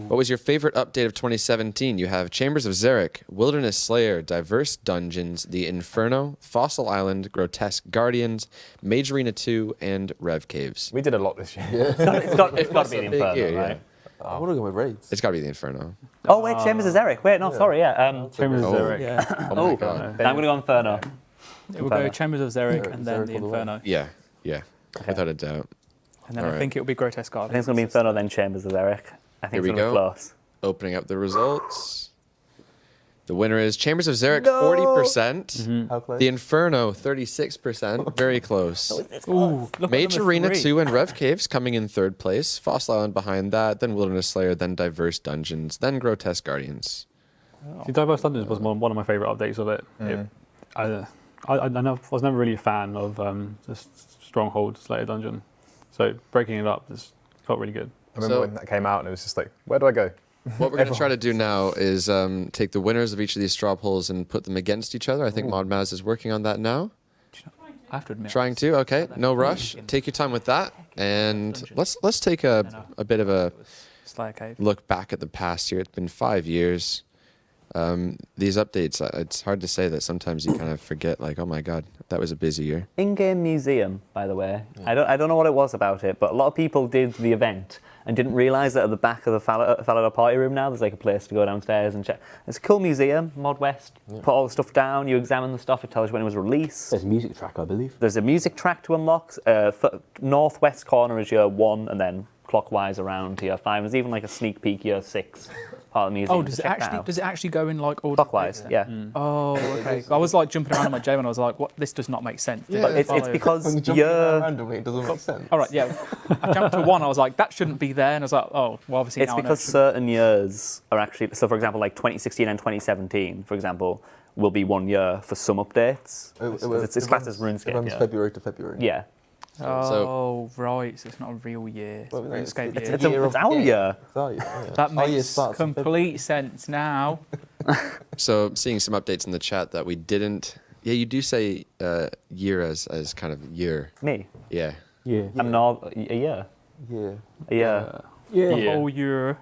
what was your favorite update of 2017? You have Chambers of Zurich, Wilderness Slayer, Diverse Dungeons, The Inferno, Fossil Island, Grotesque Guardians, Mage Arena 2, and Rev Caves. We did a lot this year. It's got to be the Inferno, year, yeah. right? I want to go with raids. It's got to be The Inferno. Oh, wait, Chambers of Zurich. Wait, no, sorry, yeah. Chambers of Zurich. Yeah. Oh my god. Then I'm going to go Inferno. It will go Chambers of Zurich and then Zurich the all the way. Inferno. Yeah, without a doubt. And then All I right. think it will be Grotesque I Guardians. think it's going to be Inferno, then Chambers of Zurich. I think Here it's we going to be go. close. Opening up the results. The winner is Chambers of Zurich, 40%. How close? The Inferno, 36%. Very close. Ooh, look at Mage number Arena 3. 2 and Rev Caves coming in third place. Fossil Island behind that. Then Wilderness Slayer. Then Diverse Dungeons. Then Grotesque Guardians. See, Diverse Dungeons was one of my favourite updates of it. I was never really a fan of the Stronghold Slayer dungeon, so breaking it up just felt really good. I remember when that came out and it was just like, where do I go? What we're going to try to do now is take the winners of each of these straw polls and put them against each other. I think Modmaz is working on that now. I have to admit. Trying to. Okay, no rush. Take your time with that. And let's take a bit of a Slayer Cave. look back at the past here. It's been 5 years. These updates, it's hard to say that sometimes you kind of forget, like, oh my god, that was a busy year. In-game museum, by the way. I don't know what it was about it, but a lot of people did the event and didn't realise that at the back of the Falada party room now, there's like a place to go downstairs and check. It's a cool museum, Mod West. Put all the stuff down, you examine the stuff, it tells you when it was released. There's a music track, I believe. There's a music track to unlock. Northwest corner is year 1, and then clockwise around to year 5. There's even like a sneak peek year 6 part of the museum. Oh, does it actually go in like order? Clockwise, yeah. Oh, okay. I was like jumping around on my J when I was like, "What? This does not make sense." Did But it it's follow? because When you jump year... randomly, it doesn't make sense. All right, yeah. I jumped to 1. I was like, "That shouldn't be there," and I was like, "Oh, well, obviously It's now I know because it should certain years are actually... So, for example, like 2016 and 2017, for example, will be 1 year for some updates. It's classed as RuneScape, It runs yeah. February to February. Yeah. Oh, right. So it's not a real year. Well, no, it's- RuneScape it's year. It's our year. Sorry, That Our year makes starts in complete sense now. So I'm seeing some updates in the chat that we didn't. Yeah, you do say year as kind of year. Me. Yeah. Yeah. I'm not... A year. Yeah. A year. The whole year.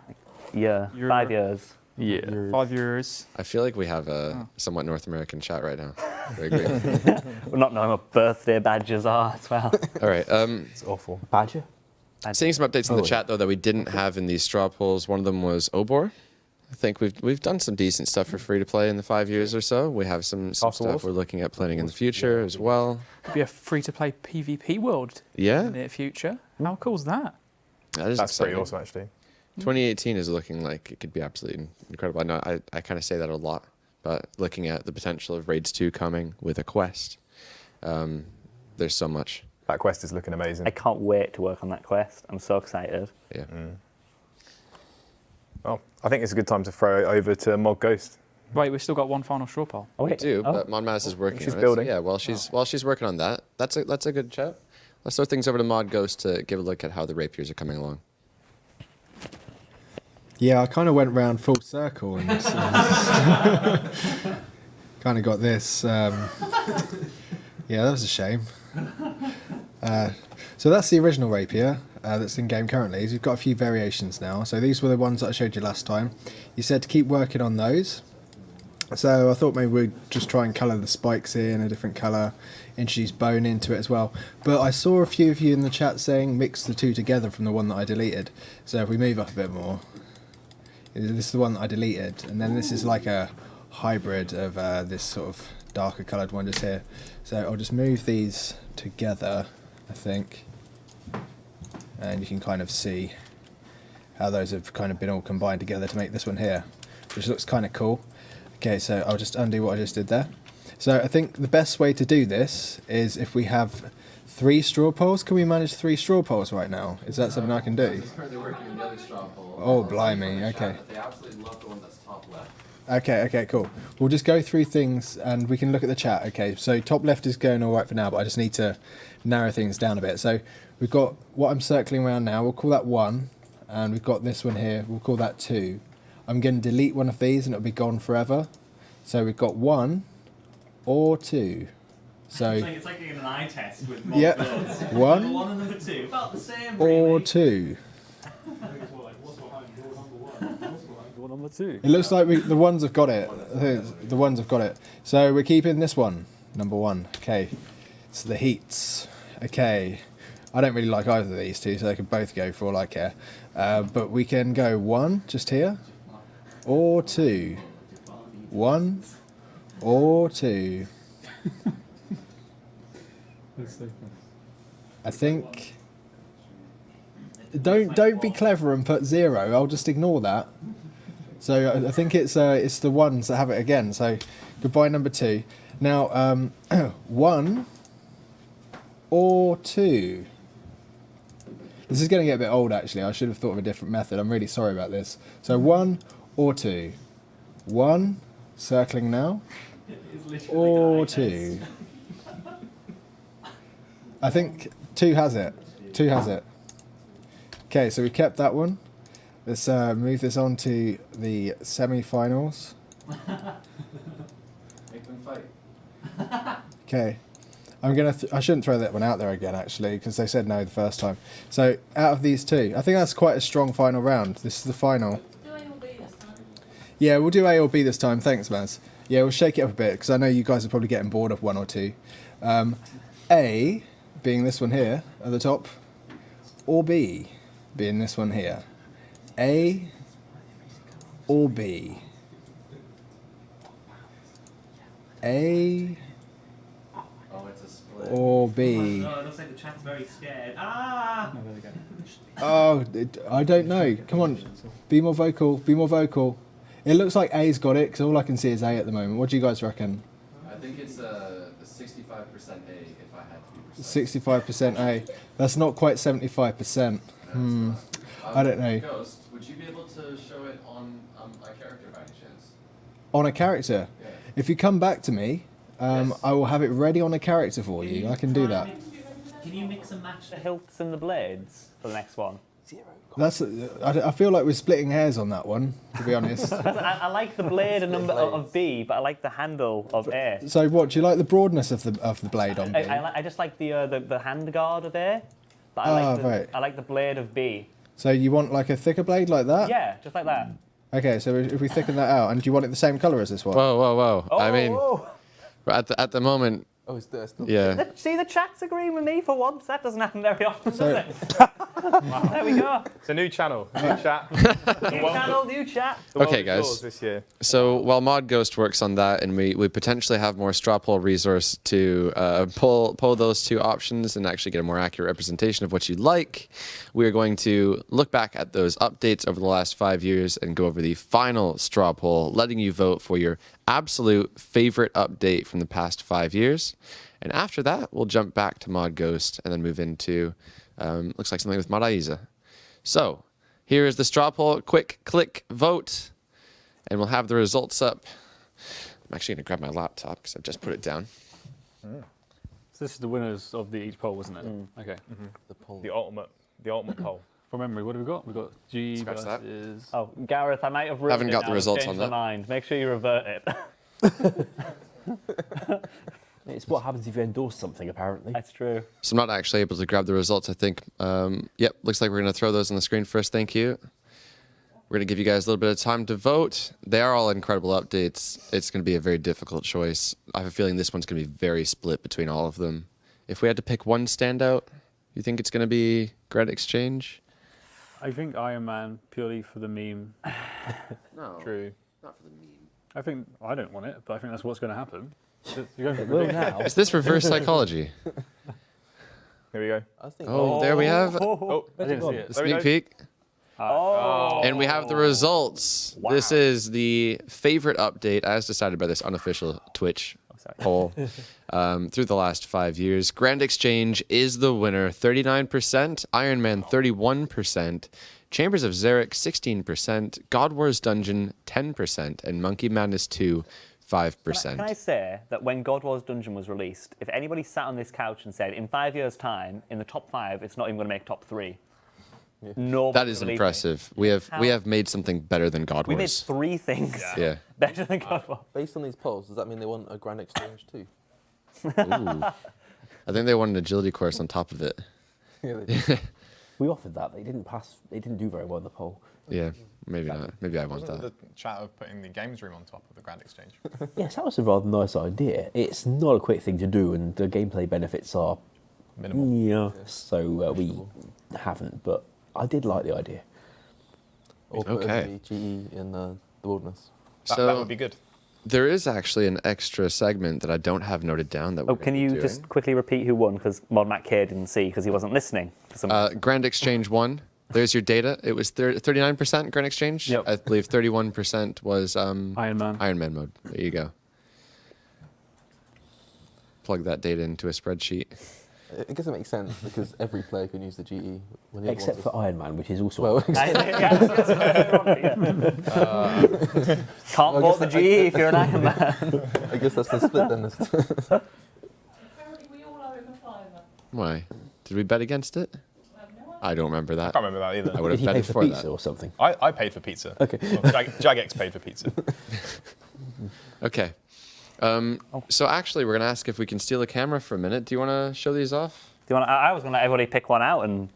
Yeah. Year. 5 years. Yeah. 5 years. I feel like we have a somewhat North American chat right now. Very great. We're not knowing what birthday badges are as well. All right. It's awful. Badger? Seeing some updates in the chat though that we didn't have in these straw polls. One of them was Obor. I think we've done some decent stuff for free to play in the 5 years or so. We have some Castle stuff Wars? we're looking at planning in the future as well. Could be a free-to-play PvP world in Yeah, the near future. How cool's that? that is That's exciting. pretty awesome, actually. 2018 is looking like it could be absolutely incredible. I know I kind of say that a lot, but looking at the potential of Raids 2 coming with a quest, there's so much. That quest is looking amazing. I can't wait to work on that quest. I'm so excited. Yeah. Well, I think it's a good time to throw it over to Mod Ghost. Wait, we've still got one final straw poll. Oh, We wait. do, Oh. but Modmaz is working She's on building. it. So yeah, while she's working on that, that's a good chat. Let's throw things over to Mod Ghost to give a look at how the rapiers are coming along. Yeah, I kind of went round full circle and kind of got this. Yeah, that was a shame. So that's the original rapier that's in game currently. We've got a few variations now. So these were the ones that I showed you last time. You said to keep working on those. So I thought maybe we'd just try and colour the spikes in a different colour, introduce bone into it as well. But I saw a few of you in the chat saying mix the two together from the one that I deleted. So if we move up a bit more, this is the one that I deleted, and then this is like a hybrid of this sort of darker coloured one just here. So I'll just move these together, I think, and you can kind of see how those have kind of been all combined together to make this one here, which looks kind of cool. Okay, so I'll just undo what I just did there. So I think the best way to do this is if we have 3 straw polls. Can we manage 3 straw polls right now? Is that something I can do? Currently working on the other straw poll. Oh, blimey, okay. They absolutely love the one that's top left. Okay, cool. We'll just go through things and we can look at the chat. Okay, so top left is going all right for now, but I just need to narrow things down a bit. So we've got what I'm circling around now. We'll call that 1, and we've got this one here. We'll call that 2. I'm going to delete one of these and it'll be gone forever. So we've got 1 or 2. So It's like getting an eye test with yeah, girls. one Number 1 and number 2, about the same. or Really. 2. Door number 2. It looks like the ones have got it. The ones have got it. So we're keeping this one, number 1. Okay. It's the heats. Okay. I don't really like either of these two, so they could both go for all I care. But we can go 1 just here, or 2. 1 or 2. I think. Don't be clever and put 0. I'll just ignore that. So I think it's the ones that have it again. So goodbye number 2. Now 1 or 2. This is going to get a bit old actually. I should have thought of a different method. I'm really sorry about this. So 1 or 2. 1 circling now. Or 2. I think 2 has it. 2 has it. Okay, so we kept that one. Let's move this on to the semi-finals. Make them fight. Okay, I shouldn't throw that one out there again actually because they said no the first time. So out of these two, I think that's quite a strong final round. This is the final. Do A or B this time? Yeah, we'll do A or B this time. Thanks, Maz. Yeah, we'll shake it up a bit because I know you guys are probably getting bored of 1 or 2. A being this one here at the top, or B being this one here. A or B. A it's a split. or B. Oh, it looks like the chat's very scared. Ah! Oh, there we go. Oh, I don't know. Come on, be more vocal. Be more vocal. It looks like A's got it because all I can see is A at the moment. What do you guys reckon? I think it's a 65% A if I had to be precise. 65% A. That's not quite 75%. I don't know. Ghost, would you be able to show it on a character by any chance? On a character. Yeah. If you come back to me, Yes. I will have it ready on a character for you. I can do that. Can you mix and match The hilts and the blades for the next one. That's. I feel like we're splitting hairs on that one, to be honest. I like the blade and number of B, but I like the handle of A. So what? Do you like the broadness of the blade on B? I just like the hand guard of A, but Right. I like the blade of B. So you want like a thicker blade like that? Yeah, just like that. Okay, so if we thicken that out, and do you want it the same colour as this one? Whoa. I mean, Oh, at the moment, Oh, it's there still. yeah. see, the chat's agreeing with me for once. That doesn't happen very often, So- does it? There we go. It's a new channel, new chat. New channel, new chat. The world Okay, of guys. yours This year. So while Mod Ghost works on that, and we potentially have more straw poll resource to pull those two options and actually get a more accurate representation of what you like, we are going to look back at those updates over the last 5 years and go over the final straw poll, letting you vote for your absolute favorite update from the past 5 years. And after that, we'll jump back to Mod Ghost and then move into looks like something with Mod Aiza. So here is the straw poll. Quick click vote. And we'll have the results up. I'm actually going to grab my laptop because I've just put it down. So this is the winners of each poll, wasn't it? Okay. The poll. The ultimate poll. From memory, what have we got? We've got G Scratch that. versus... Oh, Gareth, I might have ruined Haven't it got now. the results Changed on my that. mind. Make sure you revert it. It's what happens if you endorse something, apparently. That's true. So I'm not actually able to grab the results, I think. Yep, looks like we're going to throw those on the screen first. Thank you. We're going to give you guys a little bit of time to vote. They are all incredible updates. It's going to be a very difficult choice. I have a feeling this one's going to be very split between all of them. If we had to pick one standout, you think it's going to be Grand Exchange? I think Iron Man, purely for the meme. No. True. Not for the meme. I don't want it, but I think that's what's going to happen. You're going for Well, ridiculous. now. Is this reverse psychology? Here we go. I think. Oh, there we have Oh, I didn't see it. the sneak peek. Oh. And we have the results. Wow. This is the favorite update as decided by this unofficial Twitch poll through the last 5 years. Grand Exchange is the winner, 39%. Iron Man, 31%. Chambers of Zurich, 16%. God Wars Dungeon, 10%. And Monkey Madness 2, 5%. Can I say that when God Wars Dungeon was released, if anybody sat on this couch and said, in 5 years' time, in the top 5, it's not even going to make top 3. Yeah. Nobody That is believed me. impressive. We have made something better than God We made Wars. 3 things Yeah. better than God Wars. Based on these polls, does that mean they want a Grand Exchange too? Ooh. I think they want an agility course on top of it. Yeah, they did. We offered that. They didn't pass. They didn't do very well in the poll. Yeah, maybe not. Maybe I want Wasn't that. the chat of putting the games room on top of the Grand Exchange? Yes, that was a rather nice idea. It's not a quick thing to do, and the gameplay benefits are Minimal. yeah. So we haven't, but I did like the idea. Or put Okay. the GE in the wilderness. That would be good. There is actually an extra segment that I don't have noted down that we're Oh, can gonna be you doing. just quickly repeat who won? Because Mod Matt K didn't see because he wasn't listening. For some reason. Grand Exchange won. There's your data. It was 39% Grand Exchange. Yep. I believe 31% was Ironman Mode. There you go. Plug that data into a spreadsheet. I guess it makes sense because every player can use the GE. When the other Except ones for Iron Man, which is also. Well, Can't vote the GE if you're an Iron Man. I guess that's the split then. Apparently we all owe him a fiver. Why? Did we bet against it? I don't remember I that. can't remember that either. I would have Did he pay betted for for pizza that. or something? I paid for pizza. Okay. Well, Jagex paid for pizza. Okay. So actually, we're gonna ask if we can steal a camera for a minute. Do you want to show these off? Do you want? I was going to let everybody pick one out, and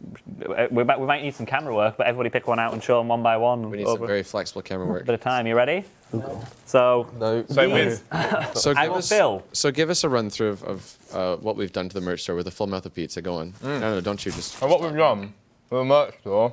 we might need some camera work, but everybody pick one out and show them one by one. We need some over very flexible camera a work. bit of time. You ready? So No. So with So I give will us, fill. so give us a run through of what we've done to the merch store with a full mouth of pizza. Go on. No, don't you just. what we've done with the merch store,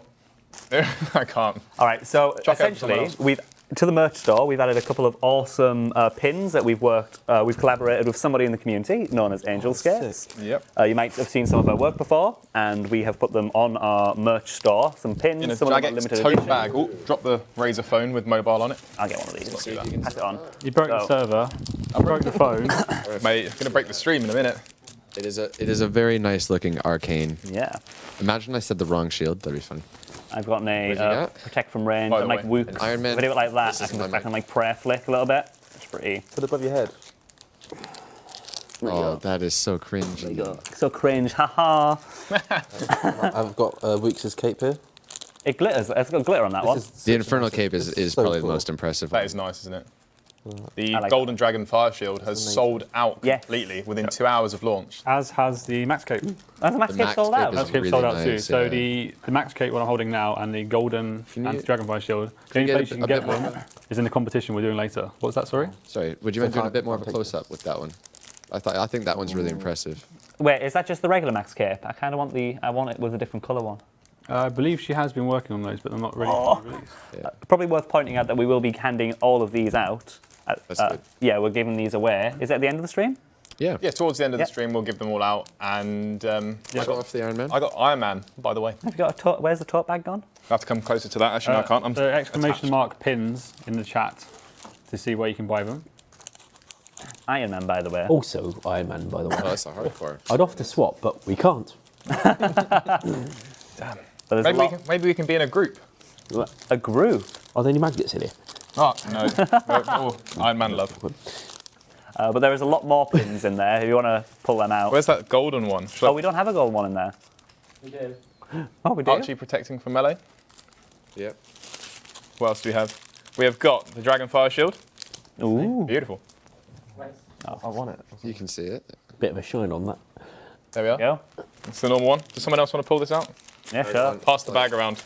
I can't. All right. So Chuck it to someone essentially, else. to the merch store, we've added a couple of awesome pins that we've collaborated with somebody in the community known as Angel Skates. Yep. You might have seen some of our work before, and we have put them on our merch store. Some pins, In a some of them are Jagex limited tote edition. bag. Oh, drop the Razer phone with mobile on it. I'll get one of these. do that. Pass it on. You broke the So- server. I broke the phone. Mate, it's gonna break the stream in a minute. It is a very nice looking arcane. Yeah. Imagine I said the wrong shield. That'd be fun. I've gotten What a did you got? protect from range. By the I'm like way, whoops. Iron Man- If I do it like that, this I isn't can, my I can like prayer flick a little bit. It's pretty. Put it above your head. Oh, that is so cringy. So cringe, haha. I've got Weeks' cape here. It glitters. It's got glitter on that one. The Infernal Cape is so probably the cool. most impressive. That one. is nice, isn't it? The I like Golden Dragon Fire Shield has amazing. sold out Yes. completely within 2 hours of launch. As has the Max Cape. That's the Max The Cape Max sold Cape out. is Max Cape really sold out too. nice, So yeah. the Max Cape one I'm holding now and the golden Can you- anti-dragonfly shield. The can only you place get you a can bit get more? them is in the competition we're doing later. What's that? Sorry. Sorry, would you So mind doing a can't- bit more of a can't take close up with that one? I think that one's really impressive. Wait, is that just the regular Max Cape? I kind of want I want it with a different colour one. I believe she has been working on those, but they're not ready Oh. to be released. Probably worth pointing out that we will be handing all of these out. That's good. Yeah, we're giving these away. Is it at the end of the stream? Yeah. Yeah, towards the end of Yeah. the stream, we'll give them all out. And Show off the Iron Man. I got Iron Man, by the way. Have you got a tote? Where's the tote bag gone? I have to come closer to that. Actually, no, I can't. I'm The exclamation attached. mark pins in the chat to see where you can buy them. Iron Man, by the way. Also Iron Man, by the way. Oh, that's a hardcore. I'd offer to swap, but we can't. Damn. But there's Maybe we can be in a group. a group. Are there any magnets in here? Oh, no. Oh, Iron Man love. But there is a lot more pins in there if you want to pull them out. Where's that golden one? Should Oh, we don't have a gold one in there. We do. Oh, we do? Archie protecting from melee. Yep. What else do we have? We have got the Dragonfire Shield. Ooh. Beautiful. I want it. You can see it. Bit of a shine on that. There we are. Go. It's the normal one. Does someone else want to pull this out? Yeah, sure. Pass the bag around.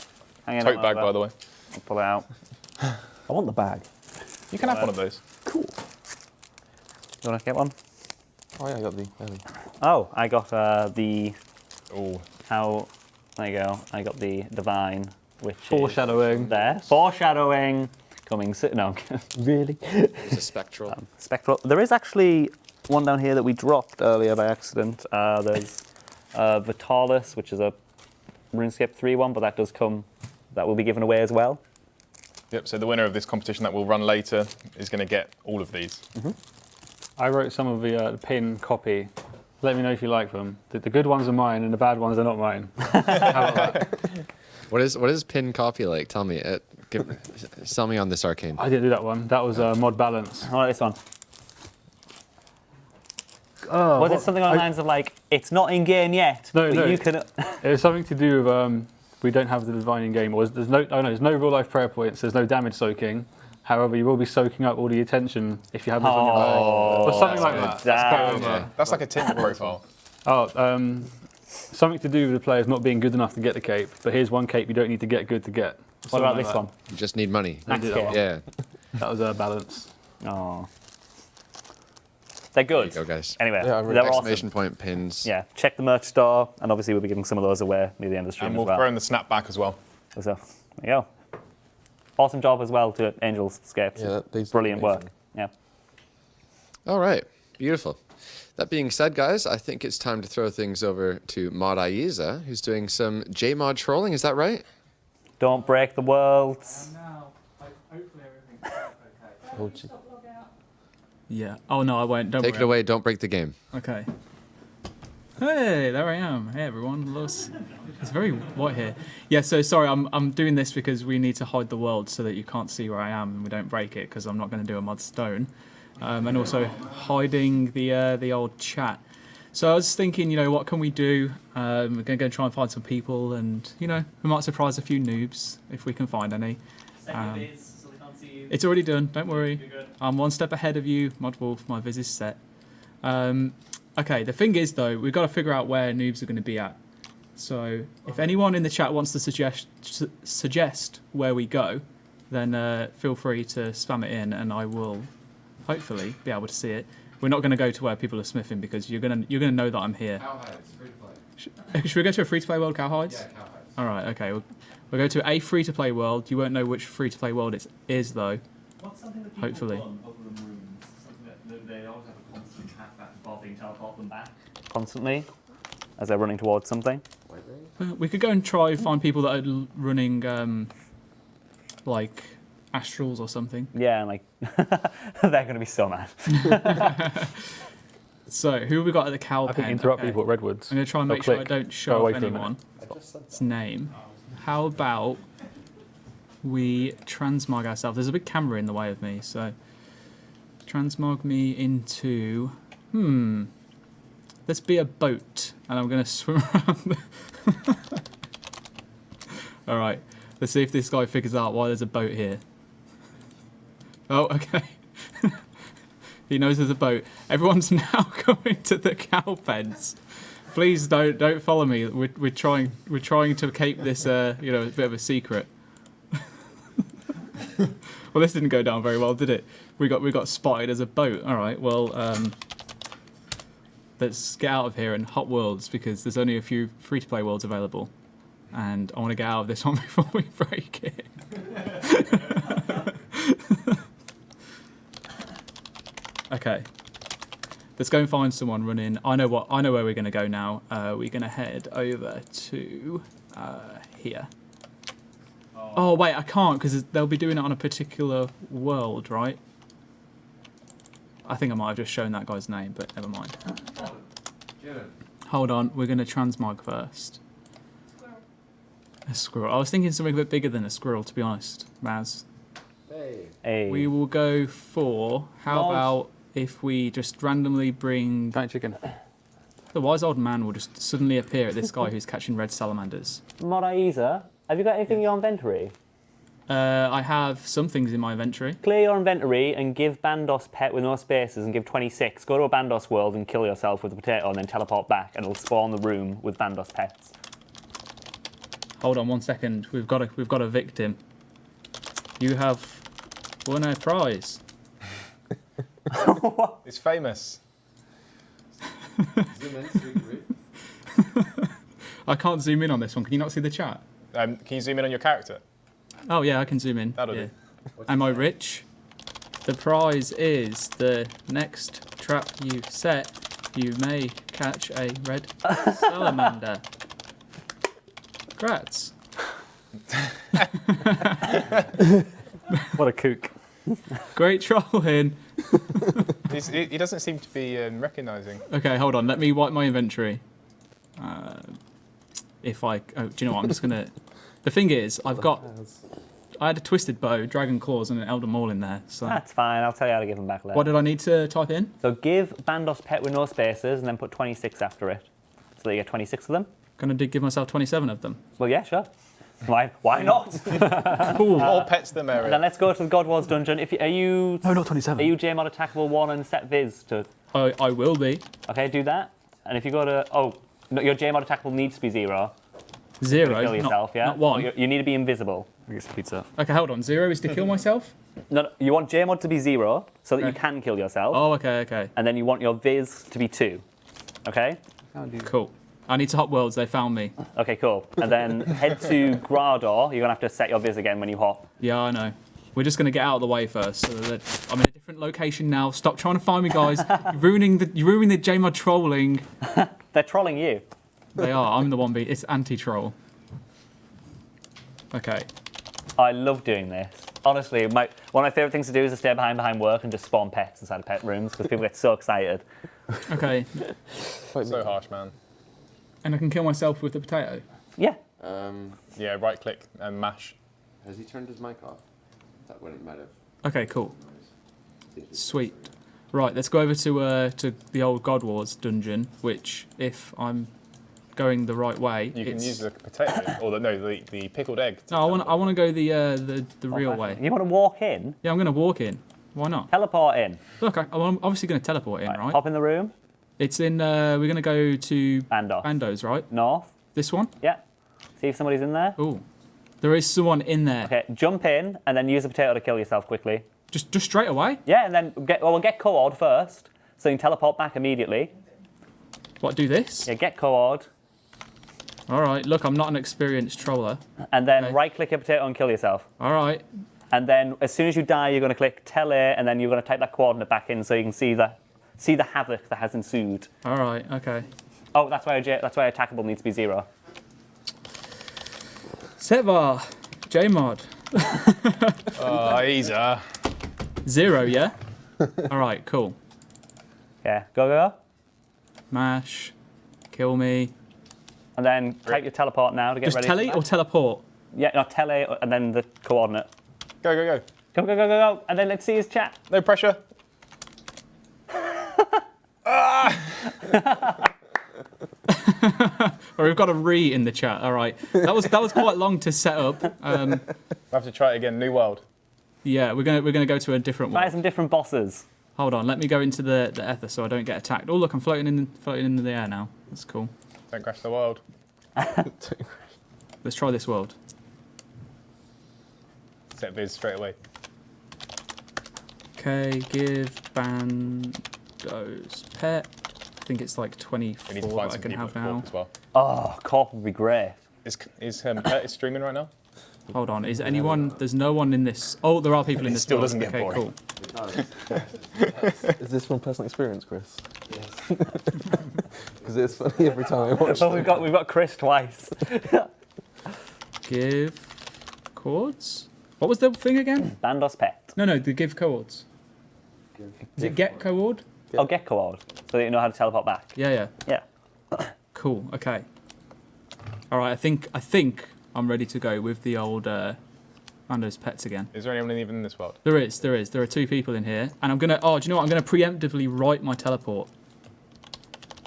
Hang on Tote bag, over. by the way. I'll pull it out. I want the bag. You can have one of those. Cool. You want to get one? Oh yeah, I got the. Oh, I got the Oh, there you go. I got the divine, which Foreshadowing. is there. Foreshadowing. Coming soon. No, Really? It's a spectral. spectral. There is actually one down here that we dropped earlier by accident. There's Vitalis, which is a RuneScape 3 one, but that does come. That will be given away as well. yep. So the winner of this competition that will run later is going to get all of these. I wrote some of the pin copy. Let me know if you like them. The good ones are mine and the bad ones are not mine. How about that? What is pin copy like? Tell me. Sell me on this arcane. I didn't do that one. That was mod balance. I like this one. Oh, Was it something along the lines of like, it's not in game yet, No, but no. you can. It was something to do with we don't have the divine in game, or there's no real life prayer points. There's no damage soaking, However, you will be soaking up all the attention if you have this on your back. Or something like that. That's like a Tinder profile. Something to do with the players not being good enough to get the cape. But here's one cape you don't need to get good to get. What about this one? You just need money. Yeah. That was a balance. Oh. They're good. There you go, guys. Anyway, Yeah, they're exclamation awesome. point pins. Yeah, check the merch store, and obviously we'll be giving some of those away near the end of the stream And we'll as well. throw in the snapback as well. So, there you go. Awesome job as well to Angel's Scapes. Yeah, these Brilliant are work. amazing. Yeah. All right, beautiful. That being said, guys, I think it's time to throw things over to Mod Aiza, who's doing some JMod trolling. Is that right? Don't break the world. Yeah. Oh no, I won't. Don't Take worry. it away. Don't break the game. Okay. Hey, there I am. Hey everyone. It's very white here. Yeah. So sorry, I'm doing this because we need to hide the world so that you can't see where I am and we don't break it because I'm not going to do a mod stone, and also hiding the old chat. So I was thinking, you know, what can we do? We're going to go try and find some people, and you know, we might surprise a few noobs if we can find any. It's already done. Don't worry. I'm one step ahead of you, Mod Wolf. My viz is set. Okay, the thing is, though, we've got to figure out where noobs are going to be at. So if anyone in the chat wants to suggest where we go, then feel free to spam it in, and I will hopefully be able to see it. We're not going to go to where people are smithing because you're gonna know that I'm here. Cowhides, free to play. Should we go to a free-to-play world, Cowhides? Yeah, Cowhides. All right, okay. We'll go to a free-to-play world. You won't know which free-to-play world it is, though. What's something that people Hopefully. done other than runes? Something that they always have a constant half-back bobbing, teleport them back. Constantly, as they're running towards something. We could go and try find people that are running, like, astrals or something. Yeah, and like, they're going to be so mad. So, who have we got at the cow I pen? think interrupt Okay. people at Redwoods. I'm going to try and They'll make sure I click. don't Go show away off for a anyone. Its name. How about we transmog ourselves? There's a big camera in the way of me, so transmog me into... Let's be a boat, and I'm going to swim around. All right, let's see if this guy figures out why there's a boat here. Oh, okay. He knows there's a boat. Everyone's now going to the cow pens. Please don't follow me. We're trying to keep this a bit of a secret. Well, this didn't go down very well, did it? We got spotted as a boat. All right. Well, let's get out of here and hot worlds because there's only a few free-to-play worlds available, and I want to get out of this one before we break it. Okay. Let's go and find someone running. I know where we're going to go now. We're going to head over to here. Oh, wait, I can't because they'll be doing it on a particular world, right? I think I might have just shown that guy's name, but never mind. Hold on, we're going to transmog first. A squirrel. I was thinking something a bit bigger than a squirrel, to be honest, Raz. Hey. We will go for, how about if we just randomly bring... Giant chicken. The wise old man will just suddenly appear at this guy who's catching red salamanders. Mod Aiza, have you got anything in your inventory? I have some things in my inventory. Clear your inventory and give Bandos pet with no spaces and give 26. Go to a Bandos world and kill yourself with a potato and then teleport back and it'll spawn the room with Bandos pets. Hold on 1 second. We've got a victim. You have won a prize. It's famous. I can't zoom in on this one. Can you not see the chat? Can you zoom in on your character? Oh yeah, I can zoom in. That'll yeah. do. Am I rich? The prize is the next trap you set. You may catch a red salamander. Grats. What a kook. Great trolling. He doesn't seem to be recognising. Okay, hold on. Let me wipe my inventory. Do you know what? I'm just gonna. The thing is, I had a twisted bow, dragon claws, and an elder maul in there. So That's fine. I'll tell you how to give them back later. what did I need to type in? So give Bandos pet with no spaces and then put 26 after it. So that you get 26 of them. Gonna give myself 27 of them. Well, yeah, sure. Why not? More pets than And then merrier. let's go to the God Wars dungeon. Are you? No, not 27. Are you JMod attackable 1 and set viz to? I will be. Okay, do that. And if you go to no, your JMod attackable needs to be 0. 0. Kill yourself, yeah. Not 1. You need to be invisible. I guess pizza. Okay, hold on. 0 is to kill myself? No, you want JMod to be 0 so that you can kill yourself. Oh, okay. And then you want your viz to be 2. Okay. Cool. I need to hop worlds. They found me. Okay, cool. And then head to Grador. You're gonna have to set your viz again when you hop. Yeah, I know. We're just going to get out of the way first. So that I'm in a different location now. Stop trying to find me, guys. You're ruining the JMod trolling. They're trolling you. They are. I'm the one beat. It's anti-troll. Okay. I love doing this. Honestly, one of my favourite things to do is to stay behind work and just spawn pets inside of pet rooms because people get so excited. Okay. So harsh, man. And I can kill myself with the potato? Yeah. Yeah, right click and mash. Has he turned his mic off? That wouldn't matter. Okay, cool. Sweet. Right, let's go over to the old God Wars dungeon, which, if I'm going the right way, You can use the potato, or the pickled egg. No, I want to go the real way. You want to walk in? Yeah, I'm going to walk in. Why not? Teleport in. Look, I'm obviously going to teleport in, right? Hop in the room. It's in. We're going to go to Bandos, right? North. This one? Yeah. See if somebody's in there. Ooh, there is someone in there. Okay, jump in and then use the potato to kill yourself quickly. Just straight away? Yeah, and then we'll get co-ord first, so you can teleport back immediately. What? Do this? Yeah, get co-ord. All right. Look, I'm not an experienced troller. And then right-click your potato and kill yourself. All right. And then as soon as you die, you're going to click tele, and then you're going to type that coordinate back in so you can see the havoc that has ensued. All right. Okay. Oh, that's why attackable needs to be 0. Setvar, JMod. Easier. 0, yeah? All right, cool. Yeah, go. Mash, kill me. And then type your teleport now to get Just ready. tele or teleport? Yeah, no, tele, and then the coordinate. Go. Go. And then let's see his chat. No pressure. Or we've got a re in the chat. All right, that was quite long to set up. We'll have to try it again. New world. Yeah, we're gonna go to a different one. Try some different bosses. Hold on, let me go into the ether so I don't get attacked. Oh look, I'm floating in the air now. That's cool. Don't crash the world. Let's try this world. Set viz straight away. Okay, give Bandos pet. I think it's like 24 We need to that find I some can people have at now. Corp as well. Oh, Corp would be great. Is Kurt streaming right now? Hold on, is anyone? There's no one in this. Oh, there are people in It this. still world. doesn't get okay, boring. cool. Is this from personal experience, Chris? Because it's funny every time I watch. Well, we've got Chris twice. Give chords. What was the thing again? Bandos pet. No, the give chords. Is it get chord? Oh, get co-ord, so that you know how to teleport back. Yeah. Cool. Okay. All right. I think I'm ready to go with the old Bandos pets again. Is there anyone even in this world? There is. There are 2 people in here, and I'm gonna. Oh, do you know what? I'm gonna preemptively write my teleport.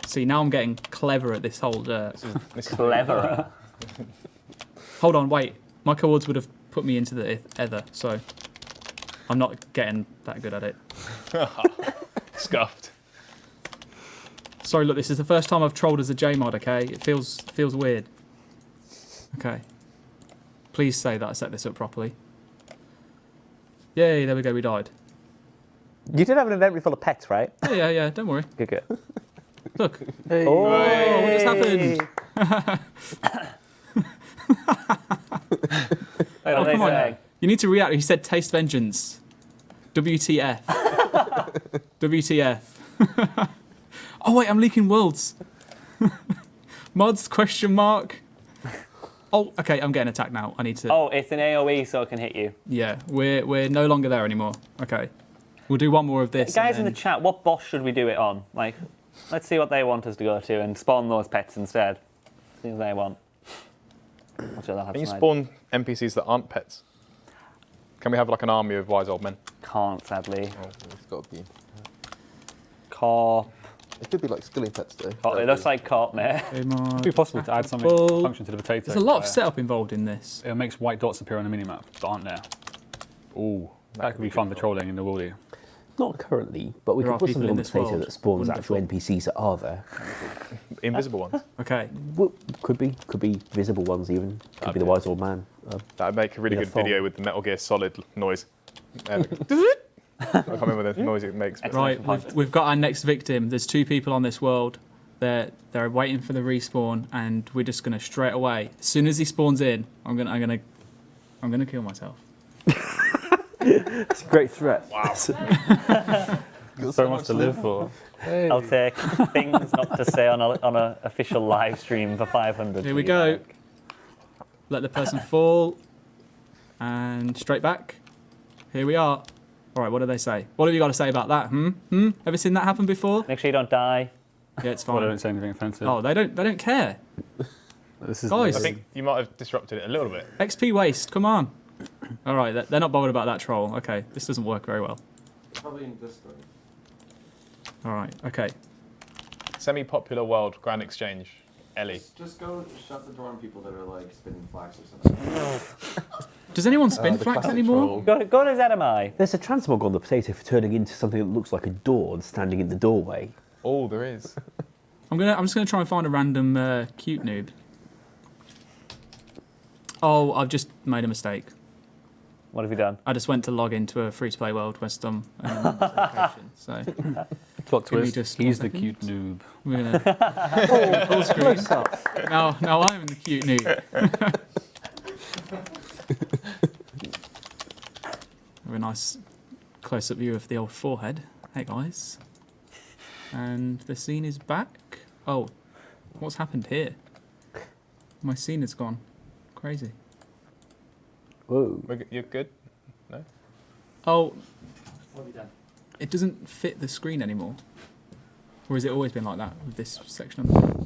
See, now I'm getting clever at this whole. This Cleverer. Hold on, wait. My chords would have put me into the ether, so I'm not getting that good at it. Scuffed. Sorry, look, this is the first time I've trolled as a JMod, okay? It feels weird. Okay. Please say that I set this up properly. Yay, there we go, we died. You did have an inventory full of pets, right? Yeah, don't worry. Good. Look. Hey. Oh, what just happened? Oh, come on. You need to react. He said taste vengeance. WTF. WTF. Oh wait, I'm leaking worlds. Mods, question mark. Oh, okay, I'm getting attacked now. I need to... Oh, it's an AoE, so it can hit you. Yeah, we're no longer there anymore. Okay. We'll do one more of this. Guys in the chat, what boss should we do it on? Like, let's see what they want us to go to and spawn those pets instead. See what they want. Can you spawn NPCs that aren't pets? Can we have like an army of wise old men? Can't, sadly. Oh, it's got to be. Corp. It could be like skilly pets though. Oh, it looks like carp, mate. Would it be possible to add something Full. function to the potato? There's a lot of where setup involved in this. It makes white dots appear on the minimap that aren't there. Ooh, that could be fun for trolling in the wildy. Not currently, but we There can are put people something in on the this potato world. that spawns actual Wonderful. NPCs that are there. Invisible ones. Okay. Well, could be visible ones even. Could be the wise old man. That would make a really Yeah, good thong. video with the Metal Gear Solid noise. I can't remember the noise it makes. but- Right, we've got our next victim. There's 2 people on this world. They're waiting for the respawn, and we're just gonna straight away. As soon as he spawns in, I'm gonna kill myself. It's a great threat. Wow. So much to live for. I'll take things not to say on a official live stream for 500. Here we go. Let the person fall, and straight back. Here we are. All right, what do they say? What have you got to say about that? Ever seen that happen before? Make sure you don't die. Yeah, it's Well, I fine. don't say anything offensive. Oh, they don't care. This is Guys. I think you might have disrupted it a little bit. XP waste. Come on. All right, they're not bothered about that troll. Okay, this doesn't work very well. Probably in Discord. All right. Okay. Semi-popular world, Grand Exchange. Ellie. Just go shut the door on people that are like spinning flags or something. Does anyone spin the flags classic anymore? troll. Go to ZMI. There's a transmog on the potato for turning into something that looks like a door and standing in the doorway. Oh, there is. I'm just gonna try and find a random cute noob. Oh, I've just made a mistake. What have you done? I just went to log into a free-to-play world where some certification. So Plot Give me twist. just He's one the cute noob. we're gonna full screen. Now I'm the cute noob. Have a nice close-up view of the old forehead. Hey guys. And the scene is back. Oh, what's happened here? My scene is gone. Crazy. Whoa. You're good? No? Oh, What have you done? it doesn't fit the screen anymore. Or has it always been like that with this section of the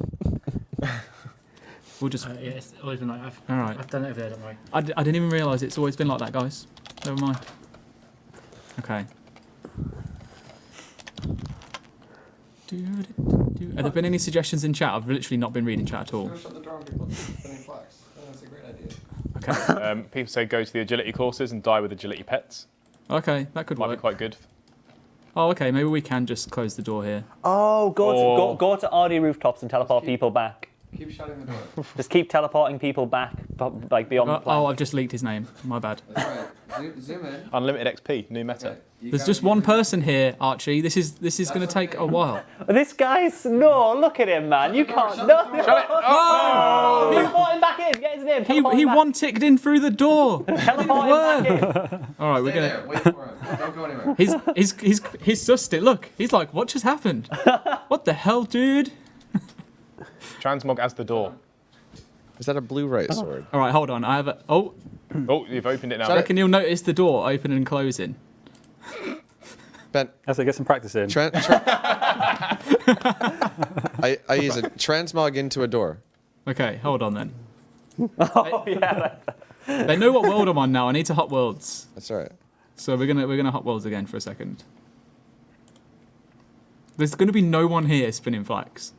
We'll just. Yeah, it's always been like that. All right. I've done it over there, don't worry. I didn't even realise it's always been like that, guys. Never mind. Okay. Have there been any suggestions in chat? I've literally not been reading chat at all. Shut the door on people spinning flags. That's a great idea. Okay. People say go to the agility courses and die with agility pets. Okay, that could Might be work. quite good. Oh, okay. Maybe we can just close the door here. Oh, Or- go to RD rooftops and teleport people back. Keep shutting the door. Just keep teleporting people back, like beyond the Oh, plan. I've just leaked his name. My bad. That's right. Zoom in. Unlimited XP, new meta. There's just one person here, Archie. This is going to take a while. This guy's look at him, man. You can't. No. Oh! Teleport him back in. Get his name. Teleport He him back. one-ticked in through the door. Teleport him back in. All right, we're Stay gonna. there. Wait for him. Don't go anywhere. He's sussed it. Look, he's like, what just happened? What the hell, dude? Transmog as the door. Is that a blue right sword? All right, hold on. I have a. Oh, Oh, you've opened it now. I reckon you'll notice the door opening and closing. Ben, As I get some practice in. I use a transmog into a door. Okay, hold on then. Oh yeah. They know what world I'm on now. I need to hot worlds. That's all right. So we're gonna hot worlds again for a second. There's gonna be no one here spinning flags.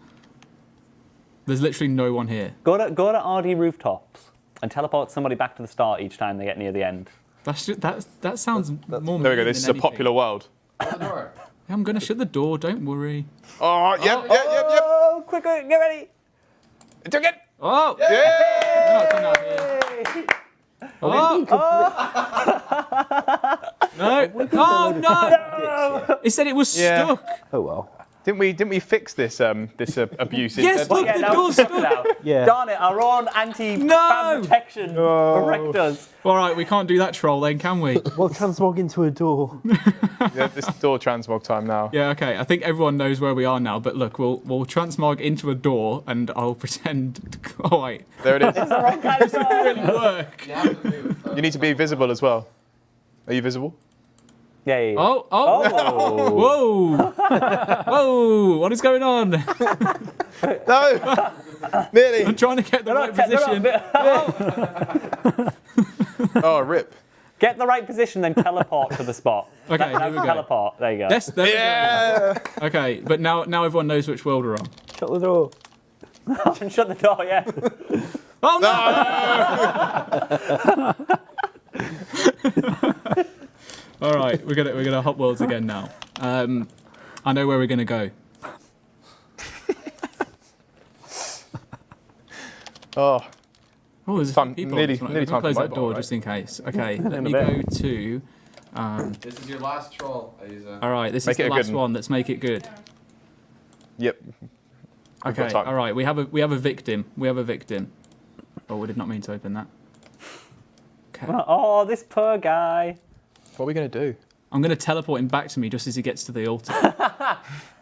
There's literally no one here. Go to RD rooftops and teleport somebody back to the start each time they get near the end. That sounds more. There we go. mean This is than a popular anything. world. Shut the door. I'm gonna shut the door. Don't worry. Oh, yep. Oh, quick, get ready. Took it. Oh! Yeah. No, come out here. Oh! No! Oh no! It said it was Yeah. stuck. Oh well. Didn't we fix this abuse? Yes, look, the now door's it's stuck. now. Yeah. Darn it, our own anti-spam protection wrecked us. All right, we can't do that troll then, can we? Well, transmog into a door. Yeah, this is door transmog time now. Yeah, okay. I think everyone knows where we are now. But look, we'll transmog into a door, and I'll pretend. Oh wait, There it is. It's the wrong kind of door. it didn't work. You have to move. You need to be visible as well. Are you visible? Yeah. Oh! Whoa! Whoa! What is going on? No. Nearly. I'm trying to get the right position. Oh, rip. Get the right position, then teleport to the spot. Okay, here we go. Teleport. There you go. There we go. Okay, but now everyone knows which world we're on. Shut the door. Shut the door, yeah. Oh no! All right, we're gonna hop worlds again now. I know where we're gonna go. Oh, there's time, people. nearly Let me time for close that mobile, door right? just in case. Okay, let me go to. This is your last troll, Aiza. All right, this Make is it the a last good one. Let's make it good. Yep. Okay, time. all right. We have a victim. We have a victim. Oh, we did not mean to open that. Okay. Oh, this poor guy. What are we going to do? I'm going to teleport him back to me just as he gets to the altar.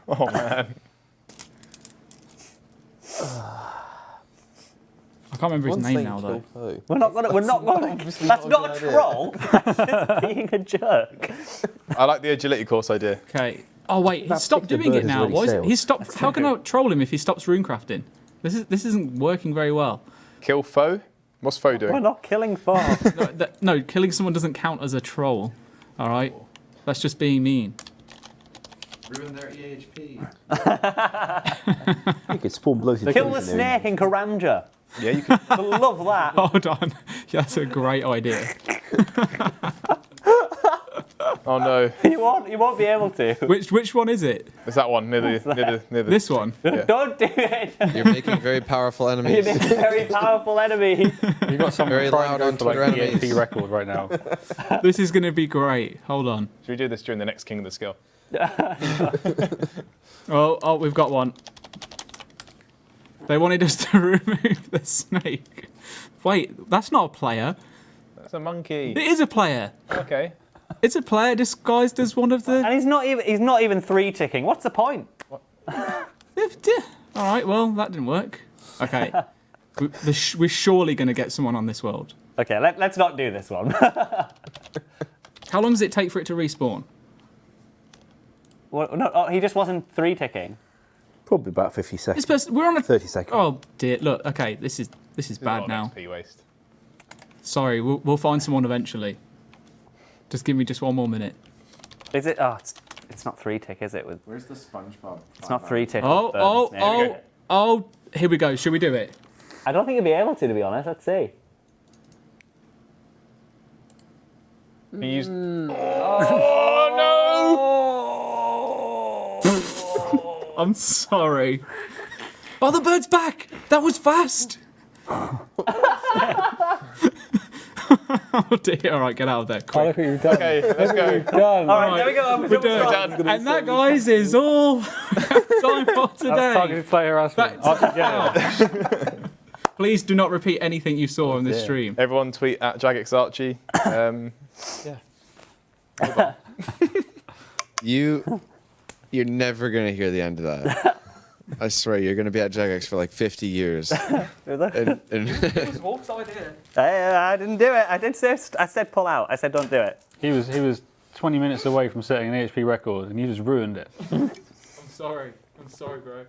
Oh, man. I can't remember his name now, though. We're not gonna. That's not a troll. That's just being a jerk. I like the agility course idea. Okay. Oh wait, he stopped doing it now. Why is it? He stopped. How can I troll him if he stops runecrafting? This isn't working very well. Kill foe? What's foe doing? We're not killing foe. No, killing someone doesn't count as a troll. All right, that's just being mean. Ruin their EHP. You could spawn bloated Kill the things in there. snake in Karanja. Yeah, you can. I love that. Hold on, yeah, that's a great idea. Oh no. You won't be able to. Which one is it? It's that one near the. This one. Yeah. Don't do it. You're making very powerful You're enemies. making very powerful enemies. You've got someone Very trying loud to go on for like Twitter EXP enemies. record right now. This is going to be great. Hold on. Should we do this during the next King of the Skill? Oh, we've got one. They wanted us to remove the snake. Wait, that's not a player. That's a monkey. It is a player. Okay. It's a player disguised as one of the. And he's not even 3-ticking. What's the point? All right, well that didn't work. Okay, we're surely going to get someone on this world. Okay, let's not do this one. How long does it take for it to respawn? Well, no, he just wasn't 3-ticking. Probably about 50 seconds. This person, we're on a 30 seconds. Oh dear, look. Okay, this is bad now. XP waste. Sorry, we'll find someone eventually. Just give me just one more minute. Is it? Oh, it's not 3-tick, is it? Where's the SpongeBob? It's not 3-tick. Oh! Here we go. Should we do it? I don't think you'll be able to be honest. Let's see. He used. I'm sorry. Oh, the bird's back! That was fast! Oh dear, all right, get out of there, quick. Okay, let's go. All right, there we go. We're done. And that, guys, is all time for today. That's targeted player harassment. Please do not repeat anything you saw on this stream. Everyone tweet at JagXArchie. Yeah. You're never going to hear the end of that. I swear, you're going to be at Jagex for like 50 years. It was Wolf's idea. I didn't do it. I said pull out. I said don't do it. He was 20 minutes away from setting an HP record, and you just ruined it. I'm sorry, bro.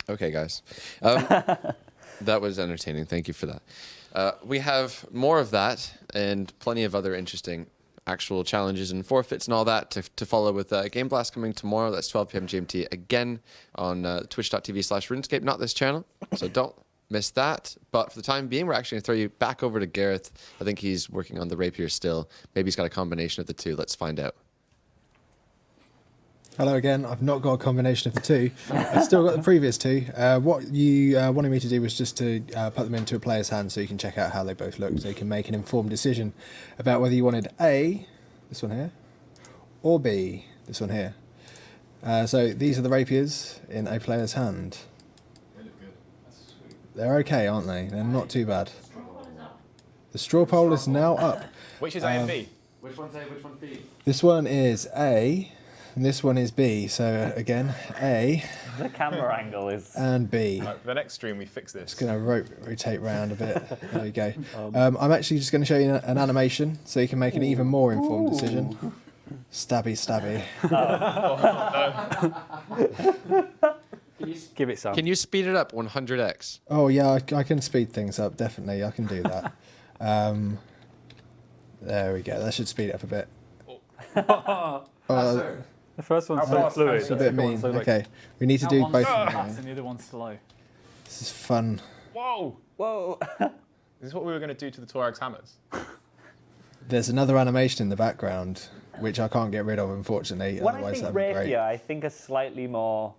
Okay, guys. That was entertaining. Thank you for that. We have more of that and plenty of other interesting actual challenges and forfeits and all that to follow with Game Blast coming tomorrow. That's 12 p.m. GMT again on twitch.tv/RuneScape, not this channel. So don't miss that. But for the time being, we're actually going to throw you back over to Gareth. I think he's working on the rapier still. Maybe he's got a combination of the two. Let's find out. Hello again. I've not got a combination of the two. I've still got the previous two. What you wanted me to do was just to put them into a player's hand so you can check out how they both look, so you can make an informed decision about whether you wanted A, this one here, or B, this one here. So these are the rapiers in a player's hand. They look good. That's sweet. They're okay, aren't they? They're not too bad. The straw poll is now up. Which is A and B? Which one's A, which one's B? This one is A. And this one is B, so again, A. The camera angle is. And B. Right, for the next stream, we fix this. Just going to rotate round a bit. There we go. I'm actually just going to show you an animation so you can make an even more informed decision. Stabby, stabby. Give it some. Can you speed it up 100x? Oh, yeah, I can speed things up, definitely. I can do that. There we go. That should speed it up a bit. The first one's so fluid. It's a bit mean. So, like, Okay, we need to do One's both. fast and the other one's slow. This is fun. Whoa! Whoa. Is this what we were going to do to the Tuareg's hammers? There's another animation in the background, which I can't get rid of, unfortunately. When I Otherwise, think that'd be great. rapier, I think a slightly more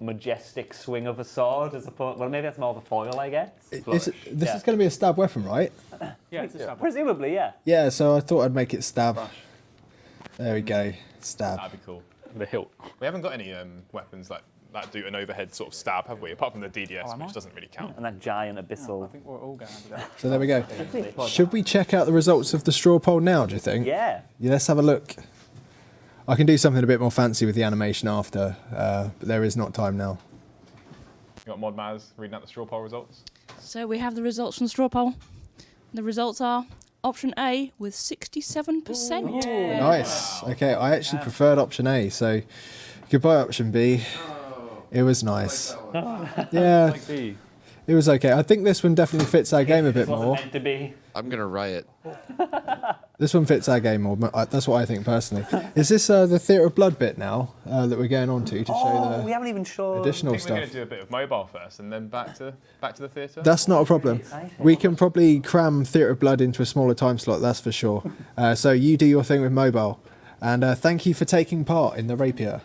majestic swing of a sword as opposed. Well, maybe that's more of a foil, I guess. This is going to be a stab weapon, right? Yeah, it's a stab. Presumably, yeah. Yeah, so I thought I'd make it stab. There we go. Stab. That'd be cool. The hilt. We haven't got any weapons like that do an overhead sort of stab, have we? Apart from the DDS, which doesn't really count. And that giant abyssal. I think we're all going to that. So there we go. Should we check out the results of the straw poll now, do you think? Yeah. Yeah, let's have a look. I can do something a bit more fancy with the animation after, but there is not time now. You got Mod Maz reading out the straw poll results? So we have the results from straw poll. The results are option A with 67%. Nice. Okay, I actually preferred option A, so goodbye option B. It was nice. Yeah, it was okay. I think this one definitely fits our game a bit more. Meant to be. I'm gonna riot. This one fits our game more. That's what I think personally. Is this the Theatre of Blood bit now that we're going on to show We the haven't even shown. additional I think we're going stuff? to do a bit of mobile first and then back to the theatre. That's not a problem. We can probably cram Theatre of Blood into a smaller time slot, that's for sure. So you do your thing with mobile. And thank you for taking part in the rapier.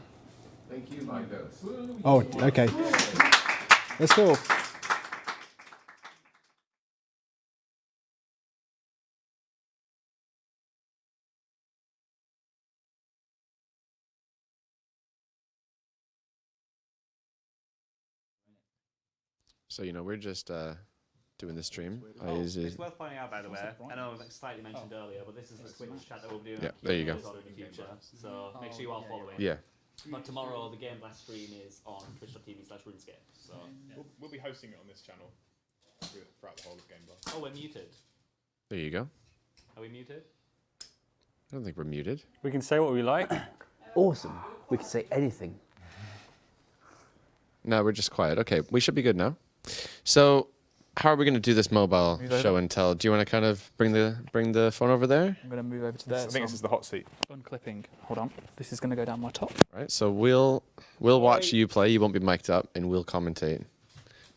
Thank you, my ghost. Oh, okay. Let's go. So we're just doing the stream. It's worth pointing out, by the way. I know I've slightly mentioned earlier, but this is the Twitch chat that we'll be doing. Yeah, there you go. In the future, so make sure you all follow it. Yeah. But tomorrow the Game Blast stream is on twitch.tv/Runescape. So We'll be hosting it on this channel throughout the whole of Game Blast. oh, we're muted. There you go. Are we muted? I don't think we're muted. We can say what we like. Awesome. We can say anything. No, we're just quiet. Okay, we should be good now. So, how are we going to do this mobile show and tell? Do you want to kind of bring the phone over there? I'm going to move over to there. I think this is the hot seat. Unclipping. Hold on. This is going to go down my top. Right. So we'll watch you play. You won't be mic'd up, and we'll commentate.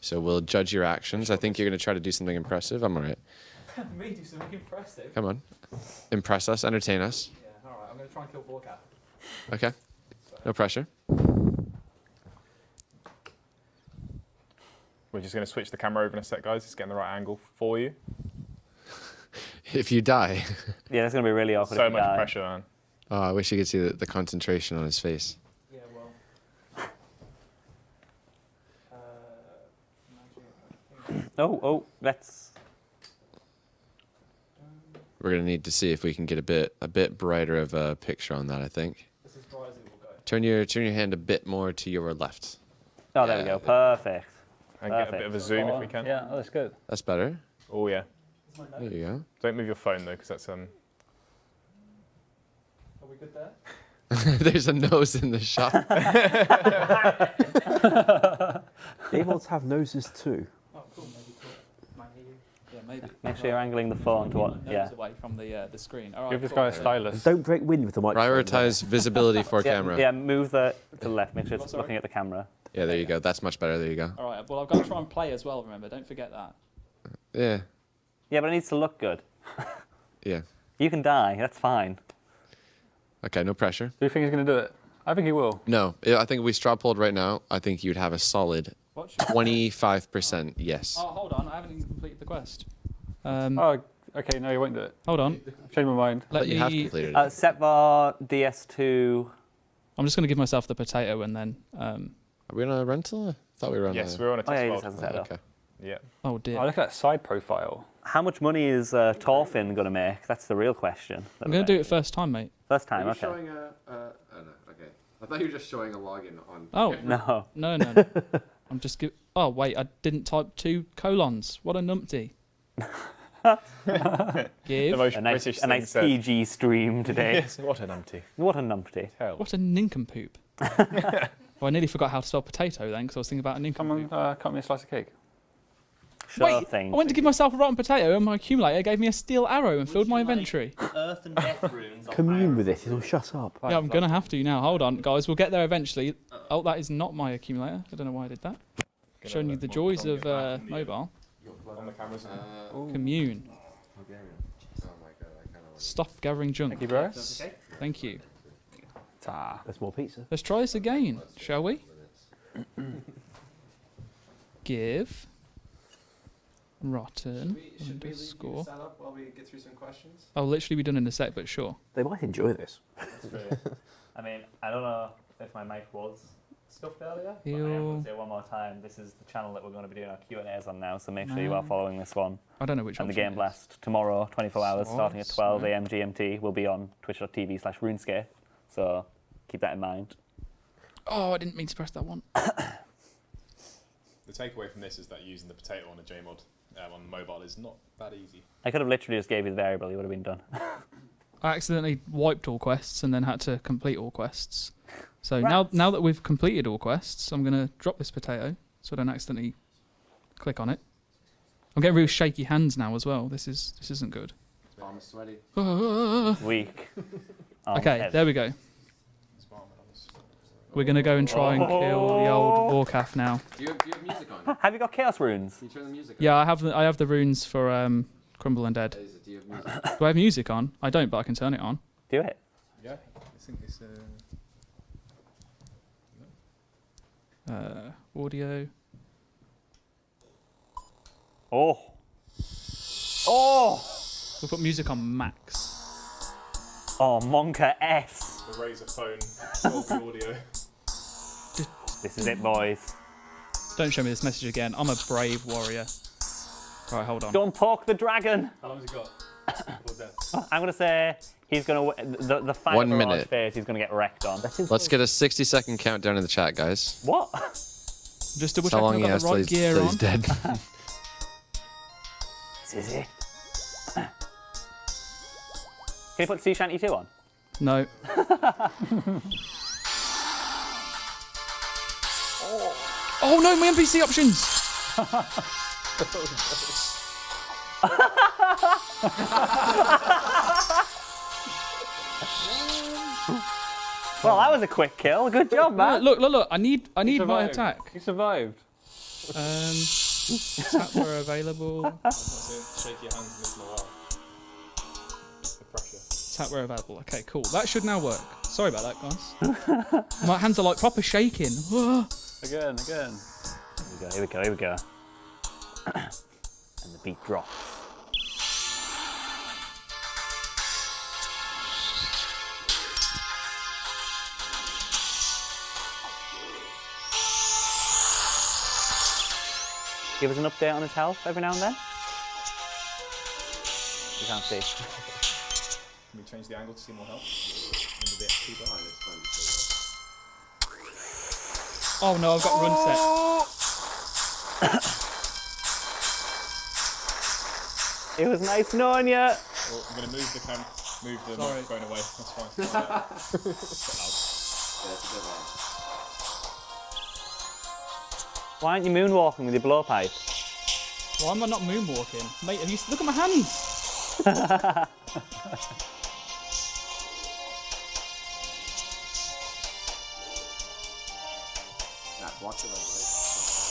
So we'll judge your actions. I think you're going to try to do something impressive. I'm alright. Me do something impressive? Come on, impress us, entertain us. Yeah, alright. I'm going to try and kill 4Cat. Okay. No pressure. We're just going to switch the camera over in a sec, guys. It's getting the right angle for you. If you die. Yeah, that's going to be really awkward. So if you much die. pressure, man. Oh, I wish you could see the concentration on his face. Yeah, well. Oh, let's. We're gonna need to see if we can get a bit brighter of a picture on that. I think. This is bright as it will go. Turn your hand a bit more to your left. Oh, there we go. Perfect. And get a bit of a zoom if we can. Yeah, oh, that's good. That's better. Oh, yeah. There you go. Don't move your phone, though, because that's... Are we good there? There's a nose in the shot. Gamemods have noses too. Oh, cool. Maybe. Yeah, maybe. Make sure you're angling the phone to what? Yeah. Away from the screen. All right, Give this cool. guy a stylus. Don't break wind with the microphone. Prioritize visibility for camera. Yeah, move to the left. Make sure it's looking at the camera. Yeah, there you go. That's much better. There you go. All right. Well, I've got to try and play as well. Remember, don't forget that. Yeah. Yeah, but it needs to look good. Yeah. You can die. That's fine. Okay, no pressure. Do you think he's going to do it? I think he will. No, I think if we straw polled right now, I think you'd have a solid 25% yes. Oh, hold on. I haven't even completed the quest. Oh, okay. No, he won't do it. Hold on. I've changed my mind. But you have completed it. Setvar DS2. I'm just going to give myself the potato and then. Are we on a rental? I thought we were on Yes, a... we're on a test Oh, yeah, he world. just hasn't set it up. Okay. Yeah. Oh, dear. Oh, look at that side profile. How much money is Torfin going to make? That's the real question. I'm going to do it first time, mate. First time, okay. showing a... oh, no, okay. I thought you were just showing a login on... Oh, No. no. I'm just give. Oh, wait. I didn't type 2 colons. What a numpty. Give. The most A nice, British a nice thing said. PG stream today. Yes, what an umpty. What a numpty. What a nincompoop. Well, I nearly forgot how to spell potato then because I was thinking about a nincompoop. Come on, cut me a slice of cake. Wait, thing. I went to give myself a rotten potato and my accumulator gave me a steel arrow and filled my inventory. Earth and death runes. Commune with it, it'll shut up. Yeah, I'm going to have to now. Hold on, guys. We'll get there eventually. Oh, that is not my accumulator. I don't know why I did that. Showing you the joys of mobile. On the cameras. Commune. Oh my god, I kind of. Stop gathering junk. Thank you, bro. Thank you. That's more pizza. Let's try this again, shall we? Give. Rotten underscore. Stand up while we get through some questions? I'll literally be done in a sec, but sure. They might enjoy this. I mean, I don't know if my mic was stuffed earlier, but I am going to say one more time, this is the channel that we're going to be doing our Q&As on now, so make sure you are following this one. I don't know which one. And the Game Blast tomorrow, 24 hours, starting at 12 a.m. GMT, will be on twitch.tv/Runescape, so keep that in mind. Oh, I didn't mean to press that one. The takeaway from this is that using the potato on a JMod on mobile is not that easy. I could have literally just gave you the variable, you would have been done. I accidentally wiped all quests and then had to complete all quests. So Rats. now that we've completed all quests, I'm going to drop this potato so I don't accidentally click on it. I'm getting real shaky hands now as well. This isn't good. I'm sweaty. Weak. Okay, there we go. We're going to go and try and kill the old Warcaf now. Do you have music on? Have you got Chaos Runes? Can you turn the music on? Yeah, I have the runes for Crumble Undead. Do you have music? Do I have music on? I don't, but I can turn it on. Do it. Yeah, I think it's... Audio. Oh. Oh! We'll put music on max. Oh, Monka S. The Razer phone, Dolby audio. This is it, boys. Don't show me this message again. I'm a brave warrior. All right, hold on. Don't poke the dragon. How long has he got? I'm going to say he's going to... The final 1 minute. phase he's going to get wrecked on. Let's get a 60-second countdown in the chat, guys. What? Just double How check long I've he got has the till right gear he's on. dead. This is it. Can you put Sea Shanty 2 on? No. Oh no, my NPC options! Well, that was a quick kill. Good job, man. Look. I need my attack. You survived. Attack where available. Shake your hands and listen a while. The pressure. Attack where available. Okay, cool. That should now work. Sorry about that, guys. My hands are like proper shaking. Again. Here we go. And the beat drops. Give us an update on his health every now and then. You can't see. Can we change the angle to see more health? Under the XP bar? Oh no, I've got run set. It was nice knowing you. Well, I'm going to move the microphone away. That's fine. Why aren't you moonwalking with your blowpipe? Why am I not moonwalking? Mate, have you look at my hands?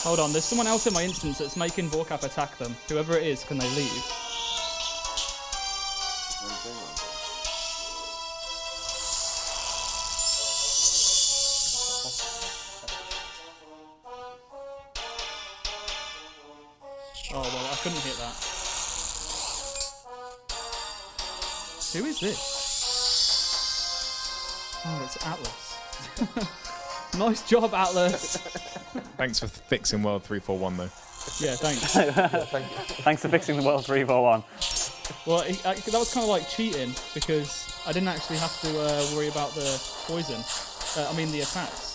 Hold on, there's someone else in my instance that's making Vorkap attack them. Whoever it is, can they leave? Oh, well, I couldn't hit that. Who is this? Oh, it's Atlas. Nice job, Atlas. Thanks for fixing World 341 though. Yeah, thanks. Thank you. Thanks for fixing the World 341. Well, that was kind of like cheating because I didn't actually have to worry about the poison. The attacks.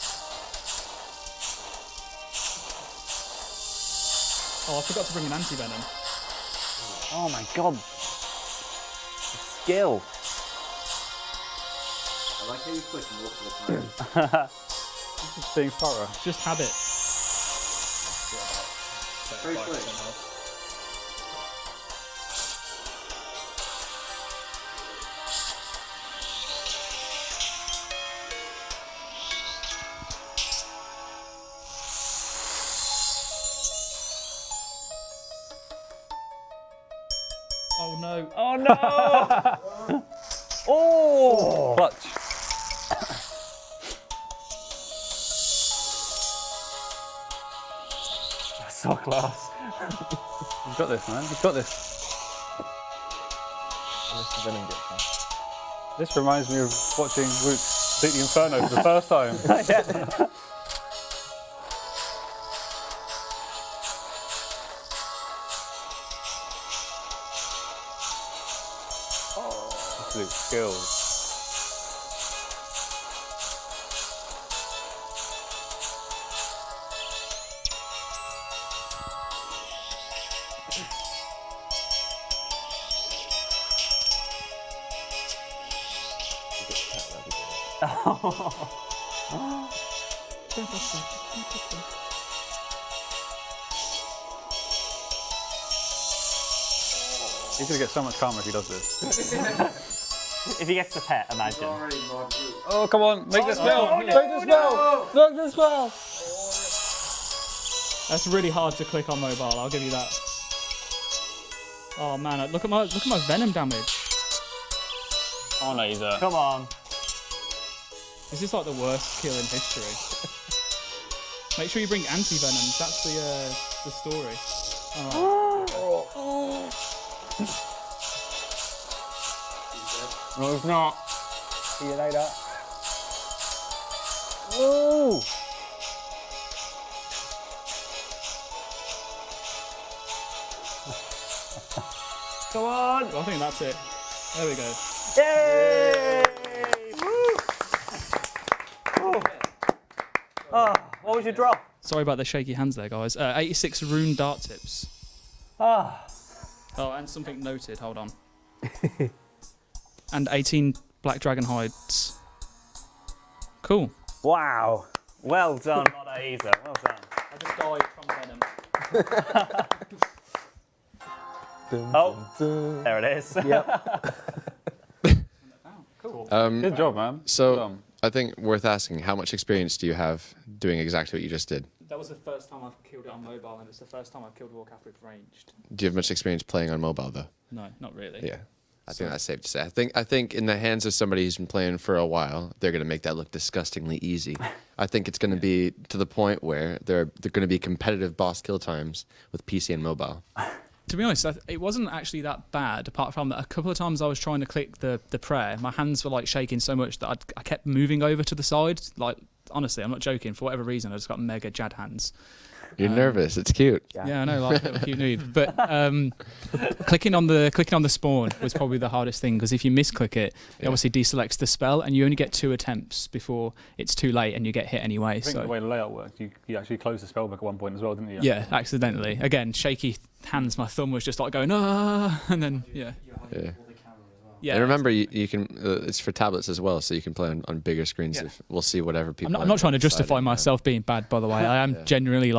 Oh, I forgot to bring an anti-venom. Oh my god. Skill. I like how you click multiple times. Just being thorough. Just habit. Very quick. So. Oh no! Oh! Clutch. So close. You've got this, man. You've got this. This reminds me of watching Luke beat the Inferno for the first time. Yeah. Luke's skills. He's gonna get so much karma if he does this. If he gets the pet, imagine. Oh, come on, make this spell! Make this spell! Make this spell! That's really hard to click on mobile. I'll give you that. Oh man, look at my venom damage. Oh no, he's come on. This is like the worst kill in history. Make sure you bring anti-venoms. That's the story. Oh. No, it's not. See you later. Oh! Come on! Well, I think that's it. There we go. Yay! Woo! Oh, what was your drop? Sorry about the shaky hands there, guys. 86 rune dart tips. Ah. Oh, and something noted. Hold on. And 18 black dragon hides. Cool. Wow. Well done, Modaisa. Well done. I just died from venom. Oh, there it is. Yep. Cool. Good job, man. So, I think worth asking, how much experience do you have doing exactly what you just did? That was the first time I've killed it on mobile, and it's the first time I've killed Warcraft with ranged. Do you have much experience playing on mobile, though? No, not really. Yeah. I think that's safe to say. I think in the hands of somebody who's been playing for a while, they're going to make that look disgustingly easy. I think it's going to be to the point where they're going to be competitive boss kill times with PC and mobile. To be honest, it wasn't actually that bad, apart from that a couple of times I was trying to click the prayer. My hands were like shaking so much that I kept moving over to the side. Like, honestly, I'm not joking. For whatever reason, I just got mega jad hands. You're nervous. It's cute. Yeah, I know, like a little cute noob. But clicking on the spawn was probably the hardest thing, because if you misclick it, it obviously deselects the spell, and you only get 2 attempts before it's too late and you get hit anyway. I think the way the layout worked, you actually closed the spellbook at one point as well, didn't you? Yeah, accidentally. Again, shaky hands. My thumb was just like going and then yeah. Yeah. And remember, you can. It's for tablets as well, so you can play on bigger screens. Yeah. We'll see whatever people. I'm not trying to justify myself being bad, by the way. I am generally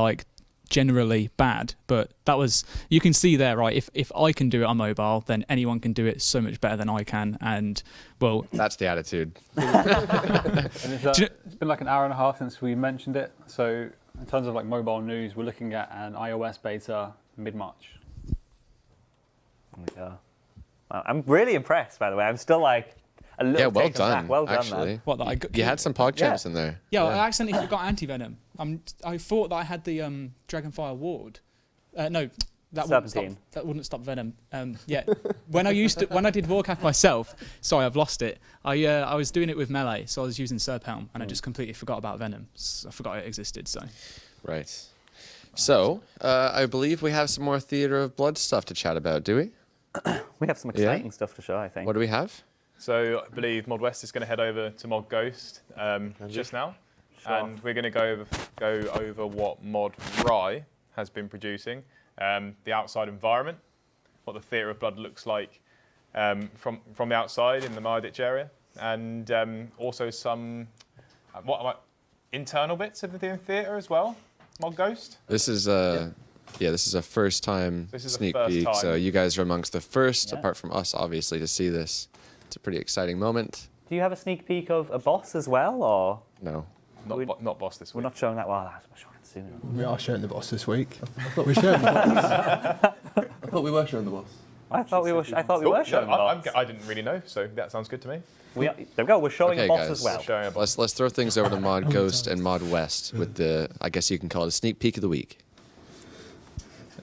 bad, but that was, you can see there, right? If I can do it on mobile, then anyone can do it so much better than I can, and well, that's the attitude. And it's been like an hour and a half since we mentioned it. So in terms of like mobile news, we're looking at an iOS beta mid-March. Yeah. Wow, I'm really impressed, by the way. I'm still like a little well taken done. aback. Well done, actually. man. What, that I got You had some pog champs in there. Yeah, I accidentally forgot anti-venom. I thought that I had the Dragonfire Ward. No, that wouldn't stop venom. Yeah, when I did Warcraft myself, sorry, I've lost it. I was doing it with melee, so I was using Serphelm, and I just completely forgot about venom. I forgot it existed. So. Right. So I believe we have some more Theatre of Blood stuff to chat about. Do we? We have some exciting stuff to show, I think. What do we have? So I believe Mod West is going to head over to Mod Ghost just now. Sure. And we're going to go over what Mod Rye has been producing, the outside environment, what the Theatre of Blood looks like from the outside in the Marditch area, and also some internal bits of the theatre as well. Mod Ghost. This is this is a first time sneak peek. Time. So you guys are amongst the first, apart from us, obviously, to see this. It's a pretty exciting moment. Do you have a sneak peek of a boss as well, or no? Not boss this week. We're not showing that. Well, that's showing soon. We are showing the boss this week. I thought we showed the boss. I thought we were showing the boss. I thought we were showing No, a boss. I didn't really know, so that sounds good to me. There we go. We're showing Okay, a boss guys. as well. Showing a boss. Let's throw things over to Mod Ghost and Mod West with the, I guess you can call it a sneak peek of the week.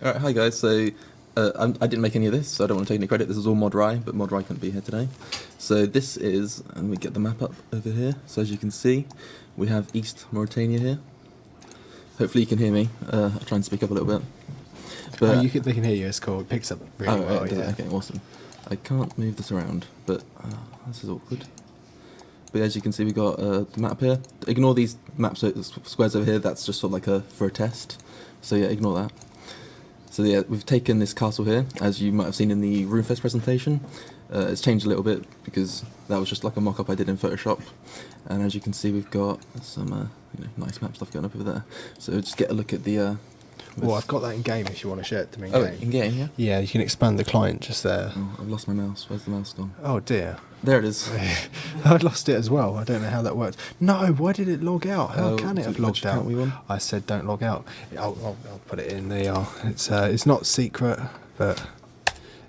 All right, hi guys. So I didn't make any of this, so I don't want to take any credit. This is all Mod Rye, but Mod Rye couldn't be here today. So this is, and we get the map up over here. So as you can see, we have East Mauritania here. Hopefully you can hear me. I'll try and speak up a little bit. But they can hear you. It's cool. It picks up really well. Right, Yeah. okay, awesome. I can't move this around, but this is awkward. But as you can see, we got the map here. Ignore these maps, squares over here. That's just sort of like for a test. So yeah, ignore that. So yeah, we've taken this castle here, as you might have seen in the RuneFest presentation. It's changed a little bit because that was just like a mock-up I did in Photoshop. And as you can see, we've got some nice map stuff going up over there. So just get a look at the. Well, I've got that in game if you want to share it to me. Oh, in game, yeah. Yeah, you can expand the client just there. Oh, I've lost my mouse. Where's the mouse gone? Oh dear. There it is. I'd lost it as well. I don't know how that worked. No, why did it log out? How can it have logged out? We won? I said don't log out. I'll put it in. There you are. It's not secret, but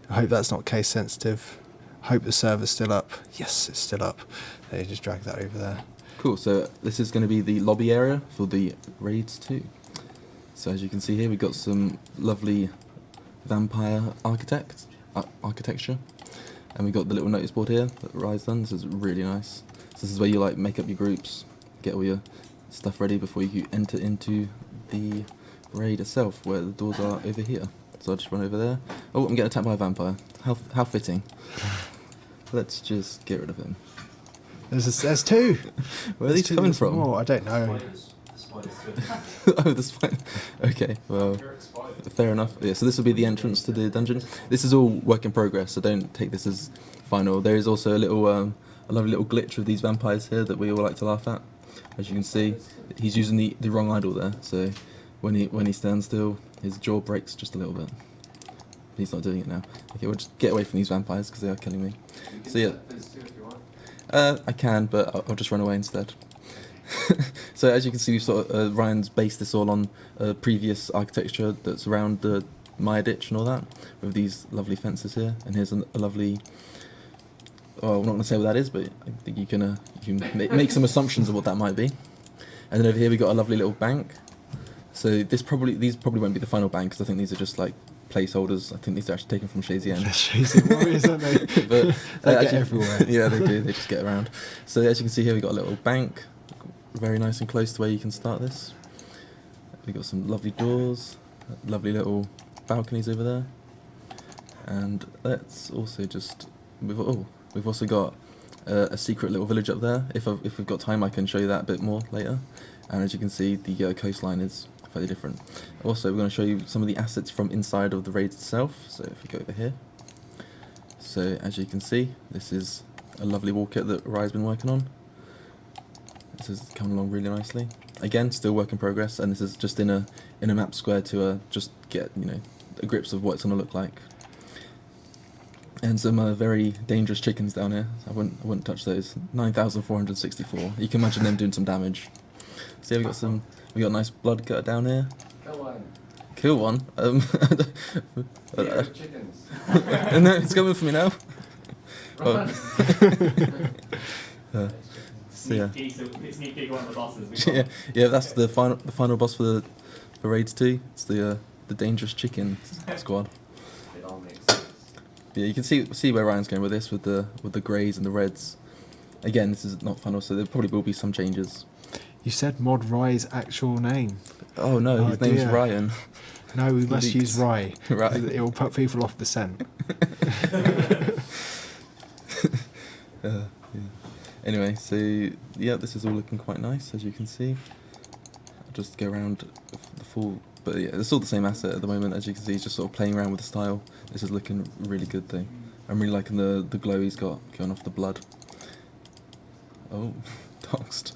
I hope that's not case sensitive. Hope the server's still up. Yes, it's still up. There, just drag that over there. Cool. So this is going to be the lobby area for the raids too. So as you can see here, we've got some lovely vampire architecture. And we've got the little notice board here that Rye's done. This is really nice. So this is where you like make up your groups, get all your stuff ready before you enter into the raid itself, where the doors are over here. So I'll just run over there. Oh, I'm getting attacked by a vampire. How fitting. Let's just get rid of him. There's two. Where are these coming from? Oh, I don't know. Oh, the spider. Okay, well, fair enough. Yeah, so this will be the entrance to the dungeon. This is all work in progress, so don't take this as final. There is also a little, a lovely little glitch with these vampires here that we all like to laugh at. As you can see, he's using the wrong idol there. So when he stands still, his jaw breaks just a little bit. He's not doing it now. Okay, we'll just get away from these vampires because they are killing me. So yeah, I can, but I'll just run away instead. So as you can see, we've sort of, Ryan's based this all on previous architecture that's around the Maya ditch and all that, with these lovely fences here. And here's a lovely. Oh, I'm not going to say what that is, but I think you can make some assumptions of what that might be. And then over here we got a lovely little bank. So these probably won't be the final bank because I think these are just like placeholders. I think these are actually taken from Shazian. Shazian warriors, aren't they? But they get everywhere. Yeah, they do. They just get around. So as you can see here, we got a little bank. Very nice and close to where you can start this. We've got some lovely doors, lovely little balconies over there. And let's also just... We've also got a secret little village up there. If we've got time, I can show you that a bit more later. And as you can see, the coastline is fairly different. Also, we're going to show you some of the assets from inside of the raid itself. So if we go over here. So as you can see, this is a lovely wall kit that Rye's been working on. This is coming along really nicely. Again, still work in progress, and this is just in a map square to just get the grips of what it's going to look like. And some very dangerous chickens down here. I wouldn't touch those. 9,464. You can imagine them doing some damage. So yeah, we got a nice blood gutter down here. Kill one. Chickens. No, it's coming for me now. So yeah. Sneak peek one of the bosses. Yeah, that's the final boss for raids 2. It's the dangerous chicken squad. It all makes sense. Yeah, you can see where Ryan's going with this, with the greys and the reds. Again, this is not final, so there probably will be some changes. You said Mod Rye's actual name. Oh no, his name's Ryan. No, we must use Rye. Right. It will put people off the scent. Yeah. Anyway, so yeah, this is all looking quite nice, as you can see. I'll just go around the full, but yeah, it's all the same asset at the moment. As you can see, he's just sort of playing around with the style. This is looking really good though. I'm really liking the glow he's got going off the blood. Oh, doxed.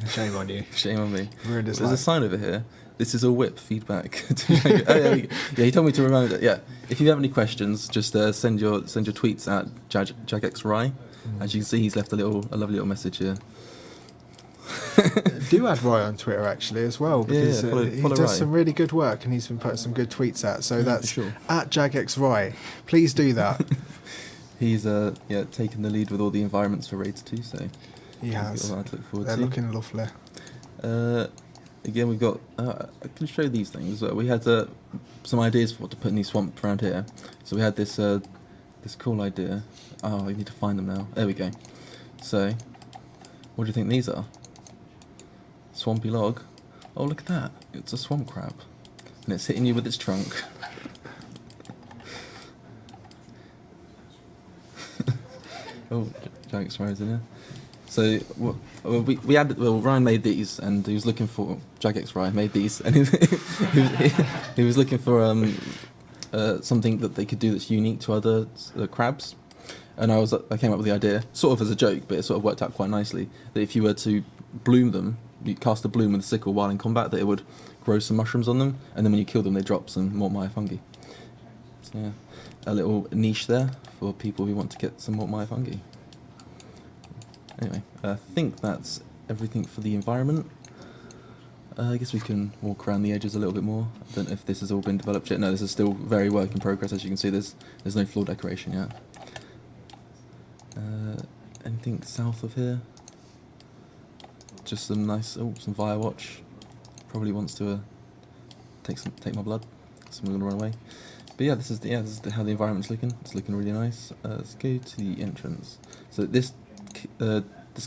Shame on you. Shame on me. Ruined his There's a life. sign over here. This is a whip feedback. Yeah, he told me to remind it. Yeah, if you have any questions, just send your tweets at JagXRye. As you can see, he's left a lovely little message here. Do add Roy on Twitter actually as well, because he follow does Roy. some really good work and he's been putting some good tweets out. So that's sure. at JagXRoy. Please do that. He's taken the lead with all the environments for raids too. So He has. got a lot to look forward They're to. looking lovely. Again, we've got. I can show these things. We had some ideas for what to put in these swamps around here. So we had this cool idea. Oh, I need to find them now. There we go. So, what do you think these are? Swampy log. Oh, look at that! It's a swamp crab, and it's hitting you with its trunk. Oh, Jack's right in here. So we had Ryan made these, and he was looking for Jagex. Ryan made these, and he was looking for something that they could do that's unique to other crabs. And I came up with the idea, sort of as a joke, but it sort of worked out quite nicely. That if you were to bloom them, you cast a bloom with a sickle while in combat, that it would grow some mushrooms on them, and then when you kill them, they drop some Mortmire fungi. So yeah, a little niche there for people who want to get some Mortmire fungi. Anyway, I think that's everything for the environment. I guess we can walk around the edges a little bit more. I don't know if this has all been developed yet. No, this is still very work in progress. As you can see, there's no floor decoration yet. Anything south of here? Just some nice, some Firewatch. Probably wants to take my blood, so we're gonna run away. But yeah, this is how the environment's looking. It's looking really nice. Let's go to the entrance. So this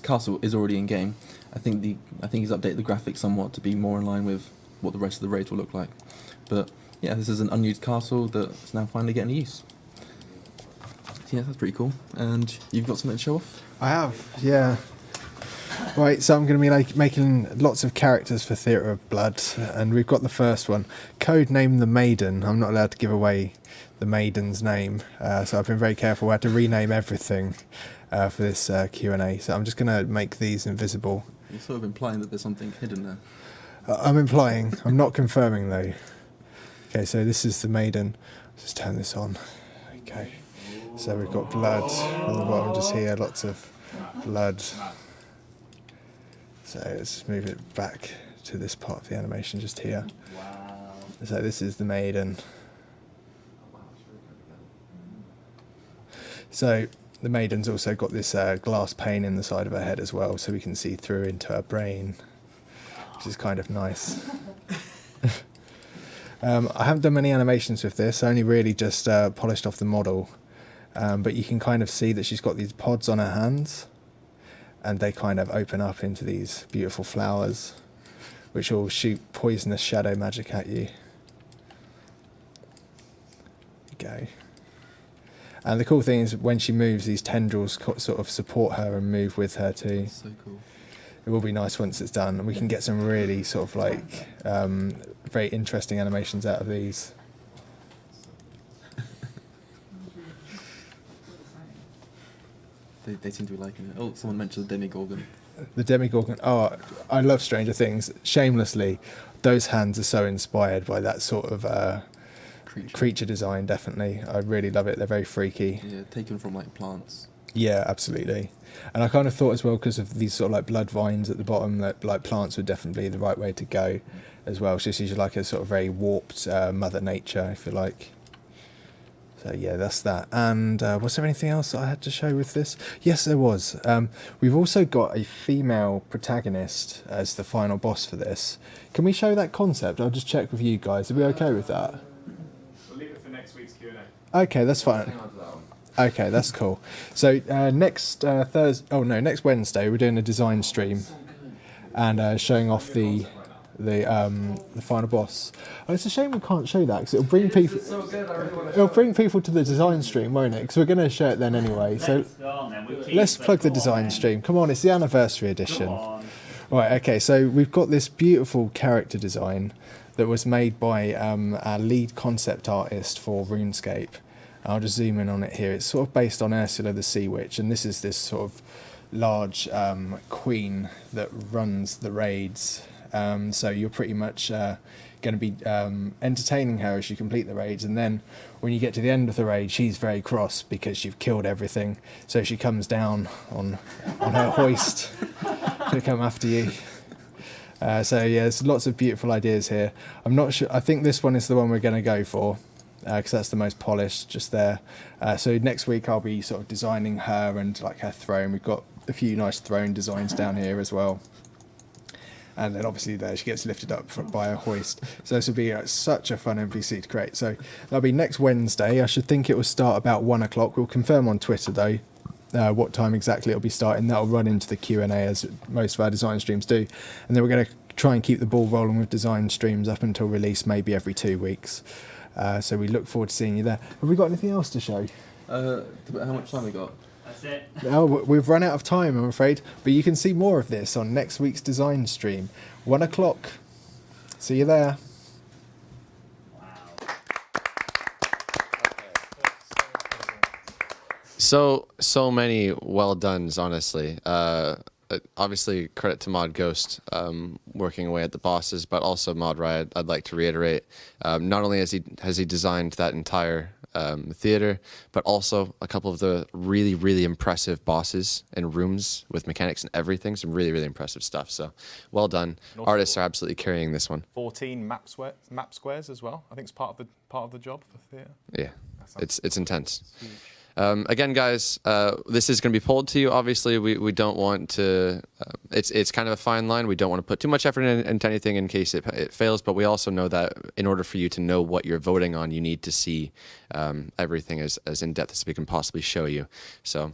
castle is already in game. I think he's updated the graphics somewhat to be more in line with what the rest of the raids will look like. But yeah, this is an unused castle that's now finally getting use. Yeah, that's pretty cool. And you've got something to show off? I have, yeah. Right, so I'm going to be making lots of characters for Theatre of Blood, and we've got the first one. Codename the Maiden. I'm not allowed to give away the Maiden's name, so I've been very careful. I had to rename everything for this Q&A, so I'm just going to make these invisible. You're sort of implying that there's something hidden there. I'm implying. I'm not confirming, though. Okay, so this is the Maiden. Just turn this on. Okay. So we've got blood on the bottom, just here, lots of blood. So let's just move it back to this part of the animation, just here. Wow. So this is the Maiden. So the Maiden's also got this glass pane in the side of her head as well, so we can see through into her brain, which is kind of nice. I haven't done many animations with this, I only really just polished off the model. But you can kind of see that she's got these pods on her hands, and they kind of open up into these beautiful flowers, which will shoot poisonous shadow magic at you. There you go. And the cool thing is when she moves, these tendrils sort of support her and move with her too. So cool. It will be nice once it's done, and we can get some really sort of like very interesting animations out of these. They seem to be liking it. Oh, someone mentioned the Demigorgon. The Demigorgon. Oh, I love Stranger Things. Shamelessly, those hands are so inspired by that sort of creature design, definitely. I really love it. They're very freaky. Yeah, taken from like plants. Yeah, absolutely. And I kind of thought as well, because of these sort of like blood vines at the bottom, that like plants would definitely be the right way to go as well. It's just usually like a sort of very warped Mother Nature, if you like. So yeah, that's that. And was there anything else I had to show with this? Yes, there was. We've also got a female protagonist as the final boss for this. Can we show that concept? I'll just check with you guys. Are we okay with that? We'll leave it for next week's Q&A. Okay, that's fine. Okay, that's cool. So next next Wednesday we're doing a design stream and showing off the final boss. Oh, it's a shame we can't show that because it'll bring people. It'll bring people to the design stream, won't it? Because we're going to show it then anyway. So let's plug the design stream. Come on, it's the anniversary edition. Right. Okay. So we've got this beautiful character design that was made by our lead concept artist for Runescape. I'll just zoom in on it here. It's sort of based on Ursula the Sea Witch, and this is this sort of large queen that runs the raids. So you're pretty much going to be entertaining her as you complete the raids, and then when you get to the end of the raid, she's very cross because you've killed everything. So she comes down on her hoist to come after you. So yeah, there's lots of beautiful ideas here. I'm not sure. I think this one is the one we're going to go for because that's the most polished, just there. So next week I'll be sort of designing her and like her throne. We've got a few nice throne designs down here as well. And then obviously there she gets lifted up by a hoist. So this will be such a fun NPC to create. So that'll be next Wednesday. I should think it will start about 1 o'clock. We'll confirm on Twitter though what time exactly it'll be starting. That'll run into the Q&A as most of our design streams do. And then we're going to try and keep the ball rolling with design streams up until release, maybe every 2 weeks. So we look forward to seeing you there. Have we got anything else to show? How much time we got? That's it. Oh, we've run out of time, I'm afraid. But you can see more of this on next week's design stream, 1 o'clock. See you there. So many well dones, honestly. Obviously, credit to Mod Ghost working away at the bosses, but also Mod Riot. I'd like to reiterate, not only has he designed that entire theater, but also a couple of the really impressive bosses and rooms with mechanics and everything. Some really impressive stuff. So well done. Artists are absolutely carrying this one. 14 map squares as well. I think it's part of the job for theatre. Yeah, it's intense. Again, guys, this is going to be pulled to you. Obviously, we don't want to. It's kind of a fine line. We don't want to put too much effort into anything in case it fails. But we also know that in order for you to know what you're voting on, you need to see everything as in depth as we can possibly show you. So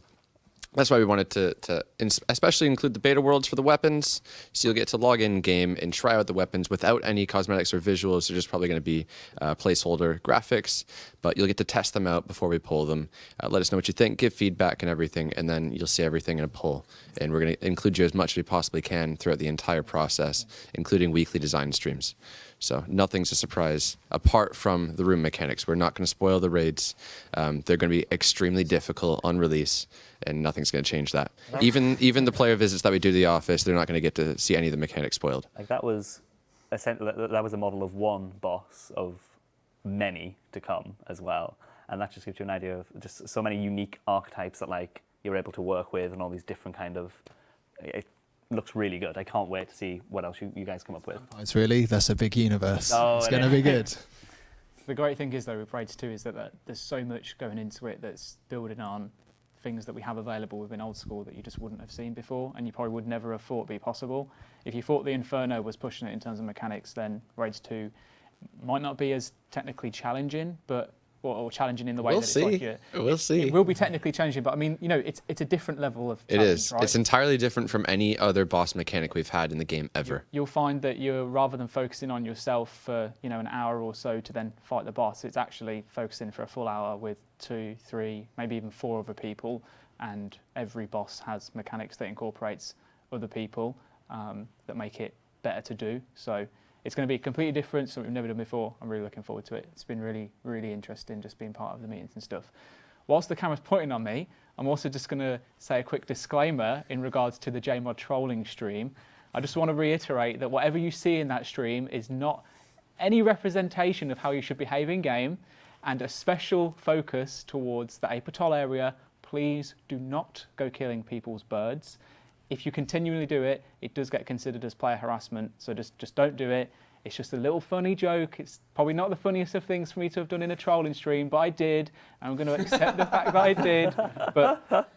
that's why we wanted to especially include the beta worlds for the weapons, so you'll get to log in game and try out the weapons without any cosmetics or visuals. They're just probably going to be placeholder graphics, but you'll get to test them out before we pull them. Let us know what you think, give feedback and everything, and then you'll see everything in a poll. And we're going to include you as much as we possibly can throughout the entire process, including weekly design streams. So nothing's a surprise apart from the room mechanics. We're not going to spoil the raids. They're going to be extremely difficult on release, and nothing's going to change that. Even the player visits that we do to the office, they're not going to get to see any of the mechanics spoiled. Like that was a model of one boss of many to come as well, and that just gives you an idea of just so many unique archetypes that like you're able to work with, and all these different kind of. It looks really good. I can't wait to see what else you guys come up with. That's a big universe. Oh, it's going to be good. The great thing is though with Raids 2 is that there's so much going into it that's building on things that we have available within Old School that you just wouldn't have seen before, and you probably would never have thought be possible. If you thought the Inferno was pushing it in terms of mechanics, then Raids 2 might not be as technically challenging, but or challenging in the way that it's like we'll see. It will be technically challenging, but I mean, you know, it's a different level of challenge. It is. Right? It's entirely different from any other boss mechanic we've had in the game ever. You'll find that you're, rather than focusing on yourself for, you know, an hour or so to then fight the boss, it's actually focusing for a full hour with 2, 3, maybe even 4 other people, and every boss has mechanics that incorporates other people that make it better to do. So it's going to be completely different, something we've never done before. I'm really looking forward to it. It's been really interesting just being part of the meetings and stuff. Whilst the camera's pointing on me, I'm also just going to say a quick disclaimer in regards to the JMod trolling stream. I just want to reiterate that whatever you see in that stream is not any representation of how you should behave in game, and a special focus towards the Apatol area. Please do not go killing people's birds. If you continually do it, it does get considered as player harassment, so just don't do it. It's just a little funny joke. It's probably not the funniest of things for me to have done in a trolling stream, but I did. And I'm going to accept the fact that I did. But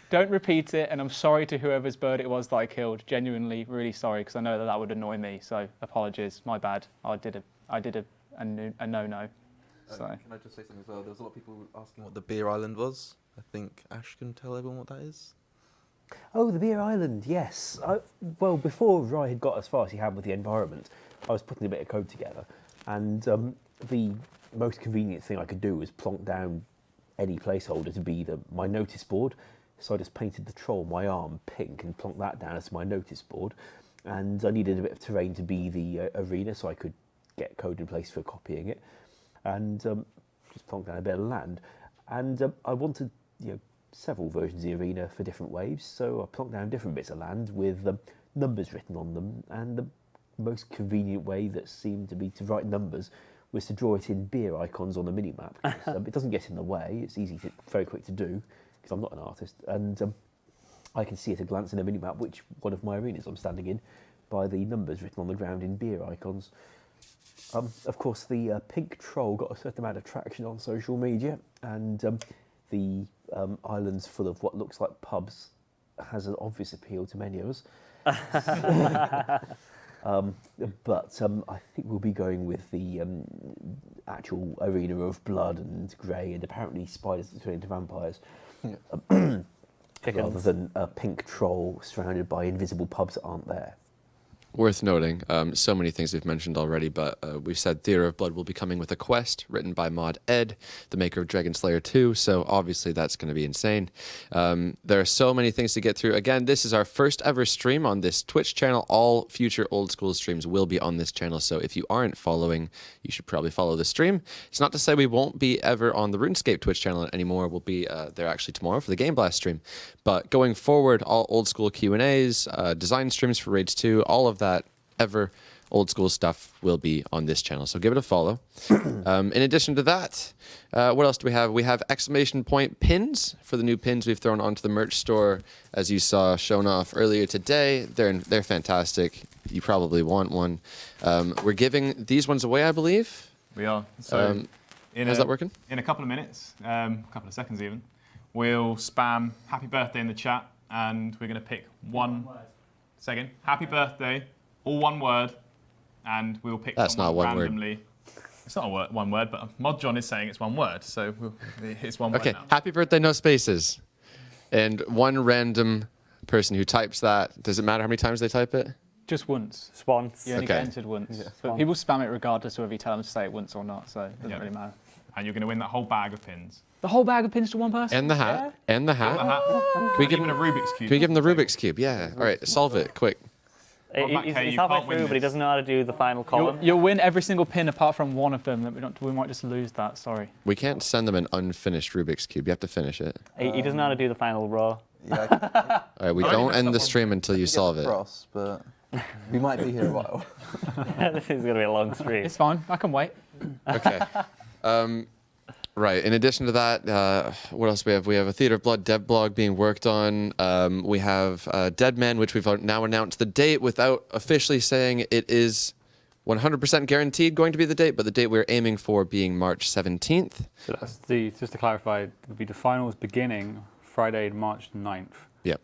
don't repeat it, and I'm sorry to whoever's bird it was that I killed. Genuinely, really sorry, because I know that would annoy me. So apologies, my bad. I did a no-no. So. Can I just say something as well? There was a lot of people asking what the Beer Island was. I think Ash can tell everyone what that is. Oh, the Beer Island, yes. Well, before Rye had got as far as he had with the environment, I was putting a bit of code together, and the most convenient thing I could do was plonk down any placeholder to be my notice board. So I just painted the troll on my arm pink and plonked that down as my notice board. And I needed a bit of terrain to be the arena, so I could get code in place for copying it, and just plonk down a bit of land. And I wanted, several versions of the arena for different waves, so I plonked down different bits of land with numbers written on them, and the most convenient way that seemed to be to write numbers was to draw it in beer icons on the minimap. It doesn't get in the way, it's very quick to do, because I'm not an artist, and I can see at a glance in the minimap which one of my arenas I'm standing in, by the numbers written on the ground in beer icons. Of course, the pink troll got a certain amount of traction on social media, and the island's full of what looks like pubs has an obvious appeal to many of us. But I think we'll be going with the actual arena of blood and grey, and apparently spiders that turn into vampires, rather than a pink troll surrounded by invisible pubs that aren't there. Worth noting, so many things we've mentioned already, but we've said Theater of Blood will be coming with a quest written by Mod Ed, the maker of Dragon Slayer 2, so obviously that's going to be insane. There are so many things to get through. Again, this is our first ever stream on this Twitch channel. All future Old School streams will be on this channel, so if you aren't following, you should probably follow the stream. It's not to say we won't be ever on the Runescape Twitch channel anymore. We'll be there actually tomorrow for the Game Blast stream. But going forward, all Old School Q&As, design streams for Raids 2, all of that ever old school stuff will be on this channel, so give it a follow. In addition to that, what else do we have? We have exclamation point pins for the new pins we've thrown onto the merch store, as you saw shown off earlier today. They're fantastic. You probably want one. We're giving these ones away, I believe. We are. So how's that working? In a couple of minutes, a couple of seconds even, we'll spam happy birthday in the chat, and we're going to pick one second. Happy birthday, all one word, and we'll pick That's not one randomly. word. It's not a word, one word, but Mod John is saying it's one word, so it's one word Okay, now. happy birthday, no spaces. And one random person who types that, does it matter how many times they type it? Just once. Just once. You only get entered once. But people spam it regardless of whether you tell them to say it once or not, so it doesn't really matter. And you're going to win that whole bag of pins. The whole bag of pins to one person? And the hat. Yeah. And the hat. Can we give him a Rubik's Cube? Can we give him the Rubik's Cube? Yeah. All right, solve it, quick. He's halfway through, but he doesn't know how to do the final column. You'll win every single pin apart from one of them. We might just lose that, sorry. We can't send them an unfinished Rubik's Cube. You have to finish it. He doesn't know how to do the final row. Yeah, All right, we don't end the stream until you solve it. Cross, but we might be here a while. This is going to be a long stream. It's fine, I can wait. Okay. Right. In addition to that, what else do we have? We have a Theater of Blood dev blog being worked on. We have Deadman, which we've now announced the date without officially saying it is 100% guaranteed going to be the date, but the date we're aiming for being March 17th. So that's just to clarify, it would be the finals beginning Friday, March 9th. Yep.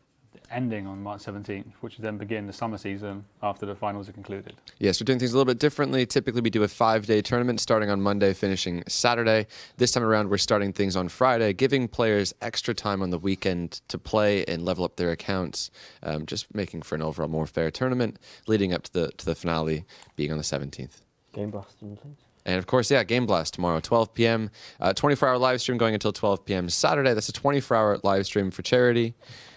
Ending on March 17th, which would then begin the summer season after the finals are concluded. Yes, we're doing things a little bit differently. Typically, we do a 5-day tournament starting on Monday, finishing Saturday. This time around, we're starting things on Friday, giving players extra time on the weekend to play and level up their accounts, just making for an overall more fair tournament, leading up to the finale being on the 17th. Game Blast, please. And of course, yeah, Game Blast tomorrow, 12 p.m. 24-hour live stream going until 12 p.m. Saturday. That's a 24-hour live stream for charity.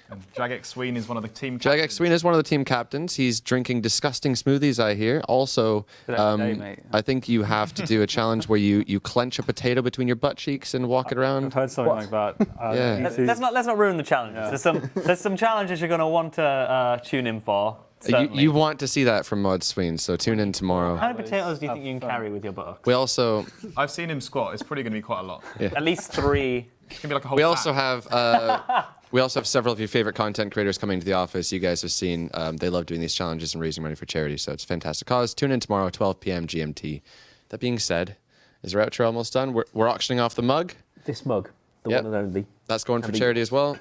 And Jagex Sween is one of the team Jagex captains. Sween is one of the team captains. He's drinking disgusting smoothies, I hear. Also, I think you have to do a challenge where you clench a potato between your butt cheeks and walk it around. I've heard something like that. Yeah. Let's not ruin the challenges. Yeah. There's some challenges you're going to want to tune in for. You want to see that from Mod Sween, so tune in tomorrow. How many potatoes do you think you can carry with your buttocks? We also... I've seen him squat. It's probably going to be quite a lot. Yeah. At least 3. It's going to be like a whole We pack. also have... We also have several of your favorite content creators coming to the office. You guys have seen they love doing these challenges and raising money for charity, so it's a fantastic cause. Tune in tomorrow, 12 p.m. GMT. That being said, is our outro almost done? We're auctioning off the mug. This mug, the Yep. one and only. That's going for charity as well.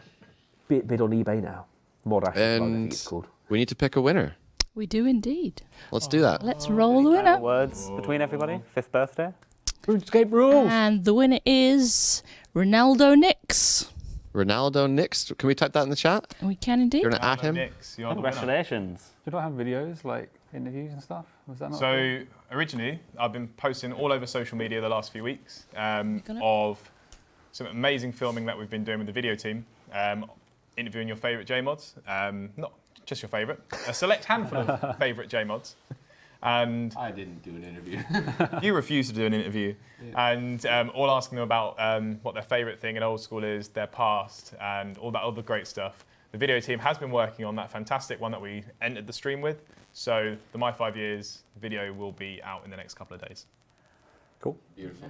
Bid on eBay now. Mod Ash, I think it's called. We need to pick a winner. We do indeed. Let's do that. Let's roll the winner. Words between everybody. 5th birthday. RuneScape rules. And the winner is Ronaldo Nix. Ronaldo Nix. Can we type that in the chat? We can indeed. You're going to at him? Nix, you're the winner. Congratulations. Do you not have videos, like interviews and stuff? Was that not? So originally, I've been posting all over social media the last few weeks of some amazing filming that we've been doing with the video team, interviewing your favourite JMods, not just your favourite, a select handful of favourite JMods. And I didn't do an interview. You refused to do an interview, and all asking them about what their favourite thing in old school is, their past, and all that other great stuff. The video team has been working on that fantastic one that we entered the stream with. So the My 5 Years video will be out in the next couple of days. Cool. Beautiful.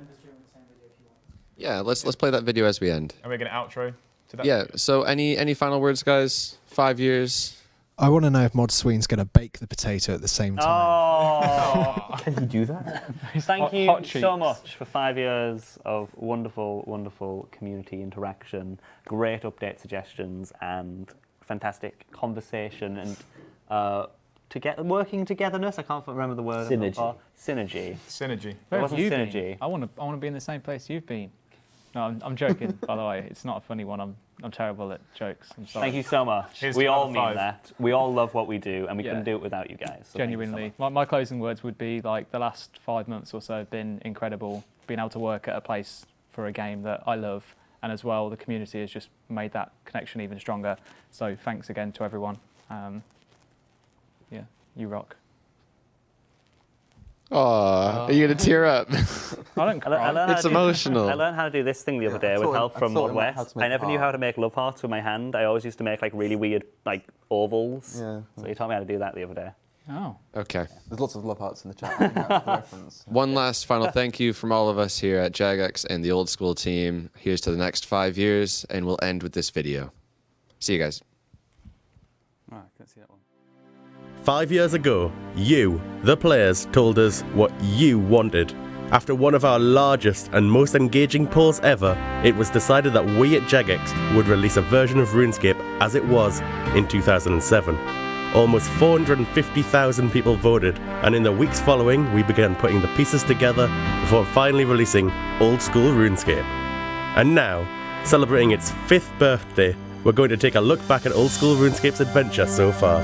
Yeah, let's play that video as we end. And we're going to outro to that. Yeah. video. So any final words, guys? 5 years. I want to know if Mod Sween's going to bake the potato at the same time. Oh, Can you do that? thank you hot so cheeks. much for 5 years of wonderful, wonderful community interaction, great update suggestions, and fantastic conversation and working togetherness. I can't remember the word. Synergy. Synergy. Synergy. It Where have wasn't you synergy. been? I want to be in the same place you've been. No, I'm joking. By the way, it's not a funny one. I'm terrible at jokes. I'm sorry. Thank you so much. Here's We to all another mean 5. that. We all love what we do, and we Yeah. couldn't do it without you guys. So thank you so Genuinely, much. my closing words would be like the last 5 months or so have been incredible. Being able to work at a place for a game that I love, and as well, the community has just made that connection even stronger. So thanks again to everyone. Yeah, you rock. Aw, are you gonna tear up? I don't cry. It's emotional. I learned how to do this thing the other day with help from Mod West. I never knew how to make love hearts with my hand. I always used to make like really weird like ovals. Yeah. So you taught me how to do that the other day. Oh. Okay. There's lots of love hearts in the chat. I think that's the reference. One last final thank you from all of us here at Jagex and the Old School team. Here's to the next 5 years, and we'll end with this video. See you guys. Oh, I can't see that one. 5 years ago, you, the players, told us what you wanted. After one of our largest and most engaging polls ever, it was decided that we at Jagex would release a version of Runescape as it was in 2007. Almost 450,000 people voted, and in the weeks following, we began putting the pieces together before finally releasing Old School Runescape. And now, celebrating its 5th birthday, we're going to take a look back at Old School RuneScape's adventure so far.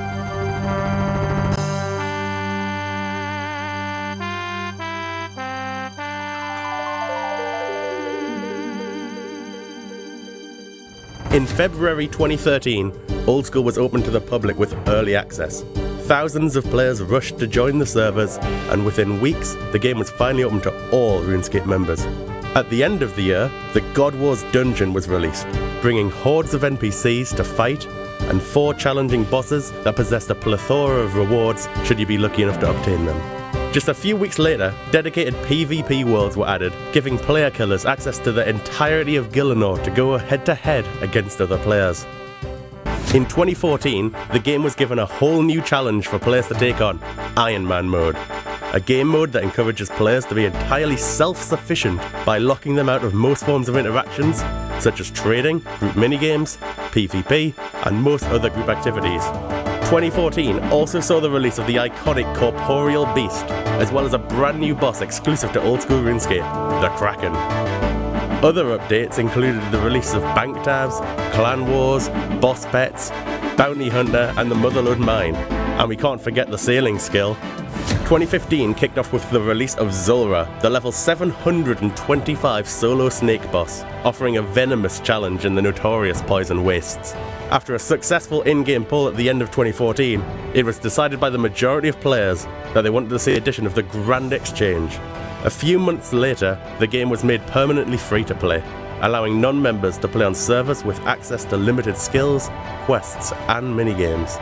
In February 2013, Old School was open to the public with early access. Thousands of players rushed to join the servers, and within weeks, the game was finally open to all RuneScape members. At the end of the year, the God Wars dungeon was released, bringing hordes of NPCs to fight, and 4 challenging bosses that possessed a plethora of rewards should you be lucky enough to obtain them. Just a few weeks later, dedicated PvP worlds were added, giving player killers access to the entirety of Gillinor to go head-to-head against other players. In 2014, the game was given a whole new challenge for players to take on, Ironman Mode. A game mode that encourages players to be entirely self-sufficient by locking them out of most forms of interactions, such as trading, group minigames, PvP, and most other group activities. 2014 also saw the release of the iconic Corporeal Beast, as well as a brand new boss exclusive to Old School RuneScape, the Kraken. Other updates included the release of Bank Tabs, Clan Wars, Boss Pets, Bounty Hunter, and the Motherlode Mine. And we can't forget the sailing skill. 2015 kicked off with the release of Zulrah, the level 725 solo snake boss, offering a venomous challenge in the notorious Poison Wastes. After a successful in-game poll at the end of 2014, it was decided by the majority of players that they wanted to see the addition of the Grand Exchange. A few months later, the game was made permanently free to play, allowing non-members to play on servers with access to limited skills, quests, and minigames.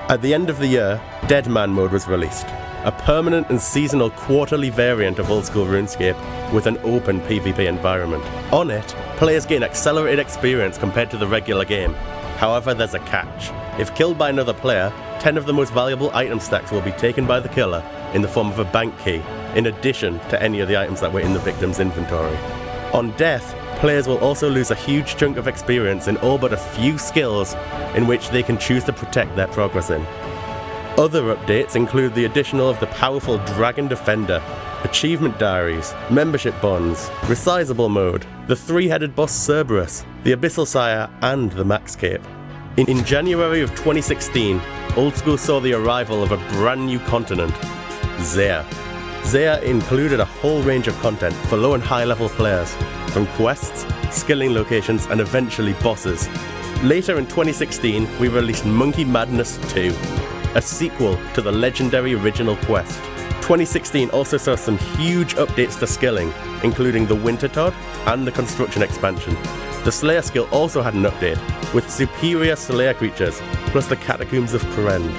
At the end of the year, Deadman Mode was released, a permanent and seasonal quarterly variant of Old School RuneScape with an open PvP environment. On it, players gain accelerated experience compared to the regular game. However, there's a catch. If killed by another player, 10 of the most valuable item stacks will be taken by the killer in the form of a bank key, in addition to any of the items that were in the victim's inventory. On death, players will also lose a huge chunk of experience in all but a few skills in which they can choose to protect their progress in. Other updates include the addition of the powerful Dragon Defender, achievement diaries, membership bonds, resizable mode, the 3-headed boss Cerberus, the Abyssal Sire, and the Max Cape. In January of 2016, Old School saw the arrival of a brand new continent, Zaya. Zaya included a whole range of content for low and high level players, from quests, skilling locations, and eventually bosses. Later in 2016, we released Monkey Madness 2, a sequel to the legendary original quest. 2016 also saw some huge updates to skilling, including the Winter Todd and the Construction expansion. The Slayer skill also had an update, with superior Slayer creatures, plus the Catacombs of Krend.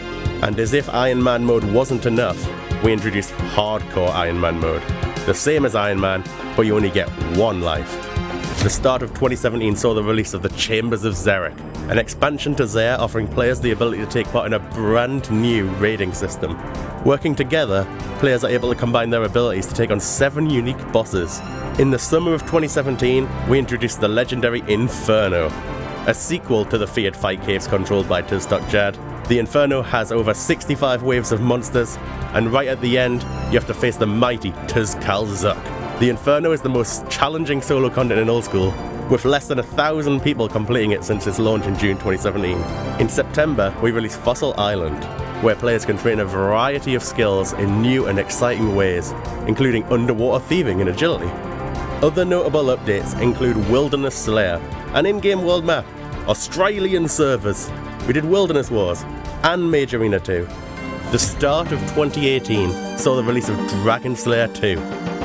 And as if Iron Man Mode wasn't enough, we introduced Hardcore Iron Man Mode, the same as Iron Man, but you only get 1 life. The start of 2017 saw the release of the Chambers of Zurich, an expansion to Zaire offering players the ability to take part in a brand new raiding system. Working together, players are able to combine their abilities to take on 7 unique bosses. In the summer of 2017, we introduced the legendary Inferno, a sequel to the feared fight caves controlled by Tuztok-Jad. The Inferno has over 65 waves of monsters, and right at the end, you have to face the mighty Tuz-Kal-Zuk. The Inferno is the most challenging solo content in Old School, with less than 1,000 people completing it since its launch in June 2017. In September, we released Fossil Island, where players can train a variety of skills in new and exciting ways, including underwater thieving and agility. Other notable updates include Wilderness Slayer, an in-game world map, Australian servers, we did Wilderness Wars, and Mage Arena 2. The start of 2018 saw the release of Dragon Slayer 2,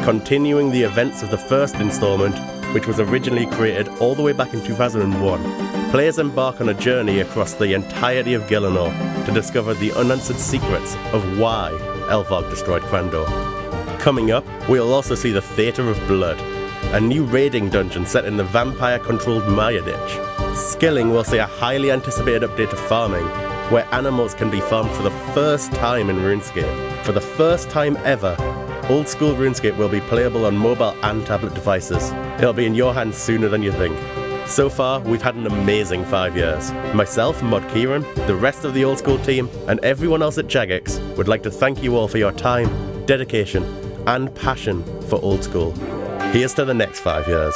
continuing the events of the first installment, which was originally created all the way back in 2001. Players embark on a journey across the entirety of Gielinor to discover the unanswered secrets of why Elvarg destroyed Crandor. Coming up, we'll also see the Theatre of Blood, a new raiding dungeon set in the vampire-controlled Maya Ditch. Skilling will see a highly anticipated update to farming, where animals can be farmed for the first time in Runescape. For the first time ever, Old School RuneScape will be playable on mobile and tablet devices. It'll be in your hands sooner than you think. So far, we've had an amazing 5 years. Myself, Mod Kieran, the rest of the Old School team, and everyone else at Jagex would like to thank you all for your time, dedication, and passion for Old School. Here's to the next 5 years.